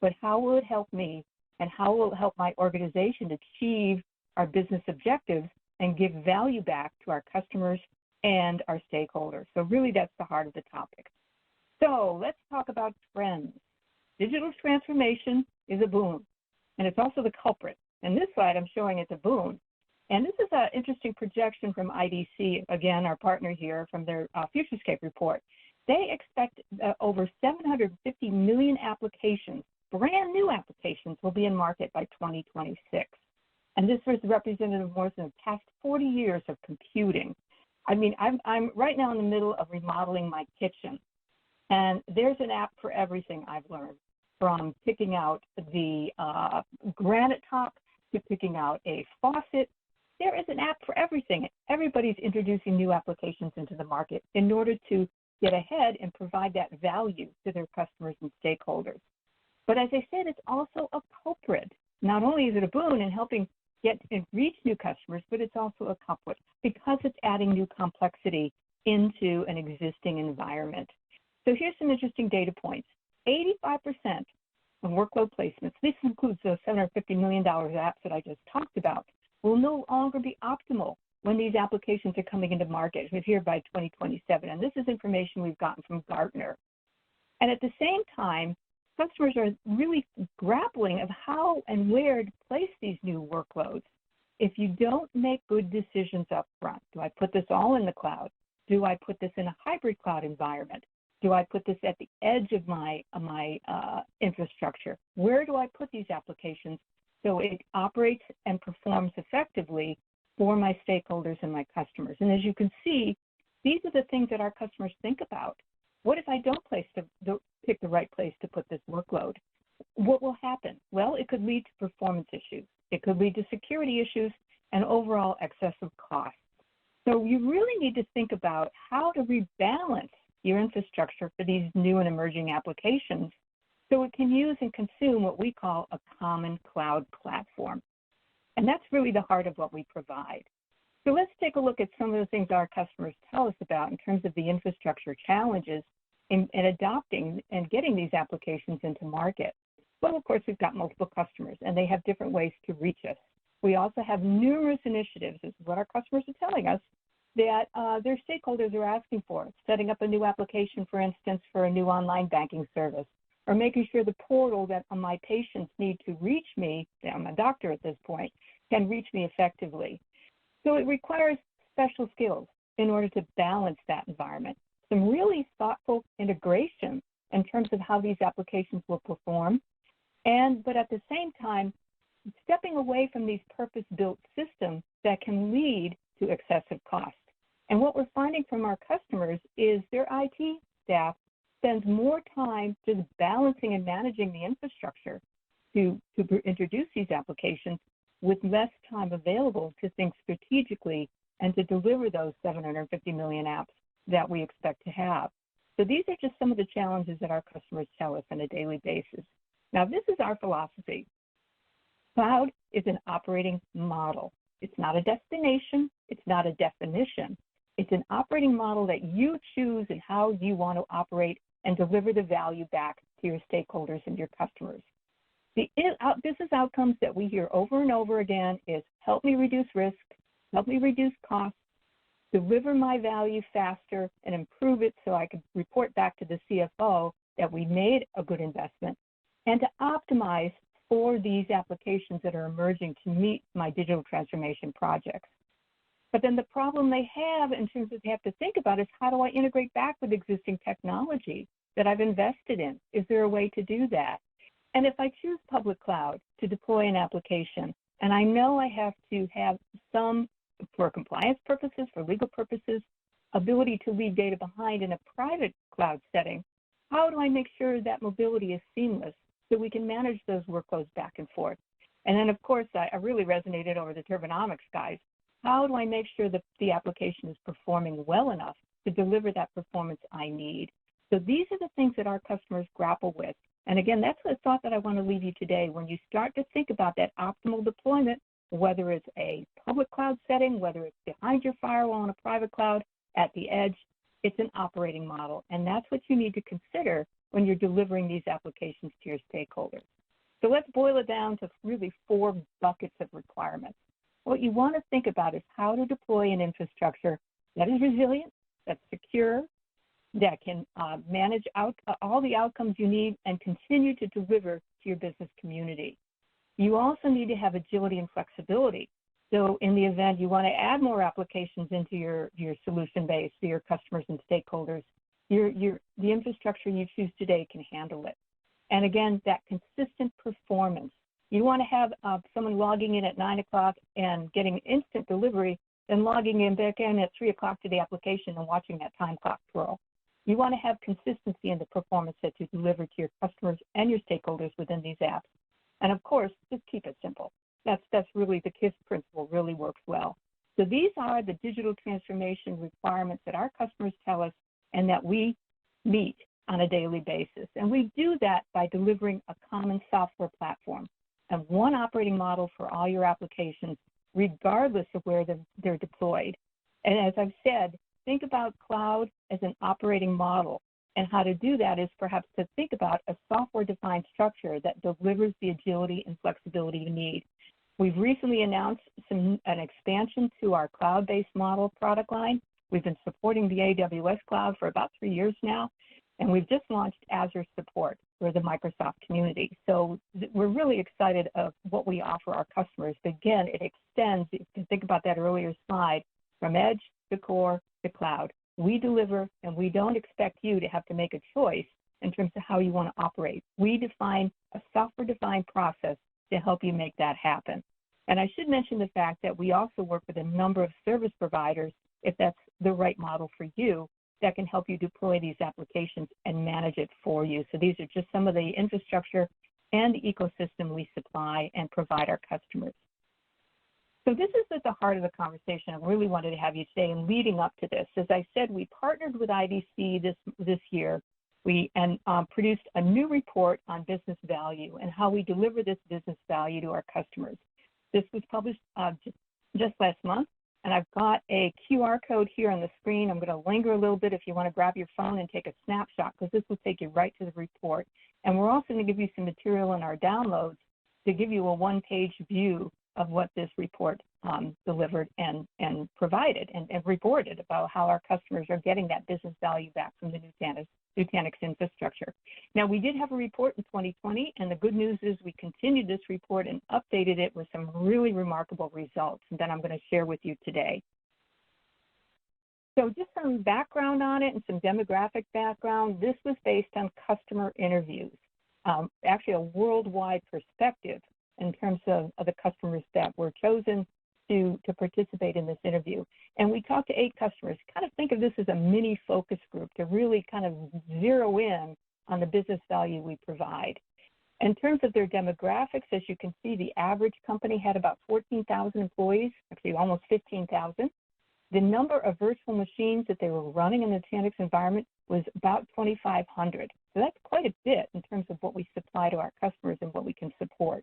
but how will it help me and how will it help my organization achieve our business objectives and give value back to our customers and our stakeholders? So really that's the heart of the topic. So let's talk about trends. Digital transformation is a boon, and it's also the culprit. And this slide I'm showing it's a boon. And this is an interesting projection from IDC, again, our partner here, from their Futurescape report. They expect over 750 million applications, brand new applications, will be in market by 2026. And this was representative of more than the past 40 years of computing. I mean, I'm right now in the middle of remodeling my kitchen. And there's an app for everything I've learned, from picking out the granite top to picking out a faucet. There is an app for everything. Everybody's introducing new applications into the market in order to get ahead and provide that value to their customers and stakeholders. But as I said, it's also a culprit. Not only is it a boon in helping get and reach new customers, but it's also a culprit because it's adding new complexity into an existing environment. So here's some interesting data points. 85% of workload placements, this includes those $750 million apps that I just talked about, will no longer be optimal when these applications are coming into market. We're here by 2027, and this is information we've gotten from Gartner. And at the same time, customers are really grappling of how and where to place these new workloads. If you don't make good decisions up front, do I put this all in the cloud? Do I put this in a hybrid cloud environment? Do I put this at the edge of my infrastructure? Where do I put these applications so it operates and performs effectively for my stakeholders and my customers? And as you can see, these are the things that our customers think about. What if I don't pick the right place to put this workload? What will happen? Well, it could lead to performance issues. It could lead to security issues and overall excessive costs. So you really need to think about how to rebalance your infrastructure for these new and emerging applications so it can use and consume what we call a common cloud platform. And that's really the heart of what we provide. So let's take a look at some of the things our customers tell us about in terms of the infrastructure challenges in adopting and getting these applications into market. Well, of course, we've got multiple customers, and they have different ways to reach us. We also have numerous initiatives, this is what our customers are telling us, that their stakeholders are asking for, setting up a new application, for instance, for a new online banking service, or making sure the portal that my patients need to reach me, I'm a doctor at this point, can reach me effectively. So it requires special skills in order to balance that environment. Some really thoughtful integration in terms of how these applications will perform, but at the same time, stepping away from these purpose-built systems that can lead to excessive costs. And what we're finding from our customers is their IT staff spends more time just balancing and managing the infrastructure to introduce these applications with less time available to think strategically and to deliver those 750 million apps that we expect to have. So these are just some of the challenges that our customers tell us on a daily basis. Now, this is our philosophy. Cloud is an operating model. It's not a destination. It's not a definition. It's an operating model that you choose in how you want to operate and deliver the value back to your stakeholders and your customers. The business outcomes that we hear over and over again is help me reduce risk, help me reduce costs, deliver my value faster, and improve it so I can report back to the CFO that we made a good investment, and to optimize for these applications that are emerging to meet my digital transformation projects. But then the problem they have in terms of they have to think about is how do I integrate back with existing technology that I've invested in? Is there a way to do that? And if I choose public cloud to deploy an application, and I know I have to have some, for compliance purposes, for legal purposes, ability to leave data behind in a private cloud setting, how do I make sure that mobility is seamless so we can manage those workloads back and forth? And then, of course, I really resonated over the turbonomics guys. How do I make sure that the application is performing well enough to deliver that performance I need? So these are the things that our customers grapple with. And again, that's the thought that I want to leave you today. When you start to think about that optimal deployment, whether it's a public cloud setting, whether it's behind your firewall on a private cloud, at the edge, it's an operating model. And that's what you need to consider when you're delivering these applications to your stakeholders. So let's boil it down to really 4 buckets of requirements. What you want to think about is how to deploy an infrastructure that is resilient, that's secure, that can manage all the outcomes you need and continue to deliver to your business community. You also need to have agility and flexibility. So in the event you want to add more applications into your solution base, so your customers and stakeholders, the infrastructure you choose today can handle it. And again, that consistent performance. You want to have someone logging in at 9 o'clock and getting instant delivery, then logging in back in at 3 o'clock to the application and watching that time clock twirl. You want to have consistency in the performance that you deliver to your customers and your stakeholders within these apps. And of course, just keep it simple. That's really the KISS principle really works well. So these are the digital transformation requirements that our customers tell us and that we meet on a daily basis. And we do that by delivering a common software platform and one operating model for all your applications, regardless of where they're deployed. And as I've said, think about cloud as an operating model. And how to do that is perhaps to think about a software-defined structure that delivers the agility and flexibility you need. We've recently announced an expansion to our cloud-based model product line. We've been supporting the AWS cloud for about 3 years now, and we've just launched Azure support for the Microsoft community. So we're really excited of what we offer our customers. But again, it extends, you can think about that earlier slide, from edge to core to cloud. We deliver, and we don't expect you to have to make a choice in terms of how you want to operate. We define a software-defined process to help you make that happen. And I should mention the fact that we also work with a number of service providers, if that's the right model for you, that can help you deploy these applications and manage it for you. So these are just some of the infrastructure and the ecosystem we supply and provide our customers. So this is at the heart of the conversation I really wanted to have you today. And leading up to this, as I said, we partnered with IDC this year. We produced a new report on business value and how we deliver this business value to our customers. This was published just last month, and I've got a QR code here on the screen. I'm going to linger a little bit if you want to grab your phone and take a snapshot, because this will take you right to the report. And we're also going to give you some material in our downloads to give you a one-page view of what this report delivered and provided and reported about how our customers are getting that business value back from the Nutanix infrastructure. Now, we did have a report in 2020, and the good news is we continued this report and updated it with some really remarkable results that I'm going to share with you today. So just some background on it and some demographic background. This was based on customer interviews, actually a worldwide perspective in terms of the customers that were chosen to participate in this interview. And we talked to 8 customers. Kind of think of this as a mini focus group to really kind of zero in on the business value we provide. In terms of their demographics, as you can see, the average company had about 14,000 employees, actually almost 15,000. The number of virtual machines that they were running in the Nutanix environment was about 2,500. So that's quite a bit in terms of what we supply to our customers and what we can support.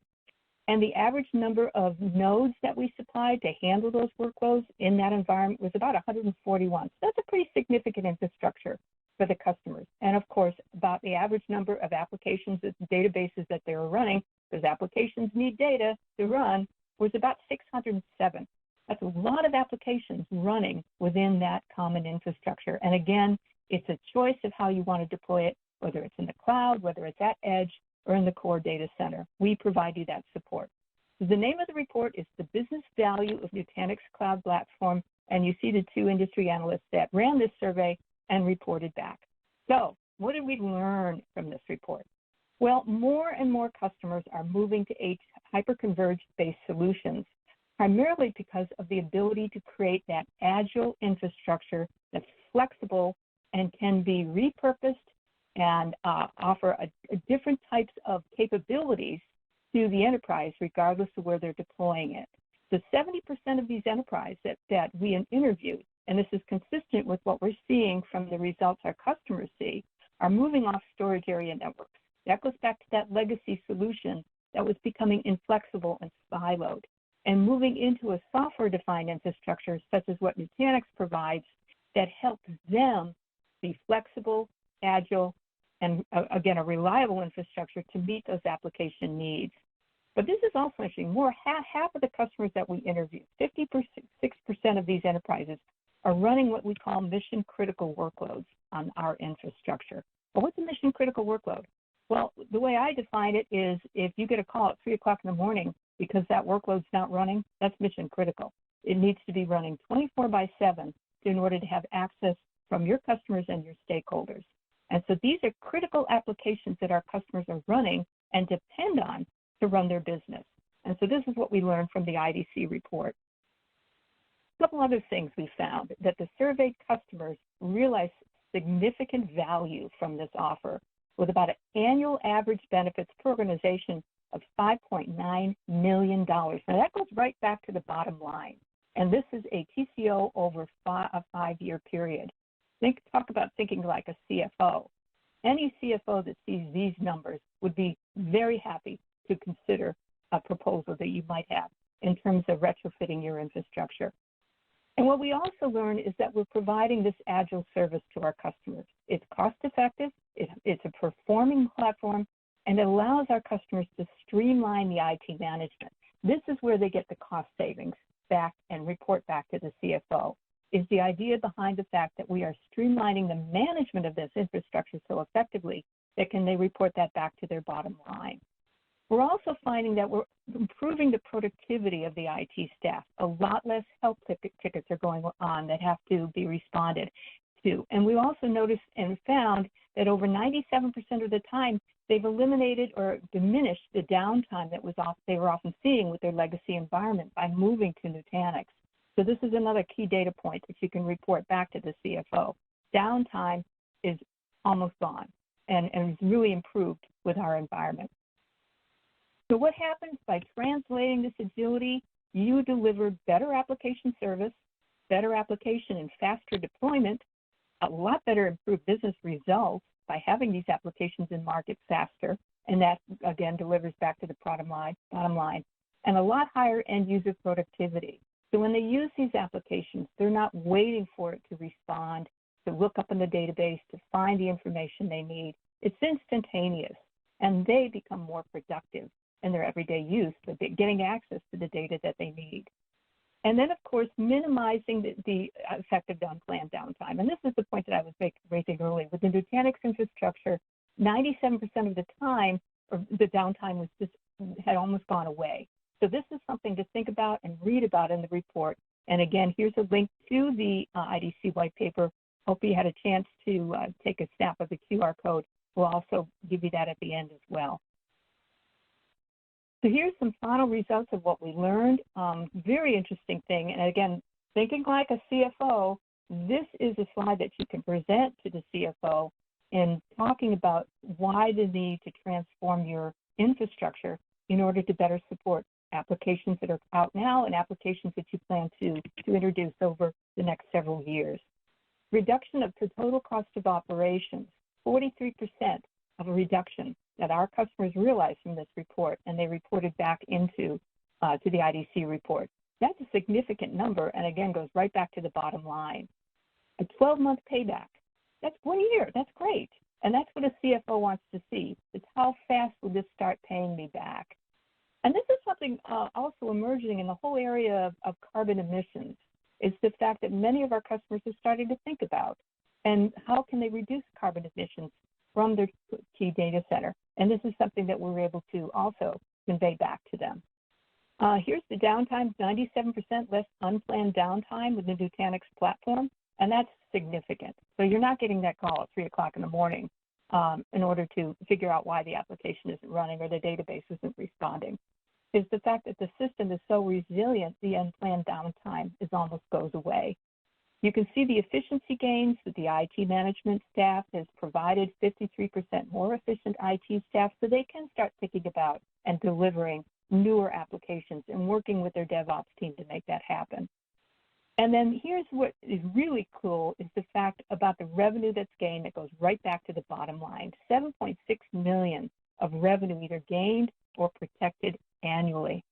And the average number of nodes that we supplied to handle those workloads in that environment was about 141. So that's a pretty significant infrastructure for the customers. And of course, about the average number of applications, databases that they were running, because applications need data to run, was about 607. That's a lot of applications running within that common infrastructure. And again, it's a choice of how you want to deploy it, whether it's in the cloud, whether it's at edge, or in the core data center. We provide you that support. So the name of the report is The Business Value of Nutanix Cloud Platform, and you see the two industry analysts that ran this survey and reported back. So what did we learn from this report? Well, more and more customers are moving to hyper-converged-based solutions, primarily because of the ability to create that agile infrastructure that's flexible and can be repurposed and offer different types of capabilities to the enterprise, regardless of where they're deploying it. So 70% of these enterprises that we interviewed, and this is consistent with what we're seeing from the results our customers see, are moving off storage area networks. That goes back to that legacy solution that was becoming inflexible and siloed, and moving into a software-defined infrastructure such as what Nutanix provides that helps them be flexible, agile, and again, a reliable infrastructure to meet those application needs. But this is also interesting. Half of the customers that we interviewed, 56% of these enterprises, are running what we call mission-critical workloads on our infrastructure. But what's a mission-critical workload? Well, the way I define it is if you get a call at 3 o'clock in the morning because that workload's not running, that's mission-critical. It needs to be running 24/7 in order to have access from your customers and your stakeholders. And so these are critical applications that our customers are running and depend on to run their business. And so this is what we learned from the IDC report. A couple other things we found, that the surveyed customers realized significant value from this offer, with about an annual average benefits per organization of $5.9 million. Now that goes right back to the bottom line. And this is a TCO over a 5-year period. Talk about thinking like a CFO. Any CFO that sees these numbers would be very happy to consider a proposal that you might have in terms of retrofitting your infrastructure. And what we also learned is that we're providing this agile service to our customers. It's cost effective, it's a performing platform, and it allows our customers to streamline the IT management. This is where they get the cost savings back and report back to the CFO. Is the idea behind the fact that we are streamlining the management of this infrastructure so effectively that they report that back to their bottom line. We're also finding that we're improving the productivity of the IT staff. A lot less help tickets are going on that have to be responded to. And we also noticed and found that over 97% of the time, they've eliminated or diminished the downtime that they were often seeing with their legacy environment by moving to Nutanix. So this is another key data point that you can report back to the CFO. Downtime is almost gone and is really improved with our environment. So what happens by translating this agility? You deliver better application service, better application and faster deployment, a lot better improved business results by having these applications in market faster, and that again delivers back to the bottom line, and a lot higher end user productivity. So when they use these applications, they're not waiting for it to respond, to look up in the database, to find the information they need. It's instantaneous, and they become more productive in their everyday use, but getting access to the data that they need. And then, of course, minimizing the effective unplanned downtime. And this is the point that I was making earlier. With the Nutanix infrastructure, 97% of the time, or the downtime had almost gone away. So this is something to think about and read about in the report. And again, here's a link to the IDC white paper. Hope you had a chance to take a snap of the QR code. We'll also give you that at the end as well. So here's some final results of what we learned. Very interesting thing. And again, thinking like a CFO, this is a slide that you can present to the CFO in talking about why the need to transform your infrastructure in order to better support applications that are out now and applications that you plan to introduce over the next several years. Reduction of the total cost of operations. 43% of a reduction that our customers realized from this report, and they reported back into to the IDC report. That's a significant number, and again, goes right back to the bottom line. A 12-month payback. That's 1 year. That's great. And that's what a CFO wants to see. It's how fast will this start paying me back? And this is something also emerging in the whole area of carbon emissions, is the fact that many of our customers are starting to think about, and how can they reduce carbon emissions from their key data center? And this is something that we're able to also convey back to them. Here's the downtime, 97% less unplanned downtime with the Nutanix platform, and that's significant. So you're not getting that call at 3 o'clock in the morning in order to figure out why the application isn't running or the database isn't responding. Is the fact that the system is so resilient, the unplanned downtime almost goes away. You can see the efficiency gains that the IT management staff has provided 53% more efficient IT staff, so they can start thinking about and delivering newer applications and working with their DevOps team to make that happen. And then here's what is really cool is the fact about the revenue that's gained that goes right back to the bottom line. 7.6 million of revenue either gained or protected annually.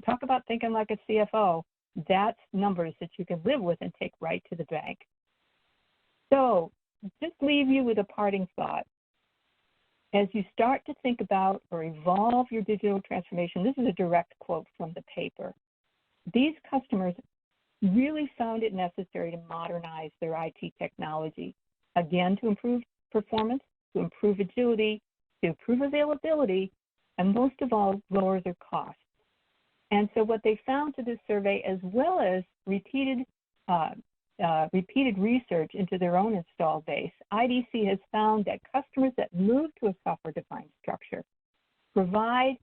Talk about thinking like a CFO. That's numbers that you can live with and take right to the bank. So just leave you with a parting thought. As you start to think about or evolve your digital transformation, this is a direct quote from the paper. These customers really found it necessary to modernize their IT technology, again, to improve performance, to improve agility, to improve availability, and most of all, lower their costs. And so what they found to this survey, as well as repeated research into their own install base, IDC has found that customers that move to a software-defined structure provide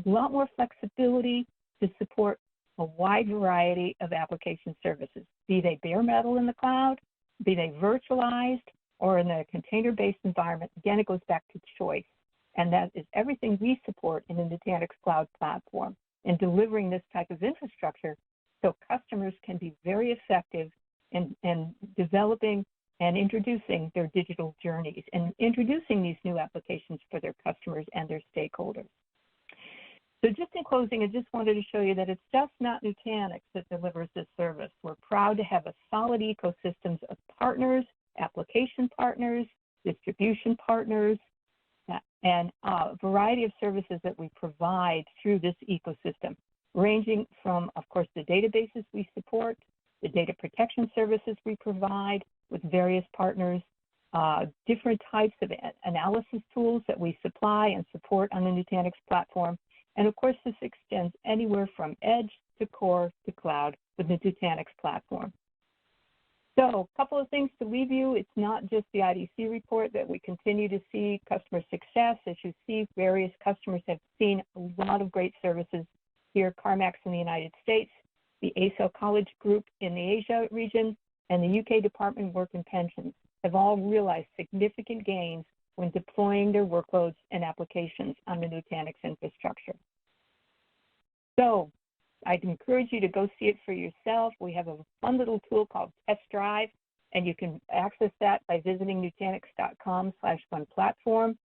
a lot more flexibility to support a wide variety of application services, be they bare metal in the cloud, be they virtualized, or in a container-based environment. Again, it goes back to choice. And that is everything we support in the Nutanix Cloud Platform in delivering this type of infrastructure so customers can be very effective in developing and introducing their digital journeys and introducing these new applications for their customers and their stakeholders. So just in closing, I just wanted to show you that it's just not Nutanix that delivers this service. We're proud to have a solid ecosystem of partners, application partners, distribution partners, and a variety of services that we provide through this ecosystem, ranging from, of course, the databases we support, the data protection services we provide with various partners, different types of analysis tools that we supply and support on the Nutanix platform. And of course, this extends anywhere from edge to core to cloud with the Nutanix platform. So a couple of things to leave you. It's not just the IDC report that we continue to see customer success. As you see, various customers have seen a lot of great services here, CarMax in the United States, the ASO College Group in the Asia region, and the UK Department of Work and Pensions have all realized significant gains when deploying their workloads and applications on the Nutanix infrastructure. So I'd encourage you to go see it for yourself. We have a fun little tool called Test Drive, and you can access that by visiting nutanix.com/OnePlatform.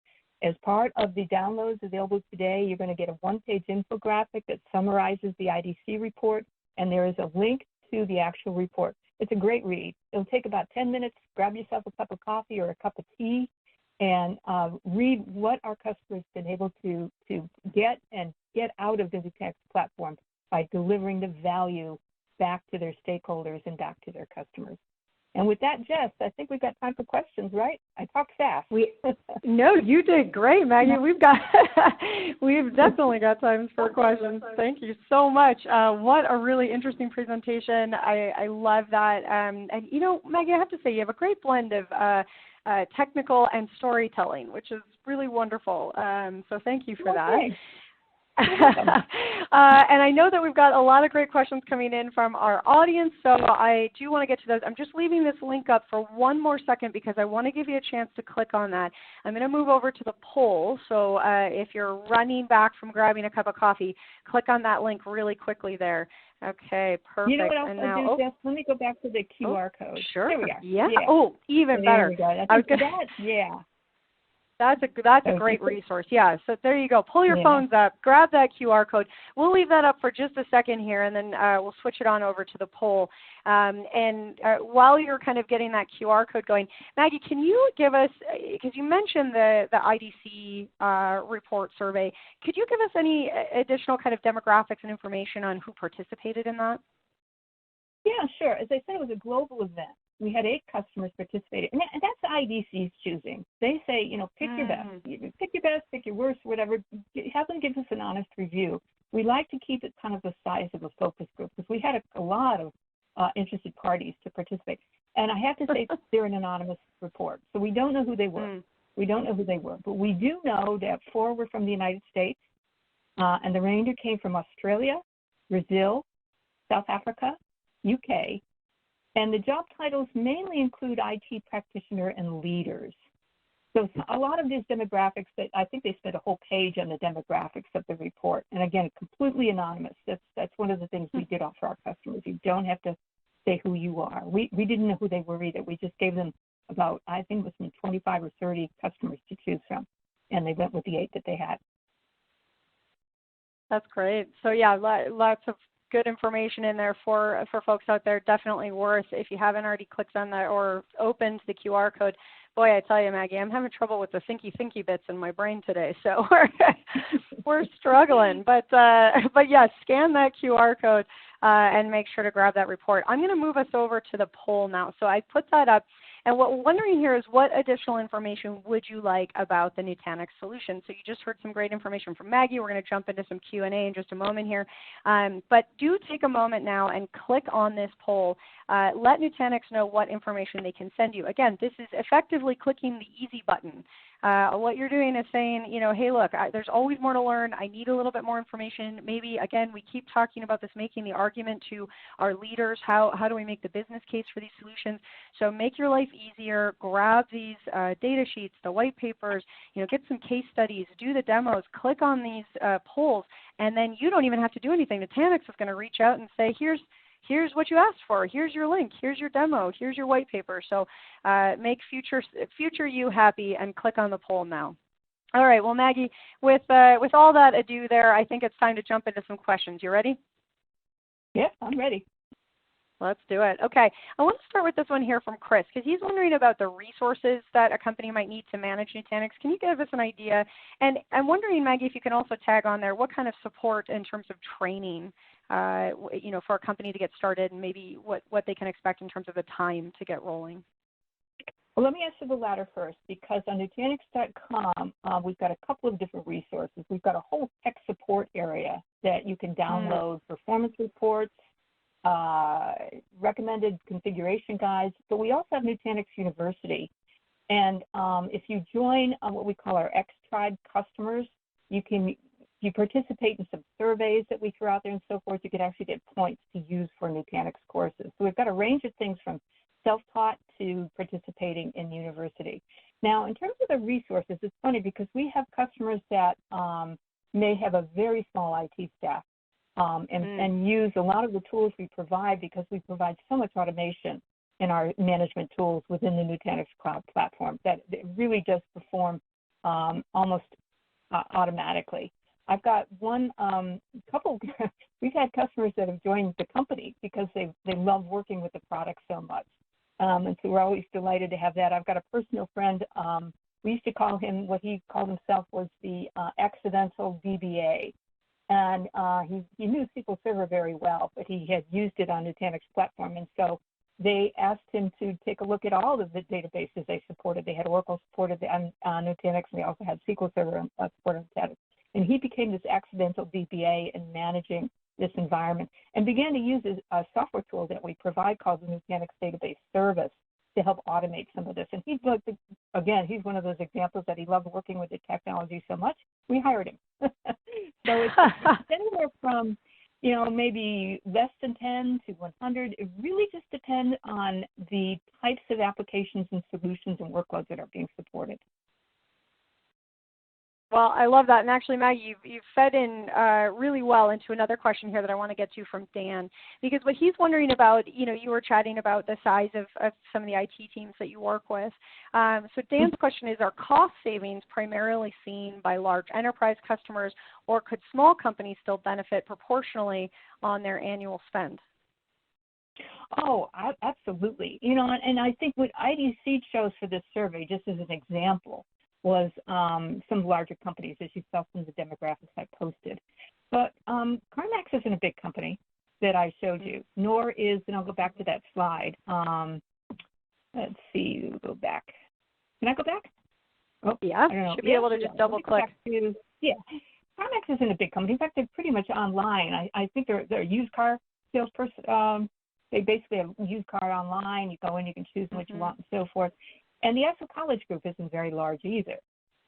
As part of the downloads available today, you're going to get a one-page infographic that summarizes the IDC report, and there is a link to the actual report. It's a great read. It'll take about 10 minutes. Grab yourself a cup of coffee or a cup of tea and read what our customers have been able to get out of the Nutanix platform by delivering the value back to their stakeholders and back to their customers. And with that, Jess, I think we've got time for questions, right? I talked fast. No, you did great, Maggie. We've definitely got time for questions. Thank you so much. What a really interesting presentation. I love that. And you know, Maggie, I have to say you have a great blend of technical and storytelling, which is really wonderful. So thank you for that. And I know that we've got a lot of great questions coming in from our audience, so I do want to get to those. I'm just leaving this link up for one more second because I want to give you a chance to click on that. I'm going to move over to the poll, so if you're running back from grabbing a cup of coffee, click on that link really quickly there. Okay, perfect. You know what else I'll do, Jess? Let me go back to the QR code. Sure. There we are. Yeah. Oh, even better. There we go. Yeah. That's a great resource. Yeah. So there you go. Pull your Yeah. phones up, grab that QR code. We'll leave that up for just a second here, and then we'll switch it on over to the poll. While you're kind of getting that QR code going, Maggie, can you give us, because you mentioned the IDC report survey, could you give us any additional kind of demographics and information on who participated in that? Yeah, sure. As I said, it was a global event. We had 8 customers participating, and that's IDC's choosing. They say, pick your best. Pick your best, pick your worst, whatever. Have them give us an honest review. We like to keep it kind of the size of a focus group because we had a lot of interested parties to participate. And I have to say, they're an anonymous report, so we don't know who they were. We don't know who they were, but we do know that 4 were from the United States, and the remainder came from Australia, Brazil, South Africa, UK, and the job titles mainly include IT practitioner and leaders. So a lot of these demographics, that I think they spent a whole page on the demographics of the report. And again, completely anonymous. That's one of the things we did offer our customers. You don't have to say who you are. We didn't know who they were either. We just gave them about, I think it was 25 or 30 customers to choose from, and they went with the 8 that they had. That's great. So yeah, lots of good information in there for folks out there. Definitely worth, if you haven't already clicked on that or opened the QR code. Boy, I tell you, Maggie, I'm having trouble with the thinky bits in my brain today, so we're struggling. But yes, scan that QR code and make sure to grab that report. I'm going to move us over to the poll now. So I put that up. And what we're wondering here is, what additional information would you like about the Nutanix solution? So you just heard some great information from Maggie. We're going to jump into some Q&A in just a moment here. But do take a moment now and click on this poll. Let Nutanix know what information they can send you. Again, this is effectively clicking the easy button. What you're doing is saying, hey, look, there's always more to learn. I need a little bit more information. Maybe, again, we keep talking about this, making the argument to our leaders. How do we make the business case for these solutions? So make your life easier. Grab these data sheets, the white papers, get some case studies, do the demos, click on these polls, and then you don't even have to do anything. Nutanix is going to reach out and say, here's what you asked for. Here's your link. Here's your demo. Here's your white paper. So make future you happy and click on the poll now. All right. Well, Maggie, with all that ado there, I think it's time to jump into some questions. You ready? Yeah, I'm ready. Let's do it. Okay. I want to start with this one here from Chris, because he's wondering about the resources that a company might need to manage Nutanix. Can you give us an idea? And I'm wondering, Maggie, if you can also tag on there, what kind of support in terms of training for a company to get started, and maybe what they can expect in terms of the time to get rolling? Well, let me answer the latter first, because on Nutanix.com, we've got a couple of different resources. We've got a whole tech support area that you can download performance reports, recommended configuration guides, but we also have Nutanix University. And if you join what we call our X-Tribe customers, you participate in some surveys that we throw out there and so forth, you can actually get points to use for Nutanix courses. So we've got a range of things from self-taught to participating in university. Now, in terms of the resources, it's funny because we have customers that may have a very small IT staff and use a lot of the tools we provide, because we provide so much automation in our management tools within the Nutanix Cloud Platform that it really does perform almost automatically. I've got we've had customers that have joined the company because they love working with the product so much. And so we're always delighted to have that. I've got a personal friend, we used to call him, what he called himself was the accidental DBA. And he knew SQL Server very well, but he had used it on Nutanix platform. And so they asked him to take a look at all of the databases they supported. They had Oracle supported on Nutanix, and they also had SQL Server supported Nutanix. And he became this accidental DBA in managing this environment and began to use a software tool that we provide called the Nutanix Database Service to help automate some of this. And he's one of those examples that he loved working with the technology so much, we hired him. So it's anywhere from, maybe less than 10 to 100. It really just depends on the types of applications and solutions and workloads that are being supported. Well, I love that. And actually, Maggie, you've fed in really well into another question here that I want to get to from Dan, because what he's wondering about, you were chatting about the size of some of the IT teams that you work with. So Dan's question is, are cost savings primarily seen by large enterprise customers, or could small companies still benefit proportionally on their annual spend? Oh, absolutely. And I think what IDC chose for this survey, just as an example, was some larger companies, as you saw from the demographics I posted. But CarMax isn't a big company that I showed you, nor is, and I'll go back to that slide. Let's see, we'll go back. Can I go back? Oh, yeah, I don't know. Should be able to just double click. Yeah, CarMax isn't a big company. In fact, they're pretty much online. I think they're a used car salesperson. They basically have a used car online. You go in, you can choose what you want and so forth. And the ESSO College Group isn't very large either.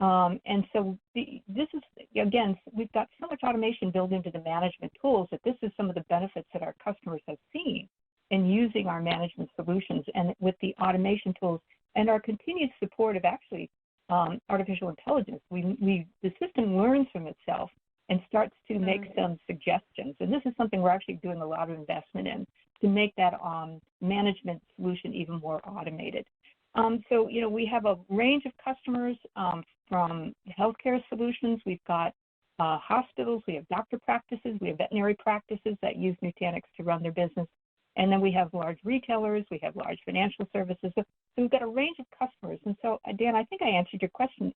And so this is, again, we've got so much automation built into the management tools that this is some of the benefits that our customers have seen in using our management solutions and with the automation tools and our continued support of actually artificial intelligence. The system learns from itself and starts to make some suggestions. And this is something we're actually doing a lot of investment in to make that management solution even more automated. So, we have a range of customers from healthcare solutions. We've got hospitals, we have doctor practices, we have veterinary practices that use Nutanix to run their business. And then we have large retailers, we have large financial services. So we've got a range of customers. And so, Dan, I think I answered your question.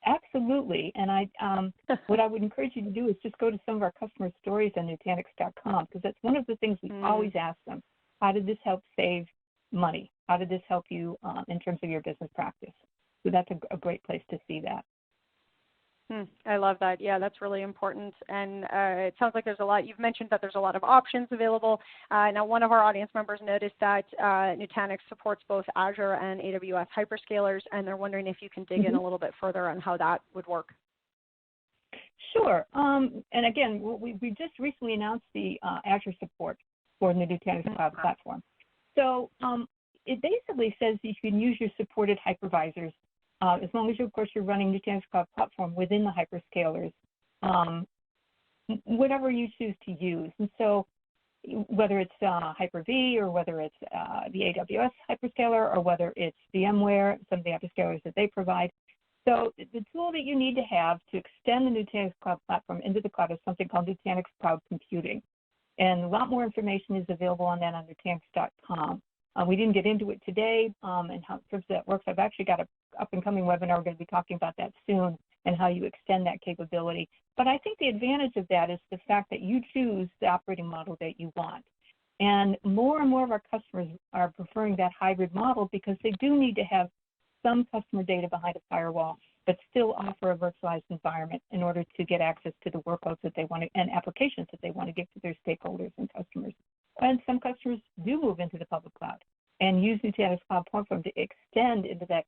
Absolutely. And what I would encourage you to do is just go to some of our customer stories on Nutanix.com, because that's one of the things we always ask them. How did this help save money? How did this help you in terms of your business practice? So that's a great place to see that. I love that. Yeah, that's really important. And it sounds like there's a lot. You've mentioned that there's a lot of options available. Now, one of our audience members noticed that Nutanix supports both Azure and AWS hyperscalers, and they're wondering if you can dig in a little bit further on how that would work. Sure. And again, we just recently announced the Azure support for the Nutanix Cloud Platform. So it basically says you can use your supported hypervisors as long as, of course, you're running Nutanix Cloud Platform within the hyperscalers, whatever you choose to use. And so whether it's Hyper-V or whether it's the AWS hyperscaler or whether it's VMware, some of the hyperscalers that they provide. So the tool that you need to have to extend the Nutanix Cloud Platform into the cloud is something called Nutanix Cloud Computing. And a lot more information is available on that on Nutanix.com. We didn't get into it today and how that works. I've actually got an up-and-coming webinar. We're going to be talking about that soon and how you extend that capability. But I think the advantage of that is the fact that you choose the operating model that you want. And more of our customers are preferring that hybrid model because they do need to have some customer data behind a firewall, but still offer a virtualized environment in order to get access to the workloads that they want to, and applications that they want to give to their stakeholders and customers. And some customers do move into the public cloud and use Nutanix Cloud Platform to extend into that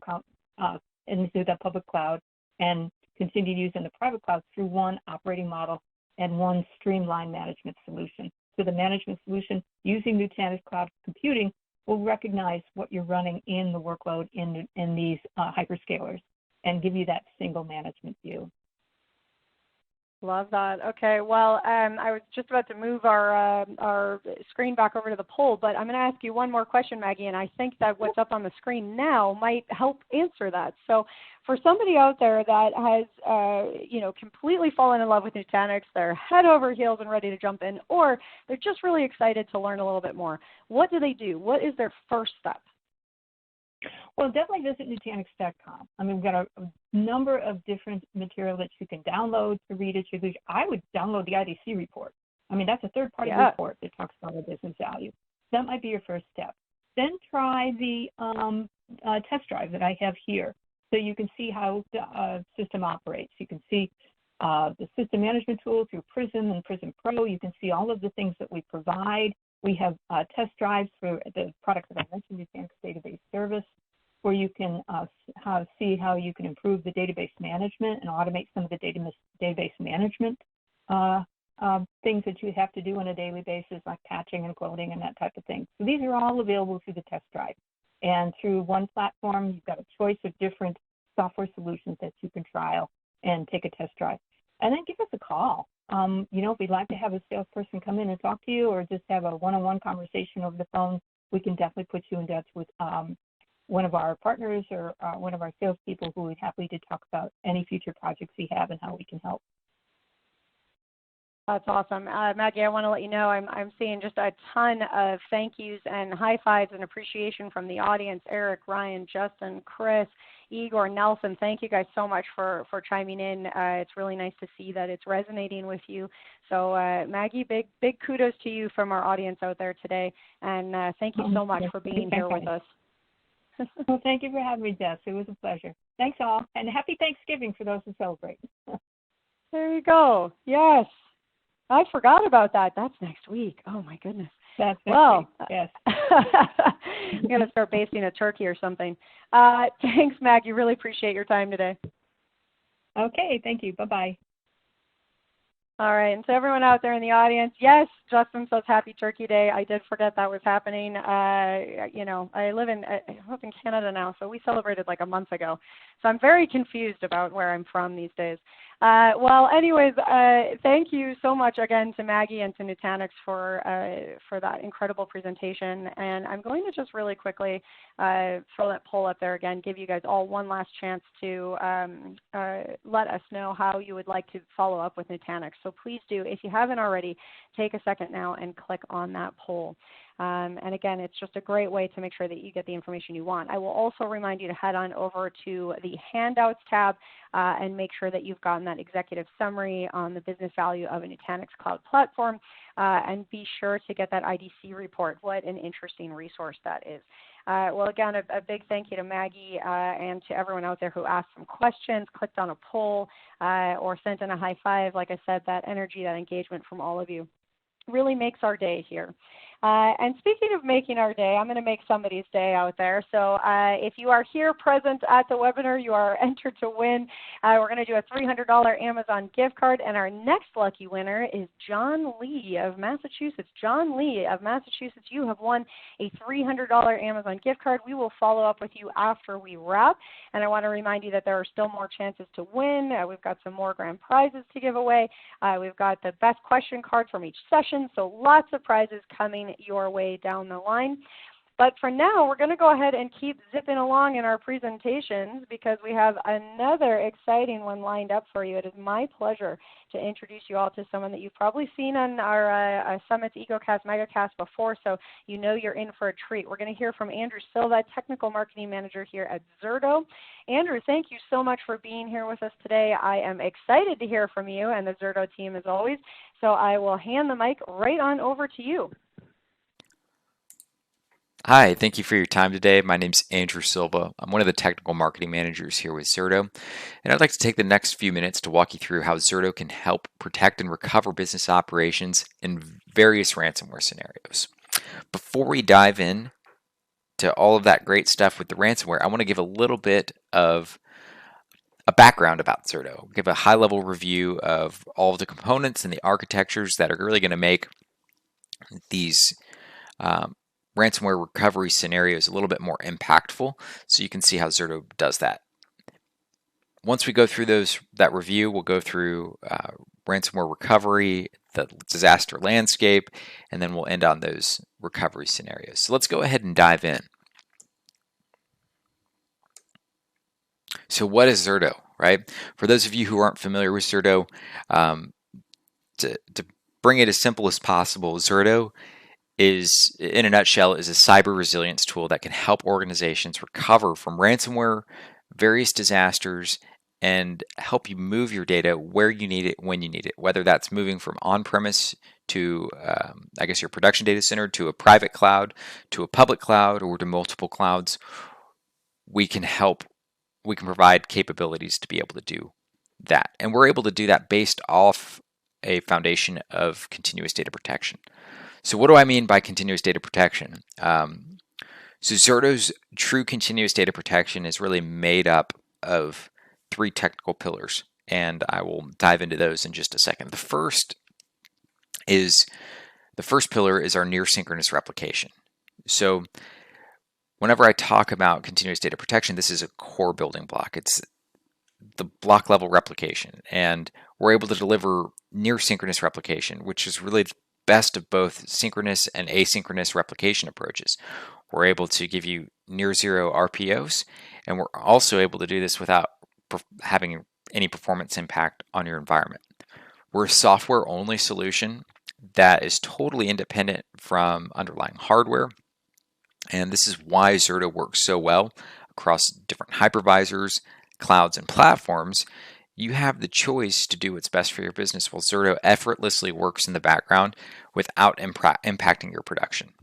public cloud and continue using the private cloud through one operating model and one streamlined management solution. So the management solution using Nutanix Cloud Computing will recognize what you're running in the workload in these hyperscalers and give you that single management view. Love that. Okay, well, I was just about to move our screen back over to the poll, but I'm going to ask you one more question, Maggie, and I think that what's up on the screen now might help answer that. So for somebody out there that has, completely fallen in love with Nutanix, they're head over heels and ready to jump in, or they're just really excited to learn a little bit more, what do they do? What is their first step? Well, definitely visit Nutanix.com. I mean, we've got a number of different material that you can download to read at your leisure. I would download the IDC report. I mean, that's a third-party report that talks about our business value. That might be your first step. Then try the test drive that I have here, so you can see how the system operates. You can see the system management tool through Prism and Prism Pro. You can see all of the things that we provide. We have test drives for the products that I mentioned, Nutanix Database Service, where you can see how you can improve the database management and automate some of the database management things that you have to do on a daily basis, like patching and cloning and that type of thing. So these are all available through the test drive. And through one platform, you've got a choice of different software solutions that you can trial. and take a test drive. And then give us a call. If we'd like to have a salesperson come in and talk to you or just have a one-on-one conversation over the phone, we can definitely put you in touch with one of our partners or one of our salespeople who would be happy to talk about any future projects we have and how we can help. That's awesome. Maggie, I want to let you know I'm seeing just a ton of thank yous and high fives and appreciation from the audience. Eric, Ryan, Justin, Chris, Igor, Nelson, thank you guys so much for chiming in. It's really nice to see that it's resonating with you. So Maggie, big kudos to you from our audience out there today. And thank you so much for being here with us. Well, thank you for having me, Jess. It was a pleasure. Thanks all. And happy Thanksgiving for those who celebrate. There you go. Yes. I forgot about that. That's next week. Oh, my goodness. That's next week. Yes. I'm going to start basting a turkey or something. Thanks, Maggie. Really appreciate your time today. Okay. Thank you. Bye-bye. All right. And so everyone out there in the audience, yes, Justin says Happy Turkey Day. I did forget that was happening. I live in Canada now, so we celebrated like a month ago. So I'm very confused about where I'm from these days. Anyways, thank you so much again to Maggie and to Nutanix for that incredible presentation. And I'm going to just really quickly throw that poll up there again, give you guys all one last chance to let us know how you would like to follow up with Nutanix. So please do, if you haven't already, take a second now and click on that poll. And again, it's just a great way to make sure that you get the information you want. I will also remind you to head on over to the Handouts tab and make sure that you've gotten that executive summary on the business value of a Nutanix cloud platform. And be sure to get that IDC report. What an interesting resource that is. Well, again, a big thank you to Maggie and to everyone out there who asked some questions, clicked on a poll, or sent in a high five. Like I said, that energy, that engagement from all of you really makes our day here. And speaking of making our day, I'm going to make somebody's day out there. So if you are here present at the webinar, you are entered to win. We're going to do a $300 Amazon gift card. And our next lucky winner is John Lee of Massachusetts. John Lee of Massachusetts, you have won a $300 Amazon gift card. We will follow up with you after we wrap. And I want to remind you that there are still more chances to win. We've got some more grand prizes to give away. We've got the best question card from each session. So lots of prizes coming your way down the line. But for now, we're going to go ahead and keep zipping along in our presentations because we have another exciting one lined up for you. It is my pleasure to introduce you all to someone that you've probably seen on our Summit's EcoCast, MegaCast before, so you know you're in for a treat. We're going to hear from Andrew Silva, Technical Marketing Manager here at Zerto. Andrew, thank you so much for being here with us today. I am excited to hear from you and the Zerto team as always, so I will hand the mic right on over to you. Hi, thank you for your time today. My name's Andrew Silva. I'm one of the technical marketing managers here with Zerto, and I'd like to take the next few minutes to walk you through how Zerto can help protect and recover business operations in various ransomware scenarios. Before we dive in to all of that great stuff with the ransomware, I want to give a little bit of a background about Zerto, give a high-level review of all of the components and the architectures that are really going to make these ransomware recovery scenarios a little bit more impactful, so you can see how Zerto does that. Once we go through that review, we'll go through ransomware recovery, the disaster landscape, and then we'll end on those recovery scenarios. So let's go ahead and dive in. So what is Zerto, right? For those of you who aren't familiar with Zerto, to bring it as simple as possible, Zerto is, in a nutshell, is a cyber resilience tool that can help organizations recover from ransomware, various disasters, and help you move your data where you need it, when you need it, whether that's moving from on-premise to, your production data center, to a private cloud, to a public cloud, or to multiple clouds. We can provide capabilities to be able to do that. And we're able to do that based off a foundation of continuous data protection. So what do I mean by continuous data protection? So Zerto's true continuous data protection is really made up of three technical pillars, and I will dive into those in just a second. The first pillar is our near synchronous replication. So whenever I talk about continuous data protection, this is a core building block. It's the block level replication, and we're able to deliver near synchronous replication, which is really the best of both synchronous and asynchronous replication approaches. We're able to give you near zero RPOs, and we're also able to do this without having any performance impact on your environment. We're a software only solution that is totally independent from underlying hardware. And this is why Zerto works so well across different hypervisors, clouds, and platforms. You have the choice to do what's best for your business, while Zerto effortlessly works in the background without impacting your production.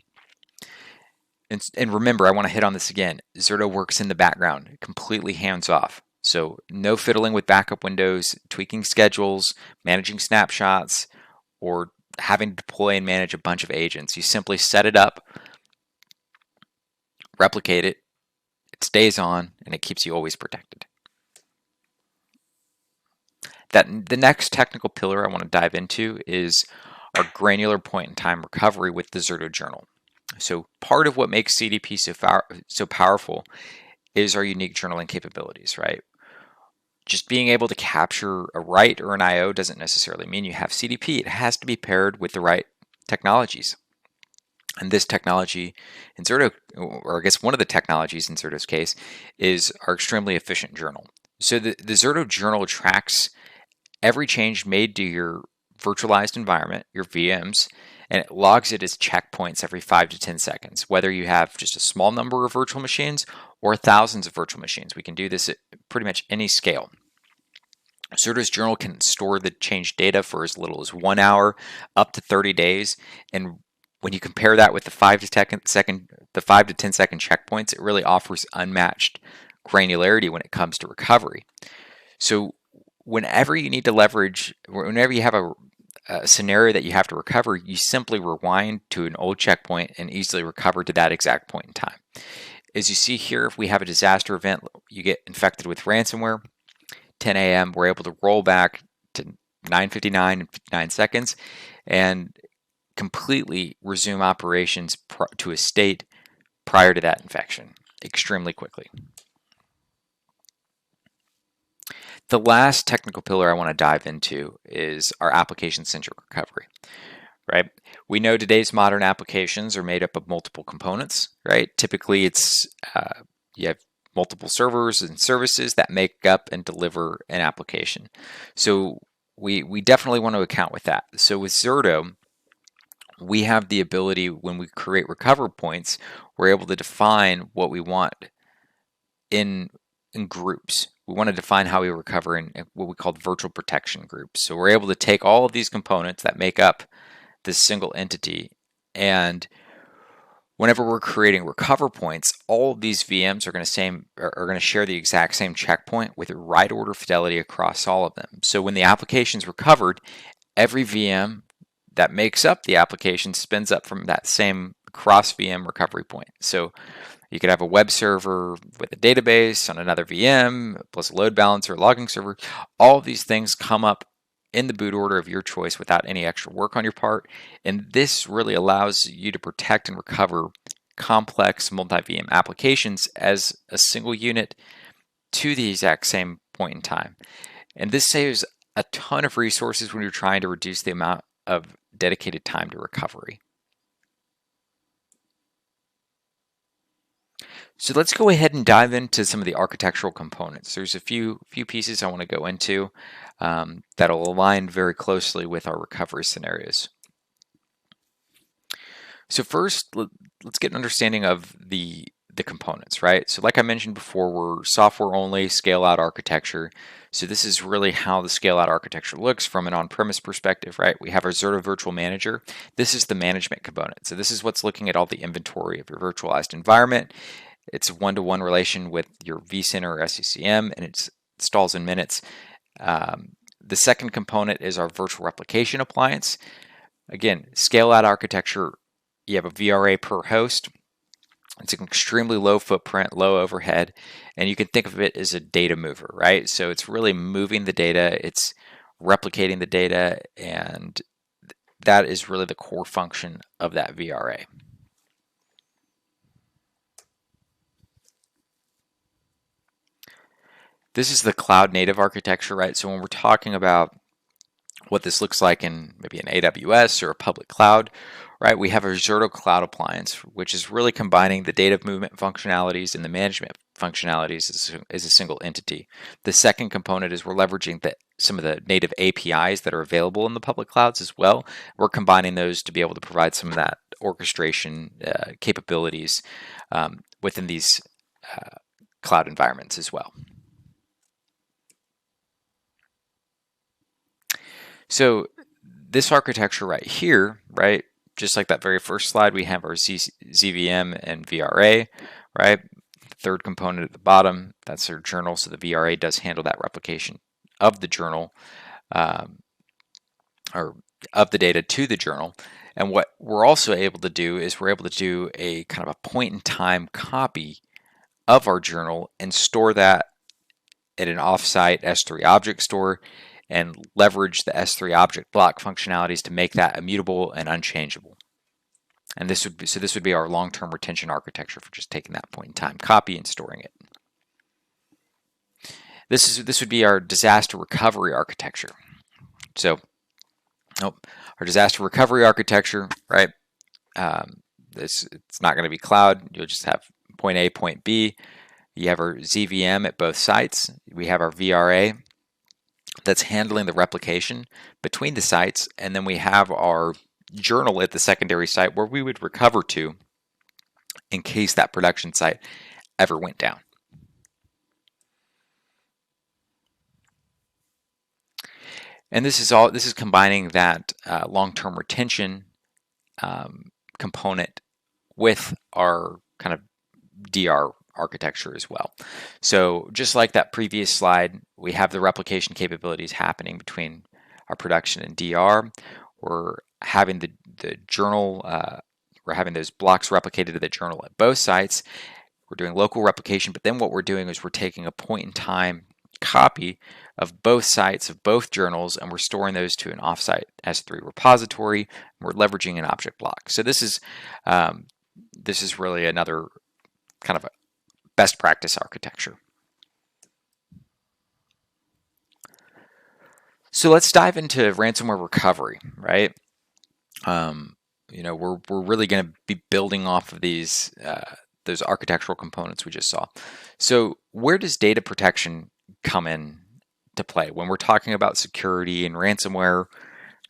And remember, I want to hit on this again. Zerto works in the background, completely hands-off. So no fiddling with backup windows, tweaking schedules, managing snapshots, or having to deploy and manage a bunch of agents. You simply set it up, replicate it, it stays on, and it keeps you always protected. The next technical pillar I want to dive into is our granular point-in-time recovery with the Zerto journal. So part of what makes CDP so powerful is our unique journaling capabilities, right? Just being able to capture a write or an IO doesn't necessarily mean you have CDP. It has to be paired with the right technologies. And this technology in Zerto, or I guess one of the technologies in Zerto's case, is our extremely efficient journal. So the Zerto journal tracks every change made to your virtualized environment, your VMs, and it logs it as checkpoints every 5 to 10 seconds, whether you have just a small number of virtual machines or thousands of virtual machines. We can do this at pretty much any scale. Zerto's journal can store the change data for as little as 1 hour up to 30 days. And when you compare that with the 5 to 10 second checkpoints, it really offers unmatched granularity when it comes to recovery. So whenever you need to leverage, whenever you have a scenario that you have to recover, you simply rewind to an old checkpoint and easily recover to that exact point in time. As you see here, if we have a disaster event, you get infected with ransomware, 10 a.m., we're able to roll back to 9:59 and 59 seconds and completely resume operations to a state prior to that infection extremely quickly. The last technical pillar I want to dive into is our application-centric recovery, right? We know today's modern applications are made up of multiple components, right? Typically, it's you have multiple servers and services that make up and deliver an application. So we definitely want to account with that. So with Zerto, we have the ability, when we create recovery points, we're able to define what we want in groups. We want to define how we recover in what we call virtual protection groups. So we're able to take all of these components that make up this single entity, and whenever we're creating recover points, all of these VMs are going to share the exact same checkpoint with a write order fidelity across all of them. So when the application's recovered, every VM that makes up the application spins up from that same cross VM recovery point. So you could have a web server with a database on another VM, plus a load balancer, logging server. All of these things come up in the boot order of your choice without any extra work on your part. And this really allows you to protect and recover complex multi-VM applications as a single unit to the exact same point in time. And this saves a ton of resources when you're trying to reduce the amount of dedicated time to recovery. So let's go ahead and dive into some of the architectural components. There's a few pieces I want to go into that'll align very closely with our recovery scenarios. So first, let's get an understanding of the components, right? So like I mentioned before, we're software only, scale out architecture. So this is really how the scale out architecture looks from an on-premise perspective, right? We have our Zerto Virtual Manager. This is the management component. So this is what's looking at all the inventory of your virtualized environment. It's a one-to-one relation with your vCenter or SCCM, and it installs in minutes. The second component is our virtual replication appliance. Again, scale out architecture. You have a VRA per host. It's an extremely low footprint, low overhead, and you can think of it as a data mover, right? So it's really moving the data, it's replicating the data, and that is really the core function of that VRA. This is the cloud native architecture, right? So when we're talking about what this looks like in maybe an AWS or a public cloud, right? We have a Zerto cloud appliance, which is really combining the data movement functionalities and the management functionalities as a single entity. The second component is we're leveraging some of the native APIs that are available in the public clouds as well. We're combining those to be able to provide some of that orchestration capabilities within these cloud environments as well. So this architecture right here, right, just like that very first slide, we have our ZVM and VRA, right? The third component at the bottom, that's our journal. So the VRA does handle that replication of the journal, or of the data to the journal. And what we're also able to do is we're able to do a kind of a point-in-time copy of our journal and store that at an offsite S3 object store and leverage the S3 object block functionalities to make that immutable and unchangeable. And this would be our long-term retention architecture for just taking that point-in-time copy and storing it. This would be our disaster recovery architecture. So, our disaster recovery architecture, right? It's not going to be cloud. You'll just have point A, point B. You have our ZVM at both sites. We have our VRA that's handling the replication between the sites, and then we have our journal at the secondary site where we would recover to in case that production site ever went down. And this is combining that long-term retention component with our kind of DR architecture as well. So just like that previous slide, we have the replication capabilities happening between our production and DR. We're having the journal, we're having those blocks replicated to the journal at both sites. We're doing local replication, but then what we're doing is we're taking a point-in-time copy of both sites of both journals, and we're storing those to an offsite S3 repository. And we're leveraging an object block. So this is really another kind of a best practice architecture. So let's dive into ransomware recovery, right? We're really going to be building off of these those architectural components we just saw. So where does data protection come in to play when we're talking about security and ransomware,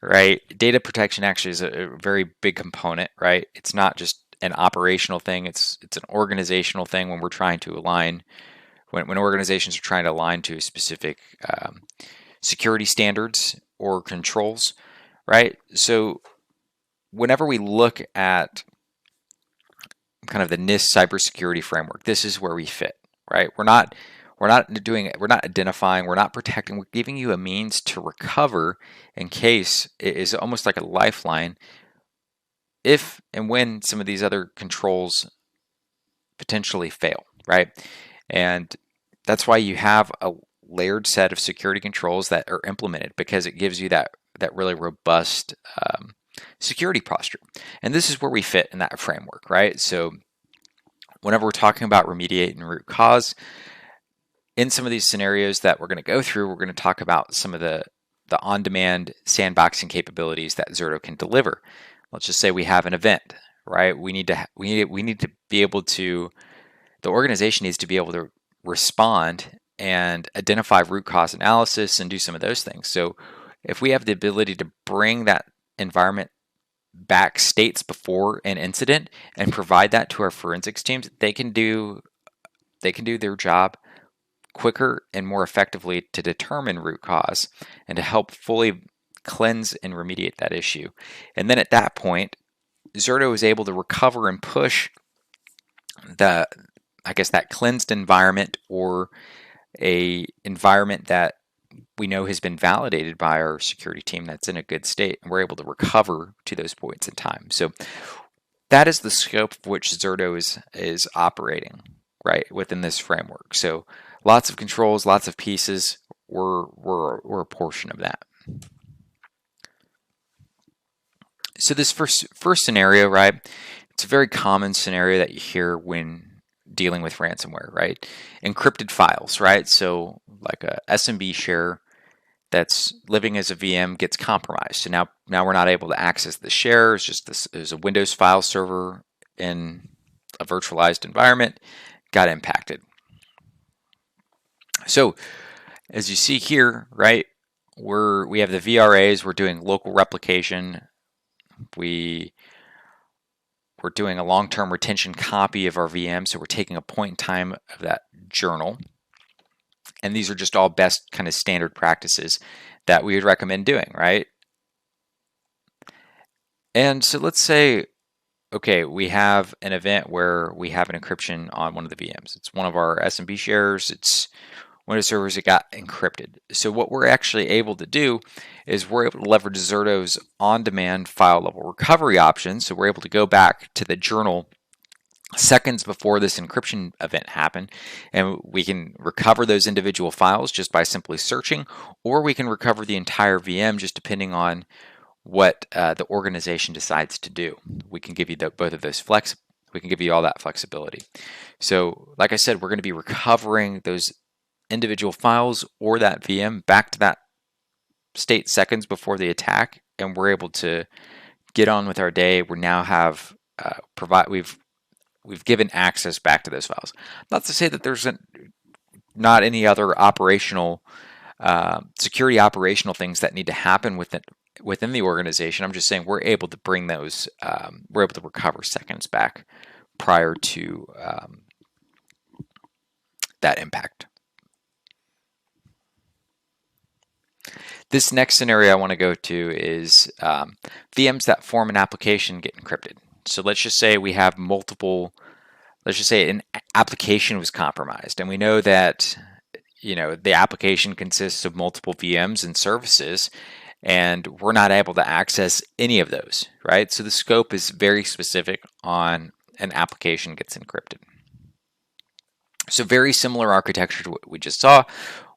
right? Data protection actually is a very big component, right? It's not just an operational thing, it's an organizational thing when we're trying to align, when organizations are trying to align to specific security standards or controls, right? So whenever we look at kind of the NIST cybersecurity framework, this is where we fit, right? We're not identifying, we're not protecting, we're giving you a means to recover in case it is almost like a lifeline if and when some of these other controls potentially fail, right? And that's why you have a layered set of security controls that are implemented, because it gives you that really robust security posture. And this is where we fit in that framework, right? So whenever we're talking about remediate and root cause, in some of these scenarios that we're going to go through, we're going to talk about some of the on-demand sandboxing capabilities that Zerto can deliver. Let's just say we have an event, right? We need to be able to, the organization needs to be able to respond and identify root cause analysis and do some of those things. So if we have the ability to bring that environment back states before an incident and provide that to our forensics teams, they can do their job quicker and more effectively to determine root cause and to help fully cleanse and remediate that issue. And then at that point, Zerto is able to recover and push that cleansed environment, or a environment that we know has been validated by our security team that's in a good state, and we're able to recover to those points in time. So that is the scope of which Zerto is operating, right, within this framework. So lots of controls, lots of pieces. We're a portion of that. So this first scenario, right, it's a very common scenario that you hear when dealing with ransomware, right? Encrypted files, right? So like a SMB share that's living as a VM gets compromised. So now we're not able to access the share. It's just this is a Windows file server in a virtualized environment, got impacted. So as you see here, right, we have the VRAs, we're doing local replication, we're doing a long-term retention copy of our VM, so we're taking a point in time of that journal. And these are just all best kind of standard practices that we would recommend doing, right? And so let's say, okay, we have an event where we have an encryption on one of the VMs. It's one of our SMB shares. It's Windows servers that got encrypted. So what we're actually able to do is we're able to leverage Zerto's on-demand file level recovery option. So we're able to go back to the journal seconds before this encryption event happened, and we can recover those individual files just by simply searching, or we can recover the entire VM just depending on what the organization decides to do. We can give you both of those we can give you all that flexibility. So like I said, we're going to be recovering those individual files or that VM back to that state seconds before the attack, and we're able to get on with our day. We now have we've given access back to those files. Not to say that there's not any other operational security operational things that need to happen within the organization. I'm just saying we're able to bring those, we're able to recover seconds back prior to that impact. This next scenario I want to go to is VMs that form an application get encrypted. So let's just say we have multiple, let's just say an application was compromised, and we know that the application consists of multiple VMs and services, and we're not able to access any of those, right? So the scope is very specific on an application gets encrypted. So very similar architecture to what we just saw.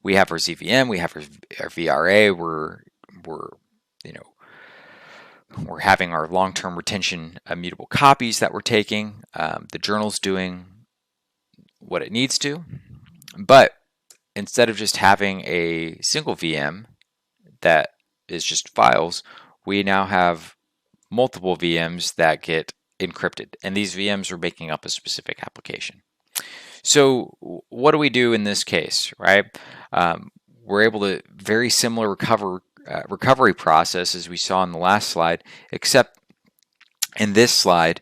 We have our ZVM, we have our VRA, we're having our long-term retention immutable copies that we're taking. The journal's doing what it needs to, but instead of just having a single VM that is just files, we now have multiple VMs that get encrypted, and these VMs are making up a specific application. So what do we do in this case, right? We're able to very similar recovery process as we saw in the last slide, except in this slide,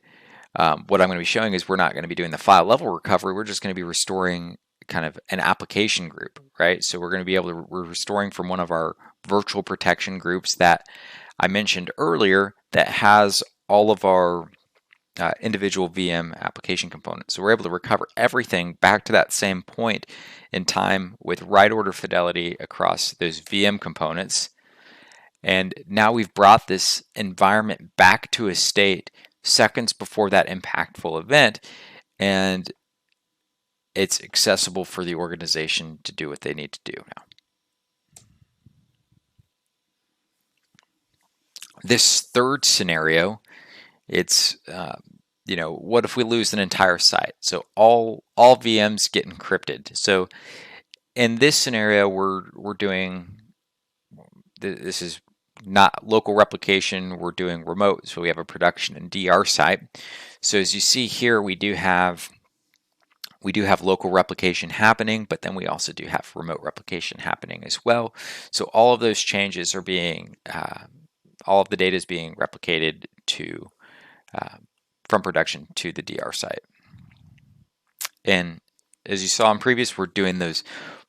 what I'm going to be showing is we're not going to be doing the file level recovery. We're just going to be restoring kind of an application group, right? So we're going to be able to, we're restoring from one of our virtual protection groups that I mentioned earlier that has all of our individual VM application components. So we're able to recover everything back to that same point in time with right order fidelity across those VM components. And now we've brought this environment back to a state seconds before that impactful event, and it's accessible for the organization to do what they need to do now. This third scenario, it's what if we lose an entire site? So all VMs get encrypted. So in this scenario, we're doing, this is not local replication, we're doing remote. So we have a production and DR site. So as you see here, we do have local replication happening, but then we also do have remote replication happening as well. So all of those changes are being, all of the data is being replicated to from production to the DR site. And as you saw in previous, we're doing those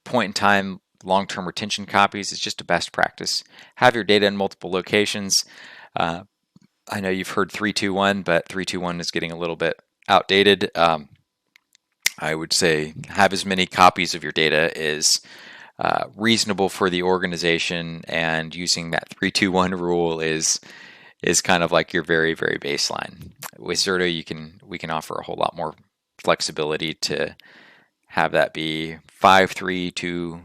point-in-time long-term retention copies. It's just a best practice. Have your data in multiple locations. I know you've heard 3-2-1, but 3-2-1 is getting a little bit outdated. I would say have as many copies of your data as reasonable for the organization, and using that 3-2-1 rule is kind of like your very, very baseline. With Zerto, we can offer a whole lot more flexibility to have that be 5-3-2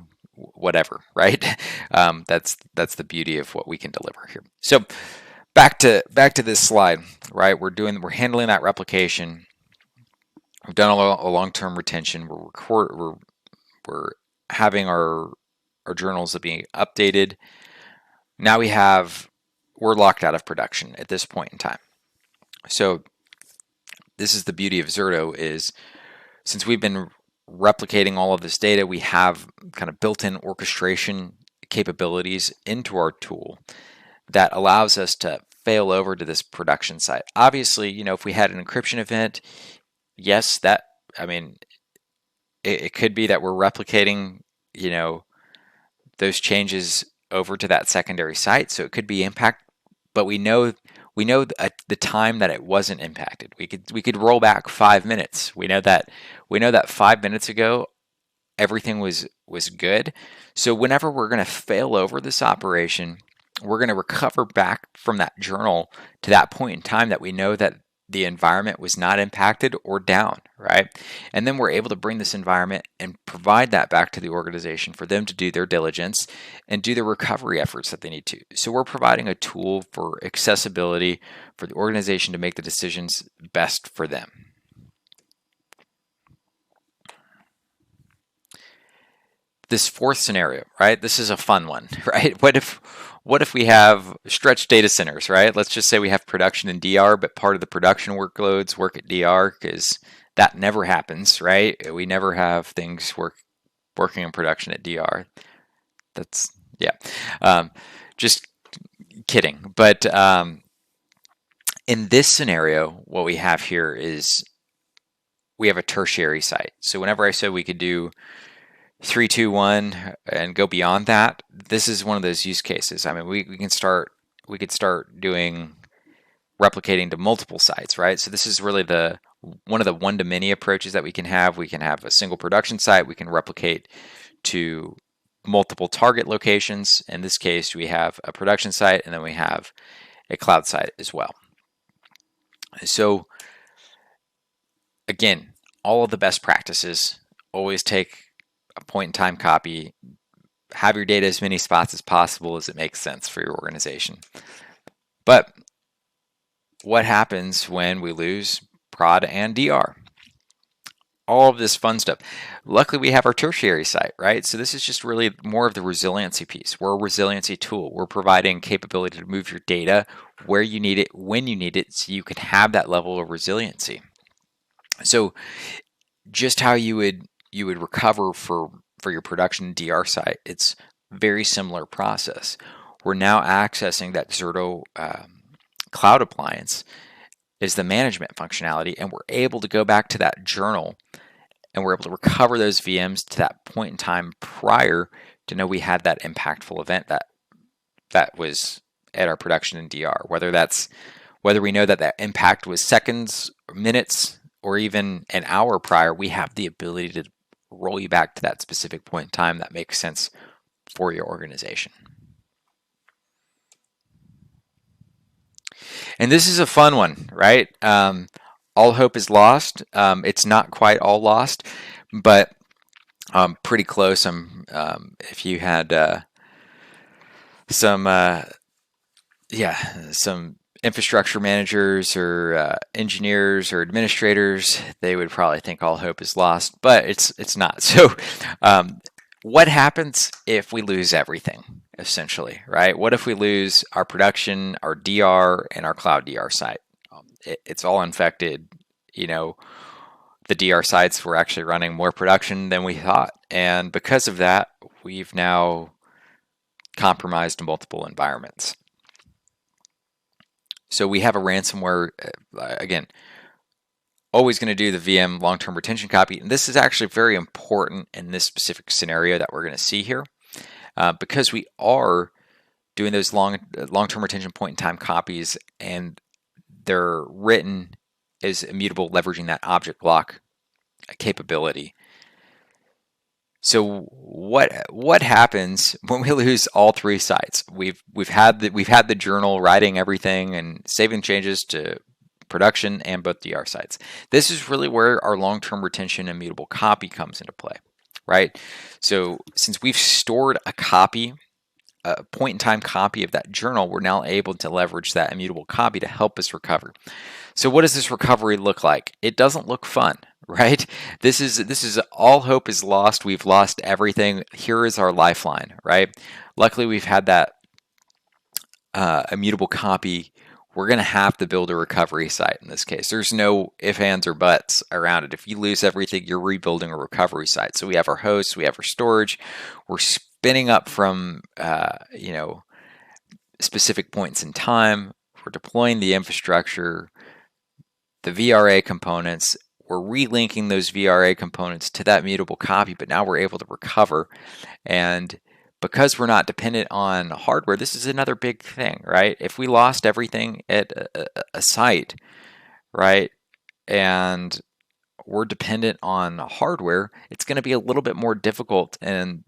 whatever, right? That's the beauty of what we can deliver here. So back to this slide, right? We're handling that replication. We've done a long-term retention. We're having our journals being updated. Now we're locked out of production at this point in time. So this is the beauty of Zerto, is since we've been replicating all of this data, we have kind of built-in orchestration capabilities into our tool that allows us to fail over to this production site. Obviously, if we had an encryption event, yes, it could be that we're replicating, those changes over to that secondary site, so it could be impact, but we know the time that it wasn't impacted. We could roll back 5 minutes. We know that 5 minutes ago everything was good. So whenever we're going to fail over this operation, we're going to recover back from that journal to that point in time that we know that the environment was not impacted or down, right? And then we're able to bring this environment and provide that back to the organization for them to do their diligence and do the recovery efforts that they need to. So we're providing a tool for accessibility for the organization to make the decisions best for them. This fourth scenario, right? This is a fun one, right? What if we have stretched data centers, right? Let's just say we have production in DR, but part of the production workloads work at DR, because that never happens, right? We never have things working in production at DR. That's, yeah. Just kidding. But in this scenario, what we have here is we have a tertiary site. So whenever I said we could do 3, 2, 1 and go beyond that, this is one of those use cases. I mean, we could start doing replicating to multiple sites, right? So this is really one of the one-to-many approaches that we can have. We can have a single production site. We can replicate to multiple target locations. In this case, we have a production site, and then we have a cloud site as well. So again, all of the best practices, always take a point-in-time copy, have your data as many spots as possible as it makes sense for your organization. But what happens when we lose prod and DR? All of this fun stuff. Luckily, we have our tertiary site, right? So this is just really more of the resiliency piece. We're a resiliency tool. We're providing capability to move your data where you need it, when you need it, so you can have that level of resiliency. So just how you would recover for your production DR site, it's very similar process. We're now accessing that Zerto cloud appliance is the management functionality, and we're able to go back to that journal, and we're able to recover those VMs to that point in time prior to know we had that impactful event that was at our production in DR. Whether we know that impact was seconds, or minutes, or even an hour prior, we have the ability to roll you back to that specific point in time that makes sense for your organization. And this is a fun one, right? All hope is lost. It's not quite all lost, but pretty close. If you had some infrastructure managers or engineers or administrators, they would probably think all hope is lost, but it's not. So what happens if we lose everything, essentially, right? What if we lose our production, our DR, and our cloud DR site? It's all infected. The DR sites were actually running more production than we thought, and because of that, we've now compromised multiple environments. So we have a ransomware, again, always going to do the VM long-term retention copy. And this is actually very important in this specific scenario that we're going to see here, because we are doing those long-term retention point-in-time copies, and they're written as immutable, leveraging that object lock capability. So what happens when we lose all 3 sites? We've had the journal writing everything and saving changes to production and both DR sites. This is really where our long-term retention immutable copy comes into play, right? So since we've stored a copy a point-in-time copy of that journal, we're now able to leverage that immutable copy to help us recover. So what does this recovery look like? It doesn't look fun, right? This is all hope is lost. We've lost everything. Here is our lifeline, right? Luckily, we've had that immutable copy. We're going to have to build a recovery site in this case. There's no ifs, ands, or buts around it. If you lose everything, you're rebuilding a recovery site. So we have our hosts, we have our storage. We're spinning up from specific points in time. We're deploying the infrastructure, the VRA components. We're relinking those VRA components to that mutable copy, but now we're able to recover. And because we're not dependent on hardware, this is another big thing, right? If we lost everything at a site, right, and we're dependent on hardware, it's going to be a little bit more difficult. And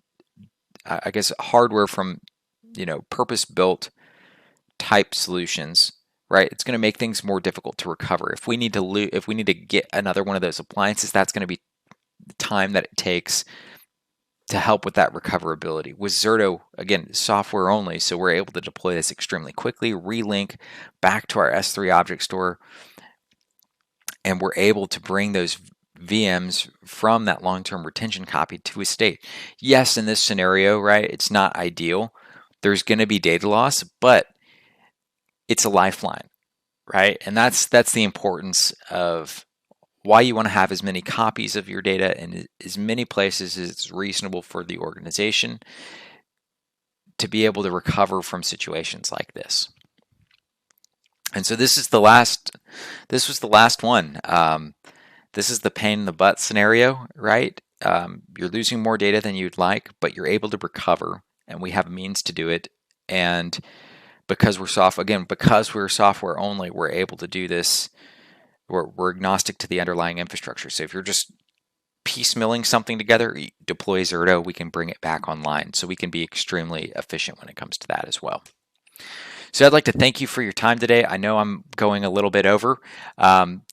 I guess hardware from, purpose-built type solutions, right? It's going to make things more difficult to recover. If we need to get another one of those appliances, that's going to be the time that it takes to help with that recoverability. With Zerto, again, software only, so we're able to deploy this extremely quickly, relink back to our S3 object store, and we're able to bring those VMs from that long-term retention copy to a state. Yes, in this scenario, right, it's not ideal. There's going to be data loss, but it's a lifeline, right? And that's the importance of why you want to have as many copies of your data in as many places as it's reasonable for the organization to be able to recover from situations like this. And so this was the last one. This is the pain in the butt scenario, right? You're losing more data than you'd like, but you're able to recover, and we have a means to do it. And because we're software only, we're able to do this. We're agnostic to the underlying infrastructure. So if you're just piecemealing something together, deploy Zerto, we can bring it back online. So we can be extremely efficient when it comes to that as well. So I'd like to thank you for your time today. I know I'm going a little bit over,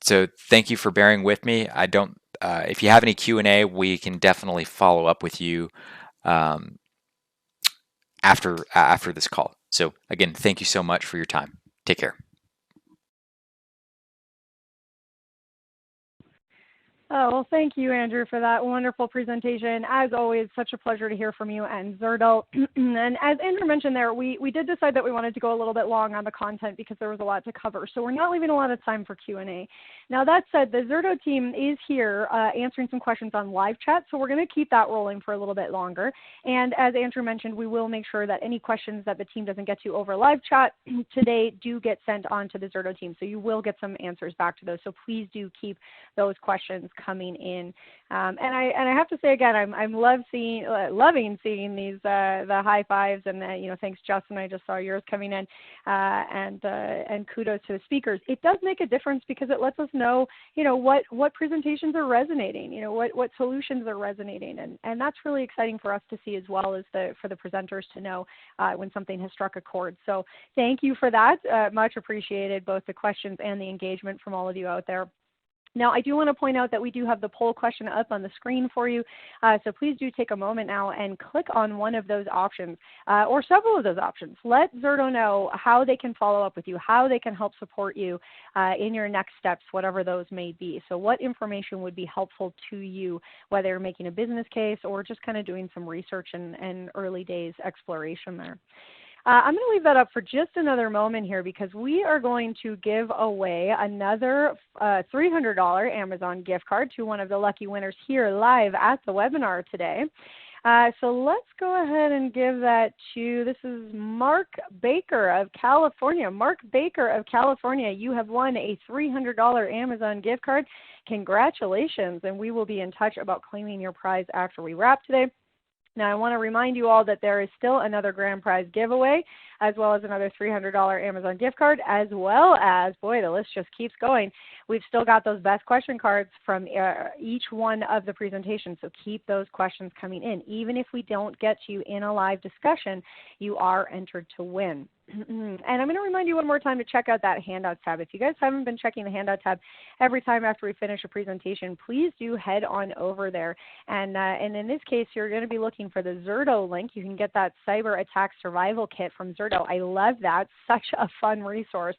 so thank you for bearing with me. If you have any Q&A, we can definitely follow up with you after this call. So again, thank you so much for your time. Take care. Oh, well, thank you, Andrew, for that wonderful presentation. As always, such a pleasure to hear from you and Zerto. And as Andrew mentioned there, we did decide that we wanted to go a little bit long on the content because there was a lot to cover. So we're not leaving a lot of time for Q&A. Now, that said, the Zerto team is here answering some questions on live chat. So we're going to keep that rolling for a little bit longer. And as Andrew mentioned, we will make sure that any questions that the team doesn't get to over live chat today do get sent on to the Zerto team. So you will get some answers back to those. So please do keep those questions coming in. And I have to say again, I'm loving seeing these the high fives and thanks Justin, I just saw yours coming in, and kudos to the speakers. It does make a difference because it lets us know what presentations are resonating, what solutions are resonating, and that's really exciting for us to see as well as for the presenters to know when something has struck a chord. So thank you for that, much appreciated, both the questions and the engagement from all of you out there. Now, I do want to point out that we do have the poll question up on the screen for you. So please do take a moment now and click on one of those options or several of those options. Let Zerto know how they can follow up with you, how they can help support you in your next steps, whatever those may be. So what information would be helpful to you, whether you're making a business case or just kind of doing some research and early days exploration there. I'm going to leave that up for just another moment here because we are going to give away another $300 Amazon gift card to one of the lucky winners here live at the webinar today. So let's go ahead and give that to, this is Mark Baker of California. Mark Baker of California, you have won a $300 Amazon gift card. Congratulations, and we will be in touch about claiming your prize after we wrap today. Now, I want to remind you all that there is still another grand prize giveaway, as well as another $300 Amazon gift card, as well as, boy, the list just keeps going. We've still got those best question cards from each one of the presentations, so keep those questions coming in. Even if we don't get to you in a live discussion, you are entered to win. And I'm going to remind you one more time to check out that handouts tab. If you guys haven't been checking the handout tab every time after we finish a presentation, please do head on over there. And in this case, you're going to be looking for the Zerto link. You can get that cyber attack survival kit from Zerto. I love that. Such a fun resource.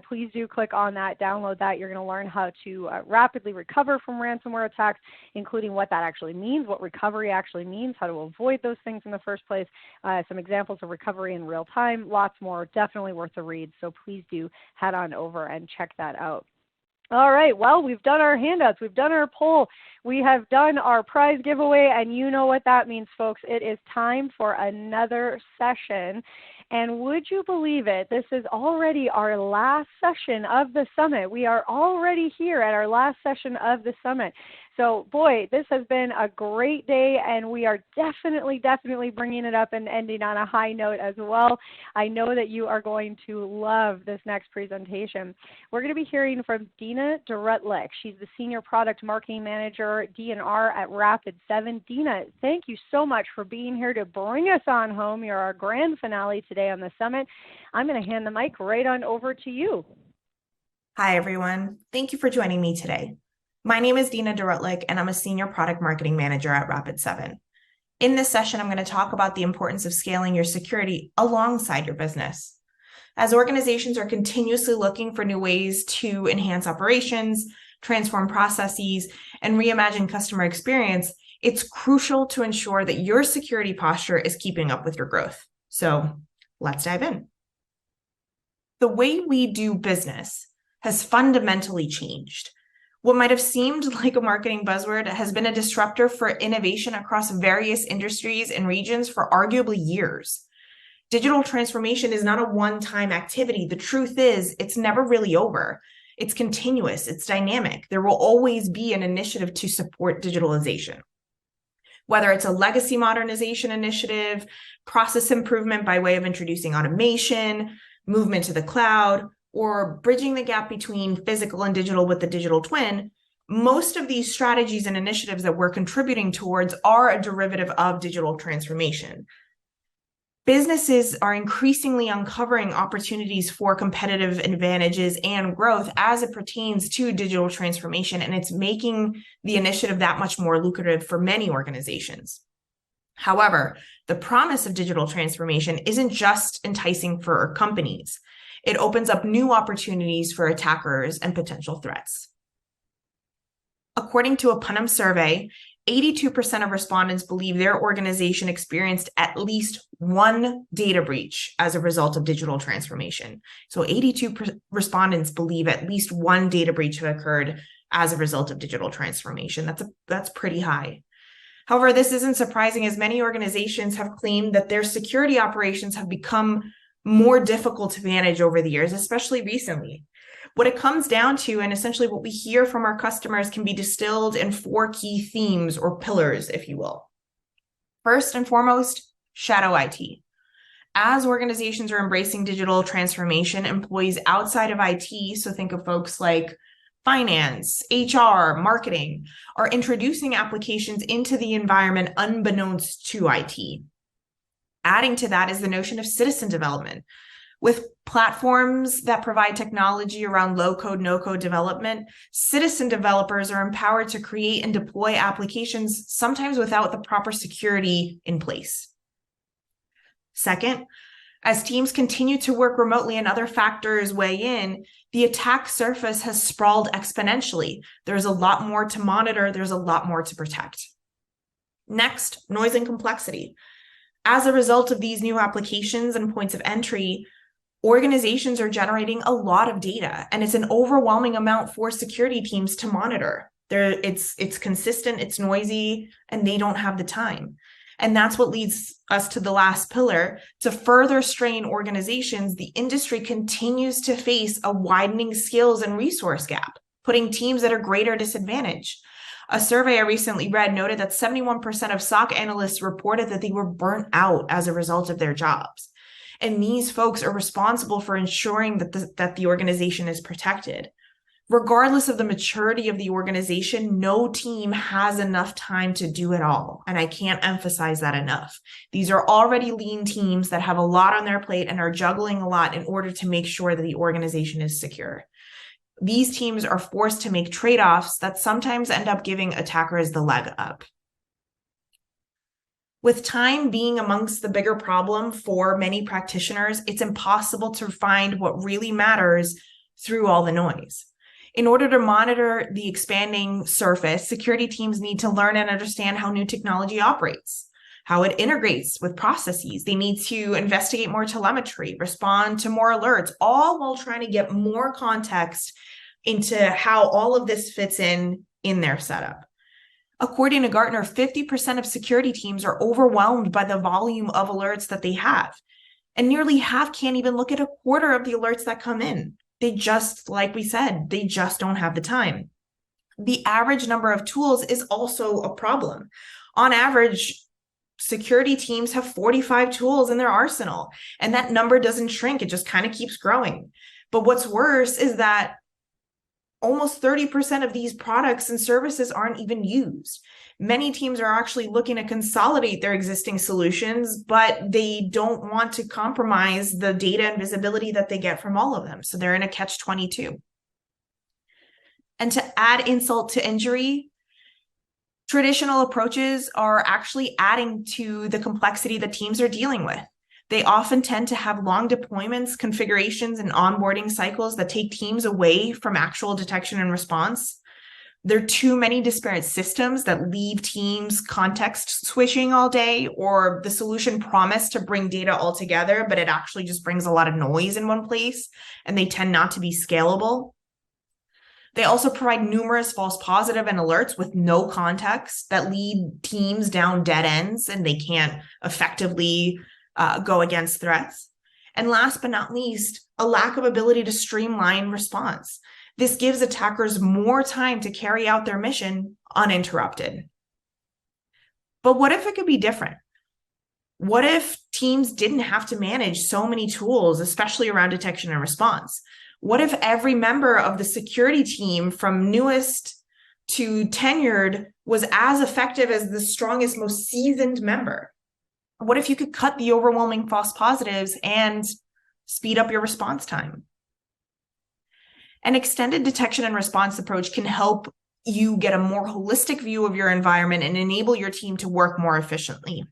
Please do click on that, download that. You're going to learn how to rapidly recover from ransomware attacks, including what that actually means, what recovery actually means, how to avoid those things in the first place, some examples of recovery in real time, lots more. Definitely worth a read. So please do head on over and check that out. All right, well, we've done our handouts, we've done our poll, we have done our prize giveaway, and you know what that means, folks. It is time for another session. And would you believe it, this is already our last session of the summit. We are already here at our last session of the summit. So boy, this has been a great day, and we are definitely bringing it up and ending on a high note as well. I know that you are going to love this next presentation. We're going to be hearing from Dina Durutlik. She's the Senior Product Marketing Manager, D&R at Rapid7. Dina, thank you so much for being here to bring us on home. You're our grand finale today on the summit. I'm going to hand the mic right on over to you. Hi, everyone. Thank you for joining me today. My name is Dina Durutlik, and I'm a Senior Product Marketing Manager at Rapid7. In this session, I'm going to talk about the importance of scaling your security alongside your business. As organizations are continuously looking for new ways to enhance operations, transform processes, and reimagine customer experience, it's crucial to ensure that your security posture is keeping up with your growth. So let's dive in. The way we do business has fundamentally changed. What might have seemed like a marketing buzzword has been a disruptor for innovation across various industries and regions for arguably years. Digital transformation is not a one-time activity. The truth is, it's never really over. It's continuous, it's dynamic. There will always be an initiative to support digitalization. Whether it's a legacy modernization initiative, process improvement by way of introducing automation, movement to the cloud, or bridging the gap between physical and digital with the digital twin, most of these strategies and initiatives that we're contributing towards are a derivative of digital transformation. Businesses are increasingly uncovering opportunities for competitive advantages and growth as it pertains to digital transformation, and it's making the initiative that much more lucrative for many organizations. However, the promise of digital transformation isn't just enticing for companies. It opens up new opportunities for attackers and potential threats. According to a Putnam survey, 82% of respondents believe their organization experienced at least one data breach as a result of digital transformation. So 82% respondents believe at least one data breach have occurred as a result of digital transformation. That's pretty high. However, this isn't surprising, as many organizations have claimed that their security operations have become more difficult to manage over the years, especially recently. What it comes down to, and essentially what we hear from our customers, can be distilled in 4 key themes or pillars, if you will. First and foremost, shadow IT. As organizations are embracing digital transformation, employees outside of IT, so think of folks like finance, HR, marketing, are introducing applications into the environment unbeknownst to IT. Adding to that is the notion of citizen development. With platforms that provide technology around low-code, no-code development, citizen developers are empowered to create and deploy applications, sometimes without the proper security in place. Second, as teams continue to work remotely and other factors weigh in, the attack surface has sprawled exponentially. There's a lot more to monitor. There's a lot more to protect. Next, noise and complexity. As a result of these new applications and points of entry, organizations are generating a lot of data, and it's an overwhelming amount for security teams to monitor. It's consistent, it's noisy, and they don't have the time. And that's what leads us to the last pillar. To further strain organizations, the industry continues to face a widening skills and resource gap, putting teams at a greater disadvantage. A survey I recently read noted that 71% of SOC analysts reported that they were burnt out as a result of their jobs. And these folks are responsible for ensuring that the organization is protected. Regardless of the maturity of the organization, no team has enough time to do it all. And I can't emphasize that enough. These are already lean teams that have a lot on their plate and are juggling a lot in order to make sure that the organization is secure. These teams are forced to make trade-offs that sometimes end up giving attackers the leg up. With time being amongst the bigger problem for many practitioners, it's impossible to find what really matters through all the noise. In order to monitor the expanding surface, security teams need to learn and understand how new technology operates, how it integrates with processes. They need to investigate more telemetry, respond to more alerts, all while trying to get more context into how all of this fits in their setup. According to Gartner, 50% of security teams are overwhelmed by the volume of alerts that they have. And nearly half can't even look at a quarter of the alerts that come in. They just, like we said, they just don't have the time. The average number of tools is also a problem. On average, security teams have 45 tools in their arsenal, and that number doesn't shrink. It just kind of keeps growing. But what's worse is that almost 30% of these products and services aren't even used. Many teams are actually looking to consolidate their existing solutions, but they don't want to compromise the data and visibility that they get from all of them. So they're in a catch-22. And to add insult to injury, traditional approaches are actually adding to the complexity that teams are dealing with. They often tend to have long deployments, configurations, and onboarding cycles that take teams away from actual detection and response. There are too many disparate systems that leave teams context switching all day, or the solution promised to bring data all together, but it actually just brings a lot of noise in one place, and they tend not to be scalable. They also provide numerous false positive and alerts with no context that lead teams down dead ends, and they can't effectively go against threats. And last but not least, a lack of ability to streamline response. This gives attackers more time to carry out their mission uninterrupted. But what if it could be different? What if teams didn't have to manage so many tools, especially around detection and response? What if every member of the security team, from newest to tenured, was as effective as the strongest, most seasoned member? What if you could cut the overwhelming false positives and speed up your response time? An extended detection and response approach can help you get a more holistic view of your environment and enable your team to work more efficiently.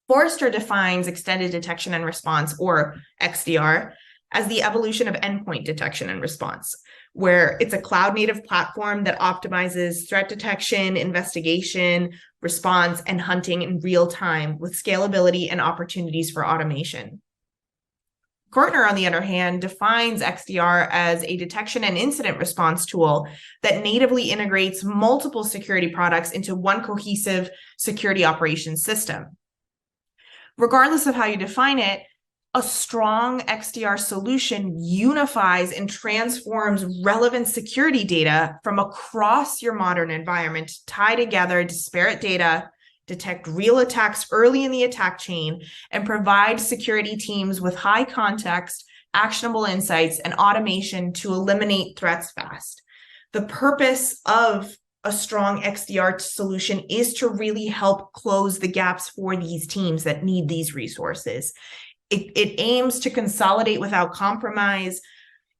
Forrester defines extended detection and response, or XDR, as the evolution of endpoint detection and response, where it's a cloud-native platform that optimizes threat detection, investigation, response, and hunting in real time with scalability and opportunities for automation. Gartner, on the other hand, defines XDR as a detection and incident response tool that natively integrates multiple security products into one cohesive security operations system. Regardless of how you define it, a strong XDR solution unifies and transforms relevant security data from across your modern environment to tie together disparate data, detect real attacks early in the attack chain, and provide security teams with high context, actionable insights, and automation to eliminate threats fast. The purpose of a strong XDR solution is to really help close the gaps for these teams that need these resources. It aims to consolidate without compromise.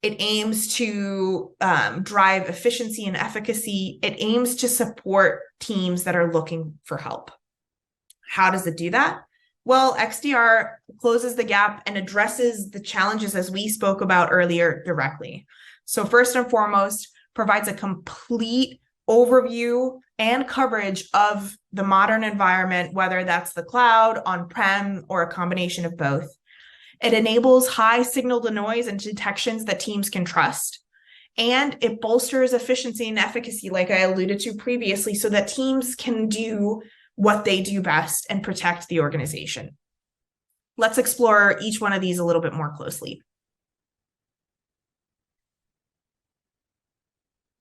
It aims to drive efficiency and efficacy. It aims to support teams that are looking for help. How does it do that? Well, XDR closes the gap and addresses the challenges as we spoke about earlier directly. So first and foremost, provides a complete overview and coverage of the modern environment, whether that's the cloud, on-prem, or a combination of both. It enables high signal to noise and detections that teams can trust. And it bolsters efficiency and efficacy, like I alluded to previously, so that teams can do what they do best and protect the organization. Let's explore each one of these a little bit more closely.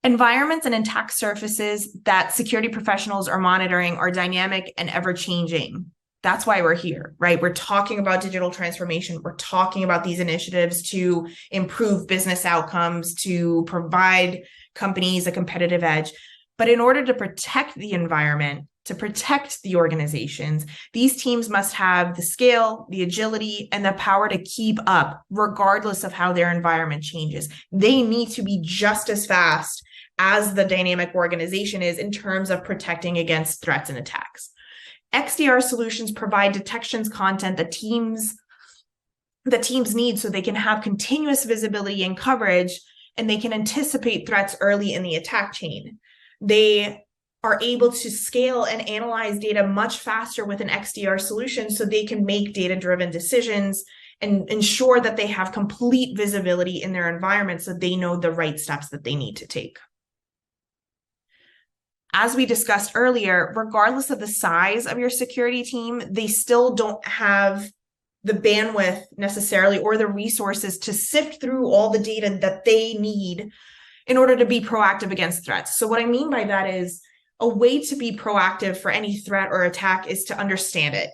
Environments and attack surfaces that security professionals are monitoring are dynamic and ever-changing. That's why we're here, right? We're talking about digital transformation. We're talking about these initiatives to improve business outcomes, to provide companies a competitive edge. But in order to protect the environment, to protect the organizations, these teams must have the scale, the agility, and the power to keep up, regardless of how their environment changes. They need to be just as fast as the dynamic organization is in terms of protecting against threats and attacks. XDR solutions provide detections content that teams need so they can have continuous visibility and coverage, and they can anticipate threats early in the attack chain. They are able to scale and analyze data much faster with an XDR solution so they can make data-driven decisions and ensure that they have complete visibility in their environment so they know the right steps that they need to take. As we discussed earlier, regardless of the size of your security team, they still don't have the bandwidth necessarily or the resources to sift through all the data that they need in order to be proactive against threats. So what I mean by that is a way to be proactive for any threat or attack is to understand it,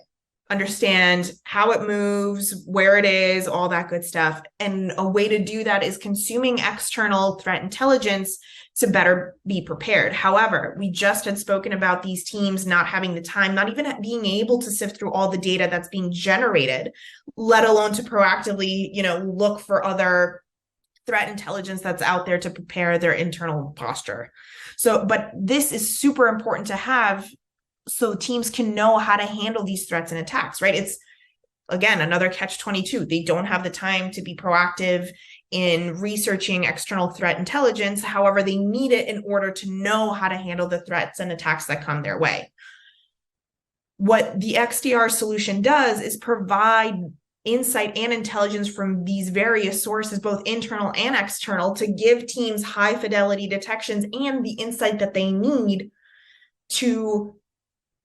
understand how it moves, where it is, all that good stuff. And a way to do that is consuming external threat intelligence to better be prepared. However, we just had spoken about these teams not having the time, not even being able to sift through all the data that's being generated, let alone to proactively, look for other threat intelligence that's out there to prepare their internal posture. But this is super important to have so teams can know how to handle these threats and attacks, right? It's, again, another catch-22. They don't have the time to be proactive in researching external threat intelligence. However, they need it in order to know how to handle the threats and attacks that come their way. What the XDR solution does is provide insight and intelligence from these various sources, both internal and external, to give teams high fidelity detections and the insight that they need to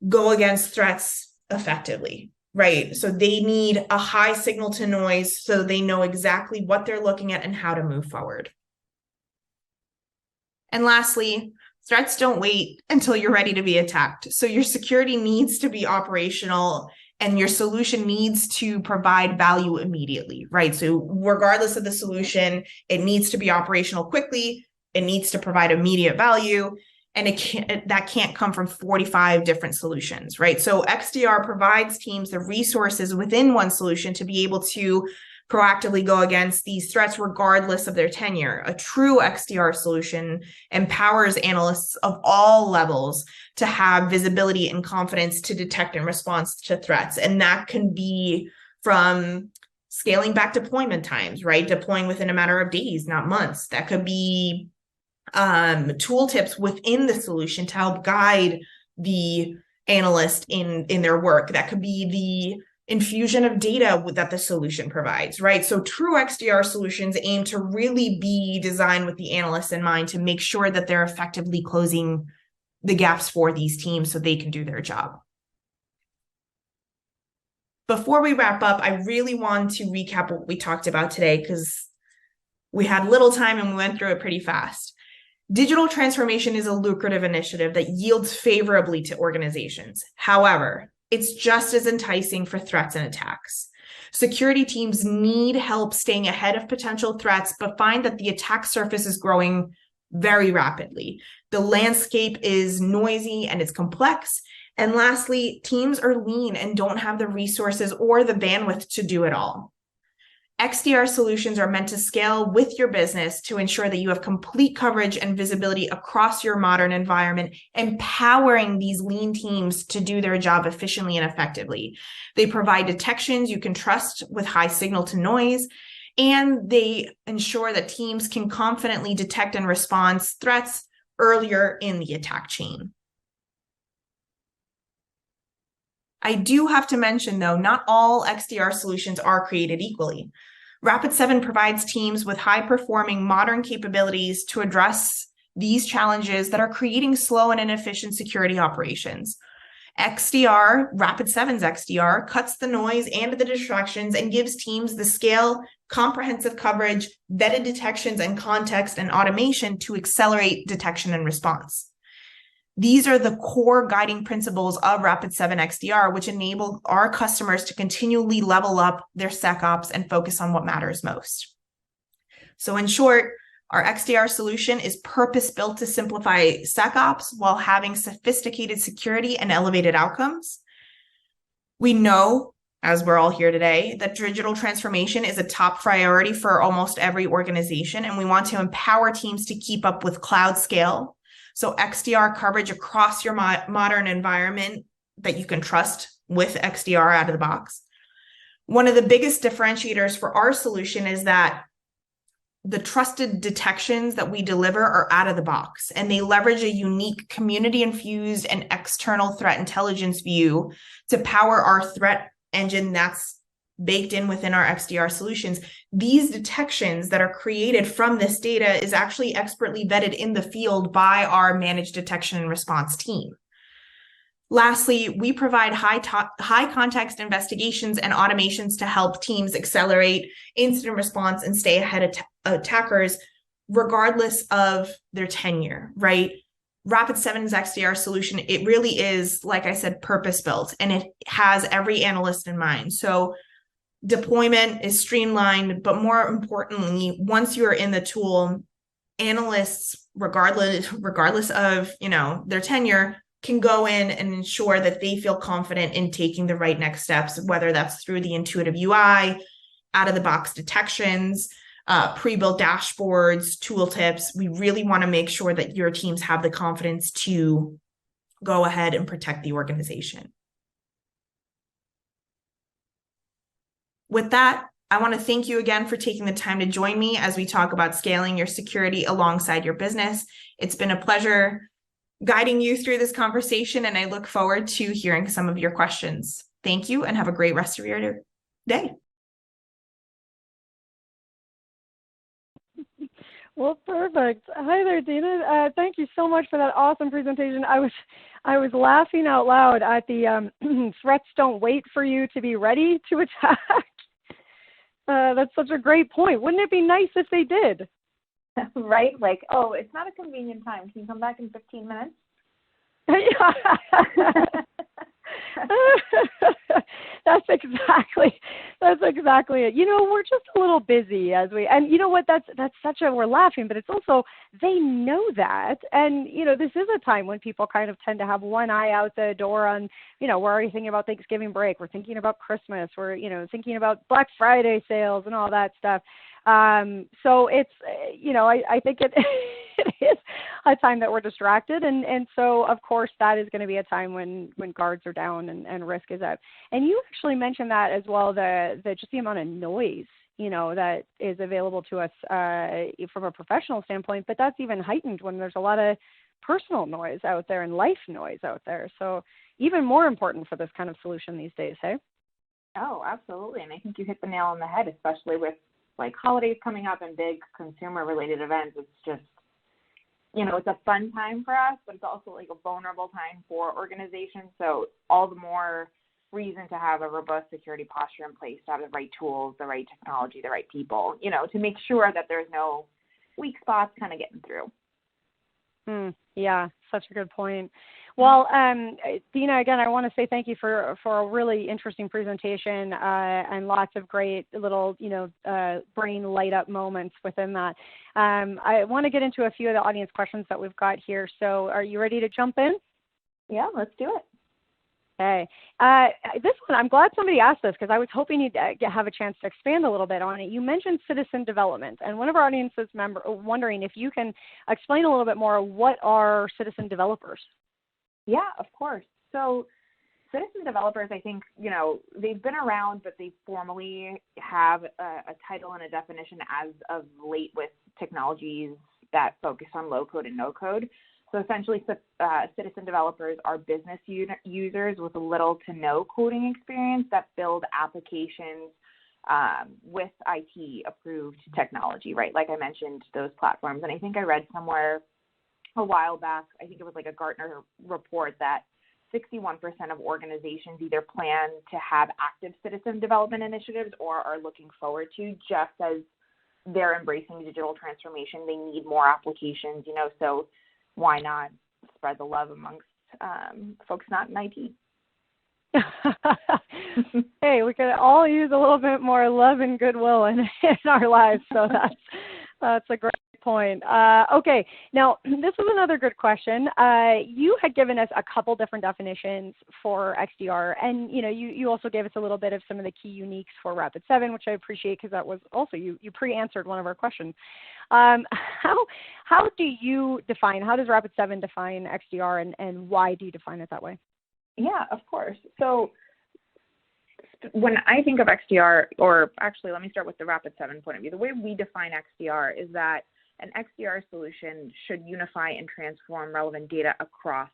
go against threats effectively, right? So they need a high signal to noise so they know exactly what they're looking at and how to move forward. And lastly, threats don't wait until you're ready to be attacked. So your security needs to be operational and your solution needs to provide value immediately, right? So regardless of the solution, it needs to be operational quickly. It needs to provide immediate value. And that can't come from 45 different solutions, right? So XDR provides teams the resources within one solution to be able to proactively go against these threats regardless of their tenure. A true XDR solution empowers analysts of all levels to have visibility and confidence to detect and respond to threats. And that can be from scaling back deployment times, right? Deploying within a matter of days, not months. That could be tooltips within the solution to help guide the analyst in their work. That could be the infusion of data that the solution provides, right? So true XDR solutions aim to really be designed with the analyst in mind to make sure that they're effectively closing the gaps for these teams so they can do their job. Before we wrap up, I really want to recap what we talked about today because we had little time and we went through it pretty fast. Digital transformation is a lucrative initiative that yields favorably to organizations. However, it's just as enticing for threats and attacks. Security teams need help staying ahead of potential threats, but find that the attack surface is growing very rapidly. The landscape is noisy and it's complex. And lastly, teams are lean and don't have the resources or the bandwidth to do it all. XDR solutions are meant to scale with your business to ensure that you have complete coverage and visibility across your modern environment, empowering these lean teams to do their job efficiently and effectively. They provide detections you can trust with high signal to noise, and they ensure that teams can confidently detect and respond to threats earlier in the attack chain. I do have to mention, though, not all XDR solutions are created equally. Rapid7 provides teams with high-performing modern capabilities to address these challenges that are creating slow and inefficient security operations. Rapid7's XDR, cuts the noise and the distractions and gives teams the scale, comprehensive coverage, vetted detections, and context and automation to accelerate detection and response. These are the core guiding principles of Rapid7 XDR, which enable our customers to continually level up their SecOps and focus on what matters most. So in short, our XDR solution is purpose-built to simplify SecOps while having sophisticated security and elevated outcomes. We know, as we're all here today, that digital transformation is a top priority for almost every organization, and we want to empower teams to keep up with cloud scale. So XDR coverage across your modern environment that you can trust with XDR out of the box. One of the biggest differentiators for our solution is that the trusted detections that we deliver are out of the box, and they leverage a unique community-infused and external threat intelligence view to power our threat engine that's baked in within our XDR solutions. These detections that are created from this data is actually expertly vetted in the field by our managed detection and response team. Lastly, we provide high context investigations and automations to help teams accelerate incident response and stay ahead of attackers, regardless of their tenure, right? Rapid7's XDR solution, it really is, like I said, purpose-built, and it has every analyst in mind. So deployment is streamlined, but more importantly, once you're in the tool, analysts, regardless of, their tenure, can go in and ensure that they feel confident in taking the right next steps, whether that's through the intuitive UI, out-of-the-box detections, pre-built dashboards, tooltips. We really want to make sure that your teams have the confidence to go ahead and protect the organization. With that, I want to thank you again for taking the time to join me as we talk about scaling your security alongside your business. It's been a pleasure guiding you through this conversation, and I look forward to hearing some of your questions. Thank you, and have a great rest of your day. Well, perfect. Hi there, Dina. Thank you so much for that awesome presentation. I was laughing out loud at the threats don't wait for you to be ready to attack. That's such a great point. Wouldn't it be nice if they did? Right? Like, oh, it's not a convenient time. Can you come back in 15 minutes? That's exactly it. We're just a little busy and you know what, that's we're laughing, but it's also, they know that. And, this is a time when people kind of tend to have one eye out the door on, we're already thinking about Thanksgiving break. We're thinking about Christmas. We're, thinking about Black Friday sales and all that stuff. So it's, I think it is a time that we're distracted. And so of course that is going to be a time when guards are down and risk is up. And you actually mentioned that as well, just the amount of noise, that is available to us, from a professional standpoint, but that's even heightened when there's a lot of personal noise out there and life noise out there. So even more important for this kind of solution these days, hey? Oh, absolutely. And I think you hit the nail on the head, especially with like holidays coming up and big consumer related events. It's just, it's a fun time for us, but it's also like a vulnerable time for organizations. So all the more reason to have a robust security posture in place, to have the right tools, the right technology, the right people, to make sure that there's no weak spots kind of getting through. Yeah, such a good point. Well, Dina, again, I want to say thank you for a really interesting presentation and lots of great little, brain light up moments within that. I want to get into a few of the audience questions that we've got here. So are you ready to jump in? Yeah, let's do it. Okay. This one, I'm glad somebody asked this because I was hoping you'd have a chance to expand a little bit on it. You mentioned citizen development, and one of our audiences wondering if you can explain a little bit more, what are citizen developers? Yeah, of course. So citizen developers, I think, they've been around, but they formally have a title and a definition as of late with technologies that focus on low code and no code. So essentially, citizen developers are business users with little to no coding experience that build applications with IT approved technology, right? Like I mentioned, those platforms. And I think I read somewhere a while back, I think it was like a Gartner report, that 61% of organizations either plan to have active citizen development initiatives or are looking forward to, just as they're embracing digital transformation. They need more applications, so why not spread the love amongst folks not in IT. Hey, we could all use a little bit more love and goodwill in our lives, so that's a great point. Okay, now this is another good question. You had given us a couple different definitions for XDR, and you also gave us a little bit of some of the key uniques for Rapid7, which I appreciate because that was also you pre-answered one of our questions. How do you define? How does Rapid7 define XDR, and why do you define it that way? Yeah, of course. So when I think of XDR, or actually let me start with the Rapid7 point of view, the way we define XDR is that an XDR solution should unify and transform relevant data across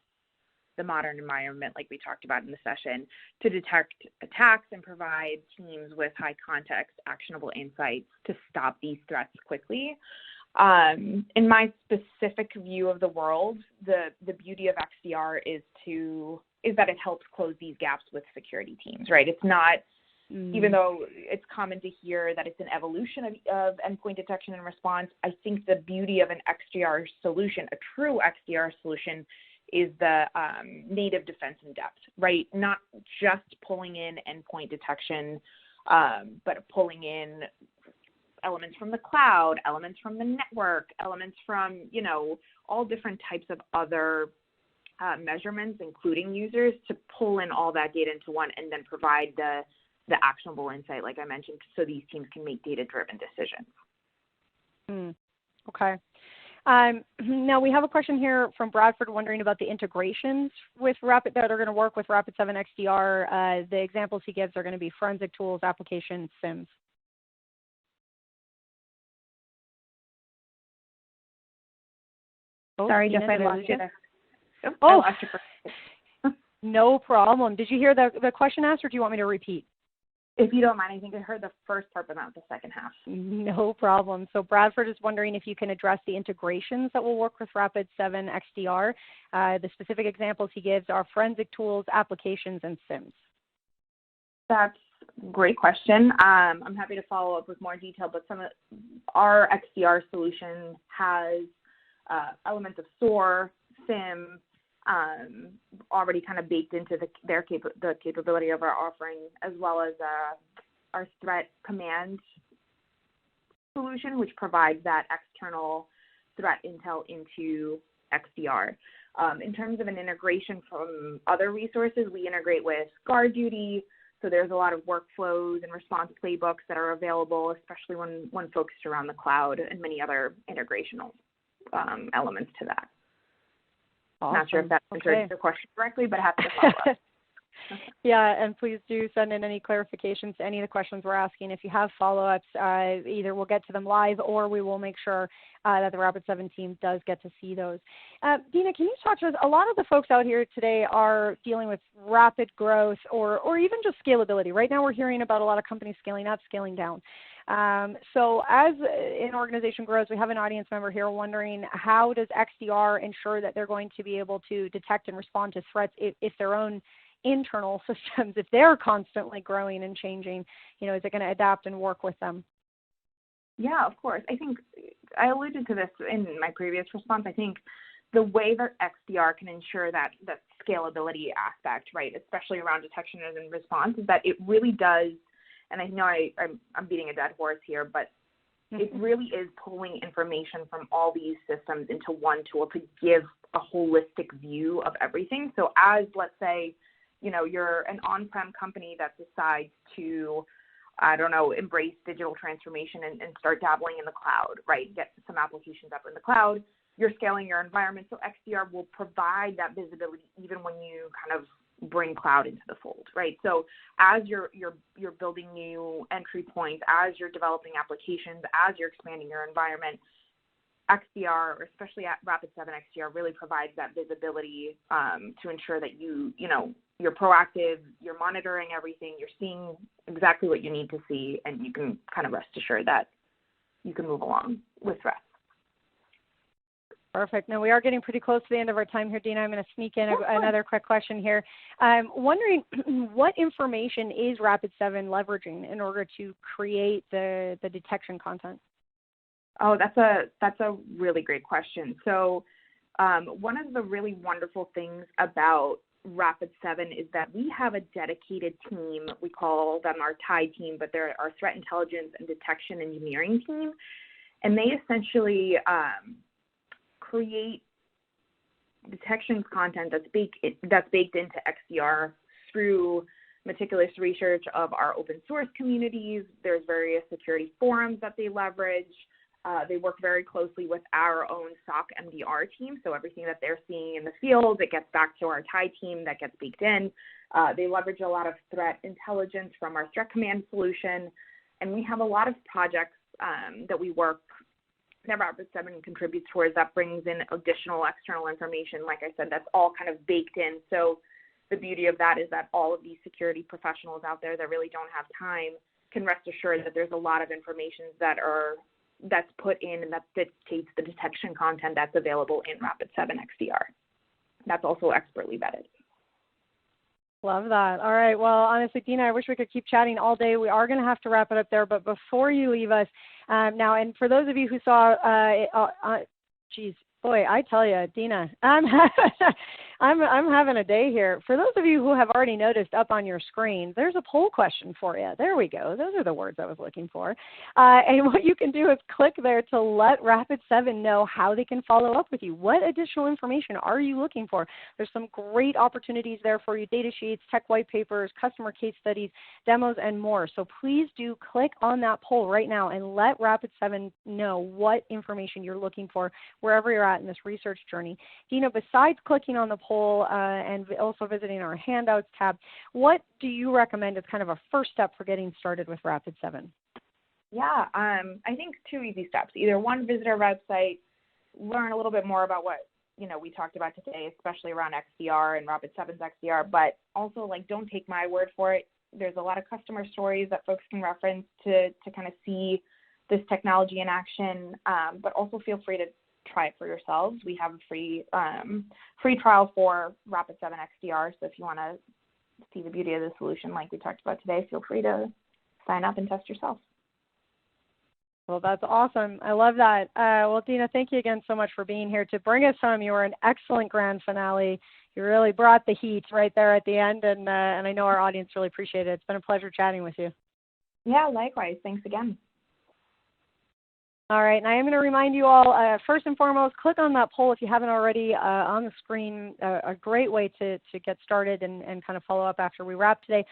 the modern environment, like we talked about in the session, to detect attacks and provide teams with high context, actionable insights to stop these threats quickly. In my specific view of the world, the beauty of XDR is that it helps close these gaps with security teams, right? It's not, even though it's common to hear that it's an evolution of endpoint detection and response, I think the beauty of an XDR solution, a true XDR solution, is the native defense in depth, right? Not just pulling in endpoint detection, but pulling in elements from the cloud, elements from the network, elements from, all different types of other measurements, including users, to pull in all that data into one and then provide the actionable insight, like I mentioned, so these teams can make data-driven decisions. Okay. Now we have a question here from Bradford wondering about the integrations with that are going to work with Rapid7 XDR. The examples he gives are going to be forensic tools, applications, SIMs. Sorry, Jeff, I lost you there. I lost you for no problem. Did you hear the question asked, or do you want me to repeat? If you don't mind, I think I heard the first part, but not the second half. No problem. So Bradford is wondering if you can address the integrations that will work with Rapid7 XDR. The specific examples he gives are forensic tools, applications, and SIMs. That's a great question. I'm happy to follow up with more detail, but our XDR solution has elements of SOAR, SIM, already kind of baked into the capability of our offering, as well as our threat command solution, which provides that external threat intel into XDR. In terms of an integration from other resources, we integrate with GuardDuty, so there's a lot of workflows and response playbooks that are available, especially when focused around the cloud, and many other integrational elements to that. Awesome. Not sure if that answered your question directly, but happy to follow up. Yeah, and please do send in any clarifications to any of the questions we're asking. If you have follow-ups, either we'll get to them live, or we will make sure that the Rapid7 team does get to see those. Dina, can you talk to us? A lot of the folks out here today are dealing with rapid growth or even just scalability. Right now we're hearing about a lot of companies scaling up, scaling down. So as an organization grows, we have an audience member here wondering, how does XDR ensure that they're going to be able to detect and respond to threats if their own internal systems, if they're constantly growing and changing, is it going to adapt and work with them? Yeah, of course. I think I alluded to this in my previous response. I think the way that XDR can ensure that scalability aspect, right, especially around detection and response, is that it really does, and I know I'm beating a dead horse here, but it really is pulling information from all these systems into one tool to give a holistic view of everything. So as, let's say, you're an on-prem company that decides to, embrace digital transformation and start dabbling in the cloud, right? Get some applications up in the cloud. You're scaling your environment. So XDR will provide that visibility even when you kind of bring cloud into the fold, right? So as you're building new entry points, as you're developing applications, as you're expanding your environment, XDR, or especially at Rapid7 XDR, really provides that visibility to ensure that you're proactive, you're monitoring everything, you're seeing exactly what you need to see, and you can kind of rest assured that you can move along with threats. Perfect. Now, we are getting pretty close to the end of our time here, Dina. I'm going to sneak in another quick question here. I'm wondering, what information is Rapid7 leveraging in order to create the detection content? Oh, that's a really great question. So One of the really wonderful things about Rapid7 is that we have a dedicated team. We call them our TIE team, but they're our threat intelligence and detection engineering team. And they essentially create detections content that's baked into XDR through meticulous research of our open source communities. There's various security forums that they leverage. They work very closely with our own SOC MDR team. So everything that they're seeing in the field, it gets back to our TIE team that gets baked in. They leverage a lot of threat intelligence from our threat command solution. And we have a lot of projects that we work that Rapid7 contributes towards that brings in additional external information. Like I said, that's all kind of baked in. So the beauty of that is that all of these security professionals out there that really don't have time can rest assured that there's a lot of information that's put in and that dictates the detection content that's available in Rapid7 XDR. That's also expertly vetted. Love that. All right. Well, honestly, Dina, I wish we could keep chatting all day. We are going to have to wrap it up there. But before you leave us now, and for those of you who saw, geez, boy, I tell you, Dina, I'm having a day here. For those of you who have already noticed up on your screen, there's a poll question for you. There we go. Those are the words I was looking for. And what you can do is click there to let Rapid7 know how they can follow up with you. What additional information are you looking for? There's some great opportunities there for you, data sheets, tech white papers, customer case studies, demos, and more. So please do click on that poll right now and let Rapid7 know what information you're looking for wherever you're at in this research journey. Dina, besides clicking on the poll and also visiting our handouts tab, what do you recommend as kind of a first step for getting started with Rapid7? Yeah, I think two easy steps. Either one, visit our website, learn a little bit more about what we talked about today, especially around XDR and Rapid7's XDR, but also don't take my word for it. There's a lot of customer stories that folks can reference to kind of see this technology in action, but also feel free to try it for yourselves. We have a free trial for Rapid7 XDR. So if you want to see the beauty of the solution like we talked about today, feel free to sign up and test yourself. Well, that's awesome. I love that. Well, Dina, thank you again so much for being here to bring us home. You were an excellent grand finale. You really brought the heat right there at the end, and I know our audience really appreciated it. It's been a pleasure chatting with you. Yeah, likewise. Thanks again. All right, and I am going to remind you all, first and foremost, click on that poll if you haven't already on the screen. A great way to get started and kind of follow up after we wrap today.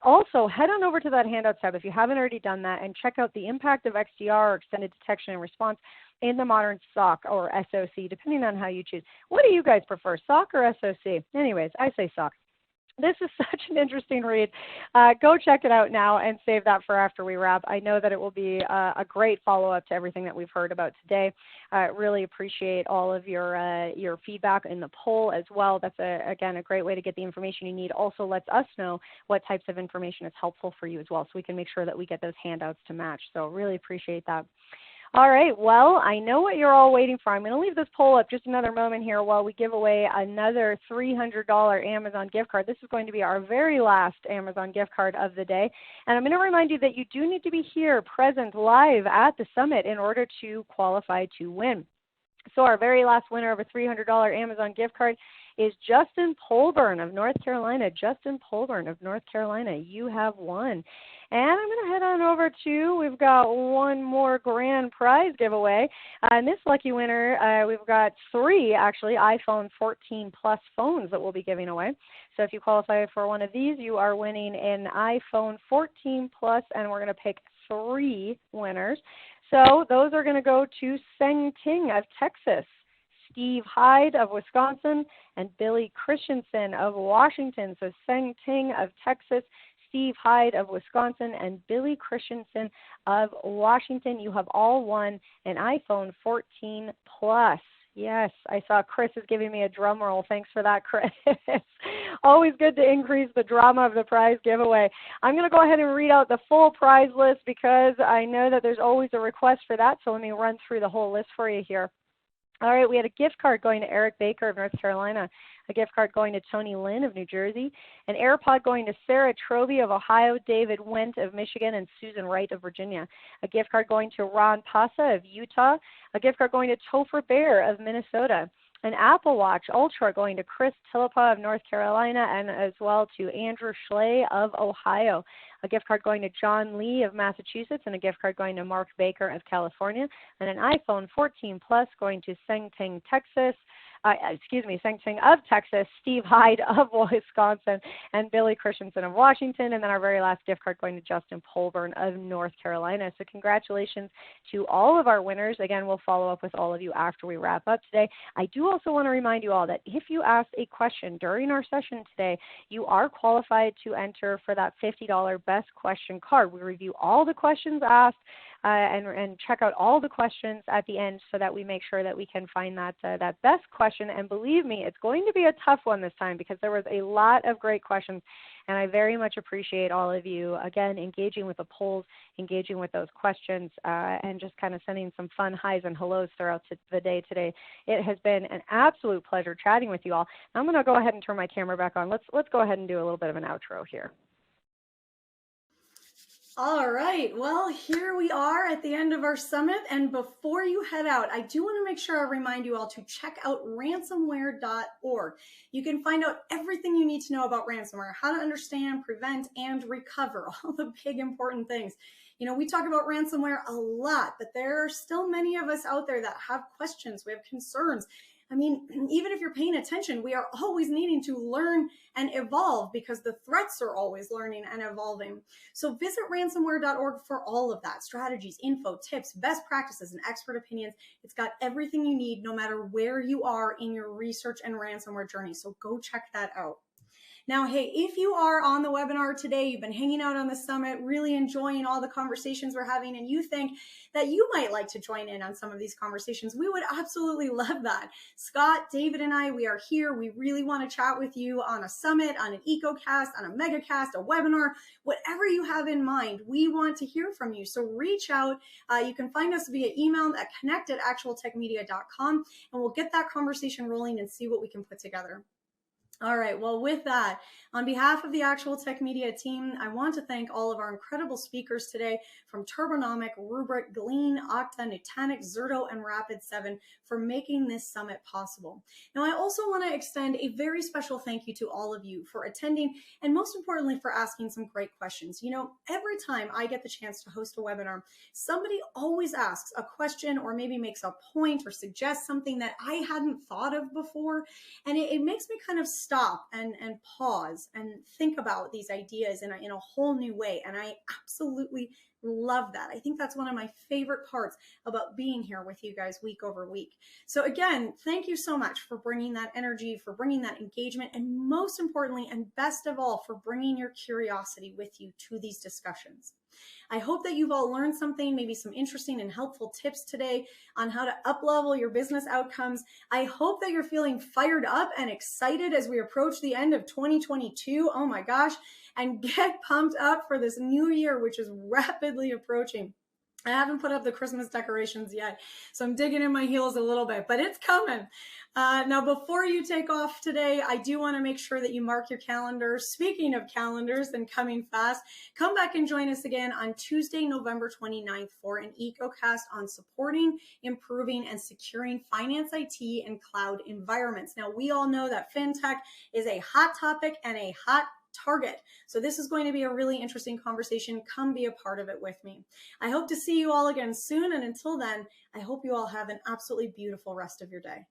Also, head on over to that handout tab if you haven't already done that and check out the impact of XDR, or extended detection and response, in the modern SOC or SOC, depending on how you choose. What do you guys prefer, SOC or SOC? Anyways, I say SOC. This is such an interesting read. Go check it out now and save that for after we wrap. I know that it will be a great follow-up to everything that we've heard about today. Really appreciate all of your feedback in the poll as well. That's, again, a great way to get the information you need. Also lets us know what types of information is helpful for you as well, so we can make sure that we get those handouts to match. So really appreciate that. All right, well, I know what you're all waiting for. I'm going to leave this poll up just another moment here while we give away another $300 Amazon gift card. This is going to be our very last Amazon gift card of the day. And I'm going to remind you that you do need to be here, present, live at the summit in order to qualify to win. So our very last winner of a $300 Amazon gift card is Justin Polburn of North Carolina. Justin Polburn of North Carolina, you have won. And I'm going to head on over to, we've got one more grand prize giveaway. And this lucky winner, we've got three, actually, iPhone 14 Plus phones that we'll be giving away. So if you qualify for one of these, you are winning an iPhone 14 Plus, and we're going to pick three winners. So those are going to go to Seng Ting of Texas, Steve Hyde of Wisconsin, and Billy Christensen of Washington. So Seng Ting of Texas, Steve Hyde of Wisconsin, and Billy Christensen of Washington. You have all won an iPhone 14 Plus. Yes, I saw Chris is giving me a drum roll. Thanks for that, Chris. Always good to increase the drama of the prize giveaway. I'm going to go ahead and read out the full prize list because I know that there's always a request for that. So let me run through the whole list for you here. All right, we had a gift card going to Eric Baker of North Carolina, a gift card going to Tony Lynn of New Jersey, an AirPod going to Sarah Troby of Ohio, David Wendt of Michigan, and Susan Wright of Virginia, a gift card going to Ron Pasa of Utah, a gift card going to Topher Bear of Minnesota, An Apple Watch Ultra going to Chris Tilipa of North Carolina, and as well to Andrew Schley of Ohio. A gift card going to John Lee of Massachusetts, and a gift card going to Mark Baker of California, and an iPhone 14 Plus going to Seng Ting, Texas. Seng Ting of Texas, Steve Hyde of Wisconsin, and Billy Christensen of Washington. And then our very last gift card going to Justin Polburn of North Carolina. So congratulations to all of our winners. Again, we'll follow up with all of you after we wrap up today. I do also want to remind you all that if you ask a question during our session today, you are qualified to enter for that $50 Best Question card. We review all the questions asked and check out all the questions at the end so that we make sure that we can find that best question. And believe me, it's going to be a tough one this time because there was a lot of great questions, and I very much appreciate all of you, again, engaging with the polls, engaging with those questions, and just kind of sending some fun highs and hellos throughout the day today. It has been an absolute pleasure chatting with you all. I'm going to go ahead and turn my camera back on. Let's go ahead and do a little bit of an outro here. All right, well, here we are at the end of our summit. And before you head out, I do want to make sure I remind you all to check out ransomware.org. You can find out everything you need to know about ransomware, how to understand, prevent, and recover, all the big important things. You know, we talk about ransomware a lot, but there are still many of us out there that have questions, we have concerns. I mean, even if you're paying attention, we are always needing to learn and evolve because the threats are always learning and evolving. So visit ransomware.org for all of that, strategies, info, tips, best practices, and expert opinions. It's got everything you need no matter where you are in your research and ransomware journey. So go check that out. Now, hey, if you are on the webinar today, you've been hanging out on the summit, really enjoying all the conversations we're having, and you think that you might like to join in on some of these conversations, we would absolutely love that. Scott, David, and I, we are here. We really want to chat with you on a summit, on an EcoCast, on a megacast, a webinar, whatever you have in mind. We want to hear from you. So reach out. You can find us via email at connect@actualtechmedia.com, and we'll get that conversation rolling and see what we can put together. All right, well, with that, on behalf of the Actual Tech Media team, I want to thank all of our incredible speakers today from Turbonomic, Rubrik, Glean, Okta, Nutanix, Zerto, and Rapid7 for making this summit possible. Now, I also want to extend a very special thank you to all of you for attending and most importantly for asking some great questions. You know, every time I get the chance to host a webinar, somebody always asks a question or maybe makes a point or suggests something that I hadn't thought of before, and it makes me kind of stop and pause and think about these ideas in a whole new way. And I absolutely love that. I think that's one of my favorite parts about being here with you guys week over week. So again, thank you so much for bringing that energy, for bringing that engagement, and most importantly, and best of all, for bringing your curiosity with you to these discussions. I hope that you've all learned something, maybe some interesting and helpful tips today on how to up-level your business outcomes. I hope that you're feeling fired up and excited as we approach the end of 2022. Oh my gosh, and get pumped up for this new year, which is rapidly approaching. I haven't put up the Christmas decorations yet, so I'm digging in my heels a little bit, but it's coming. Now, before you take off today, I do want to make sure that you mark your calendar. Speaking of calendars and coming fast, come back and join us again on Tuesday, November 29th for an EcoCast on supporting, improving, and securing finance, IT, and cloud environments. Now, we all know that FinTech is a hot topic and a hot target. So this is going to be a really interesting conversation. Come be a part of it with me. I hope to see you all again soon. And until then, I hope you all have an absolutely beautiful rest of your day.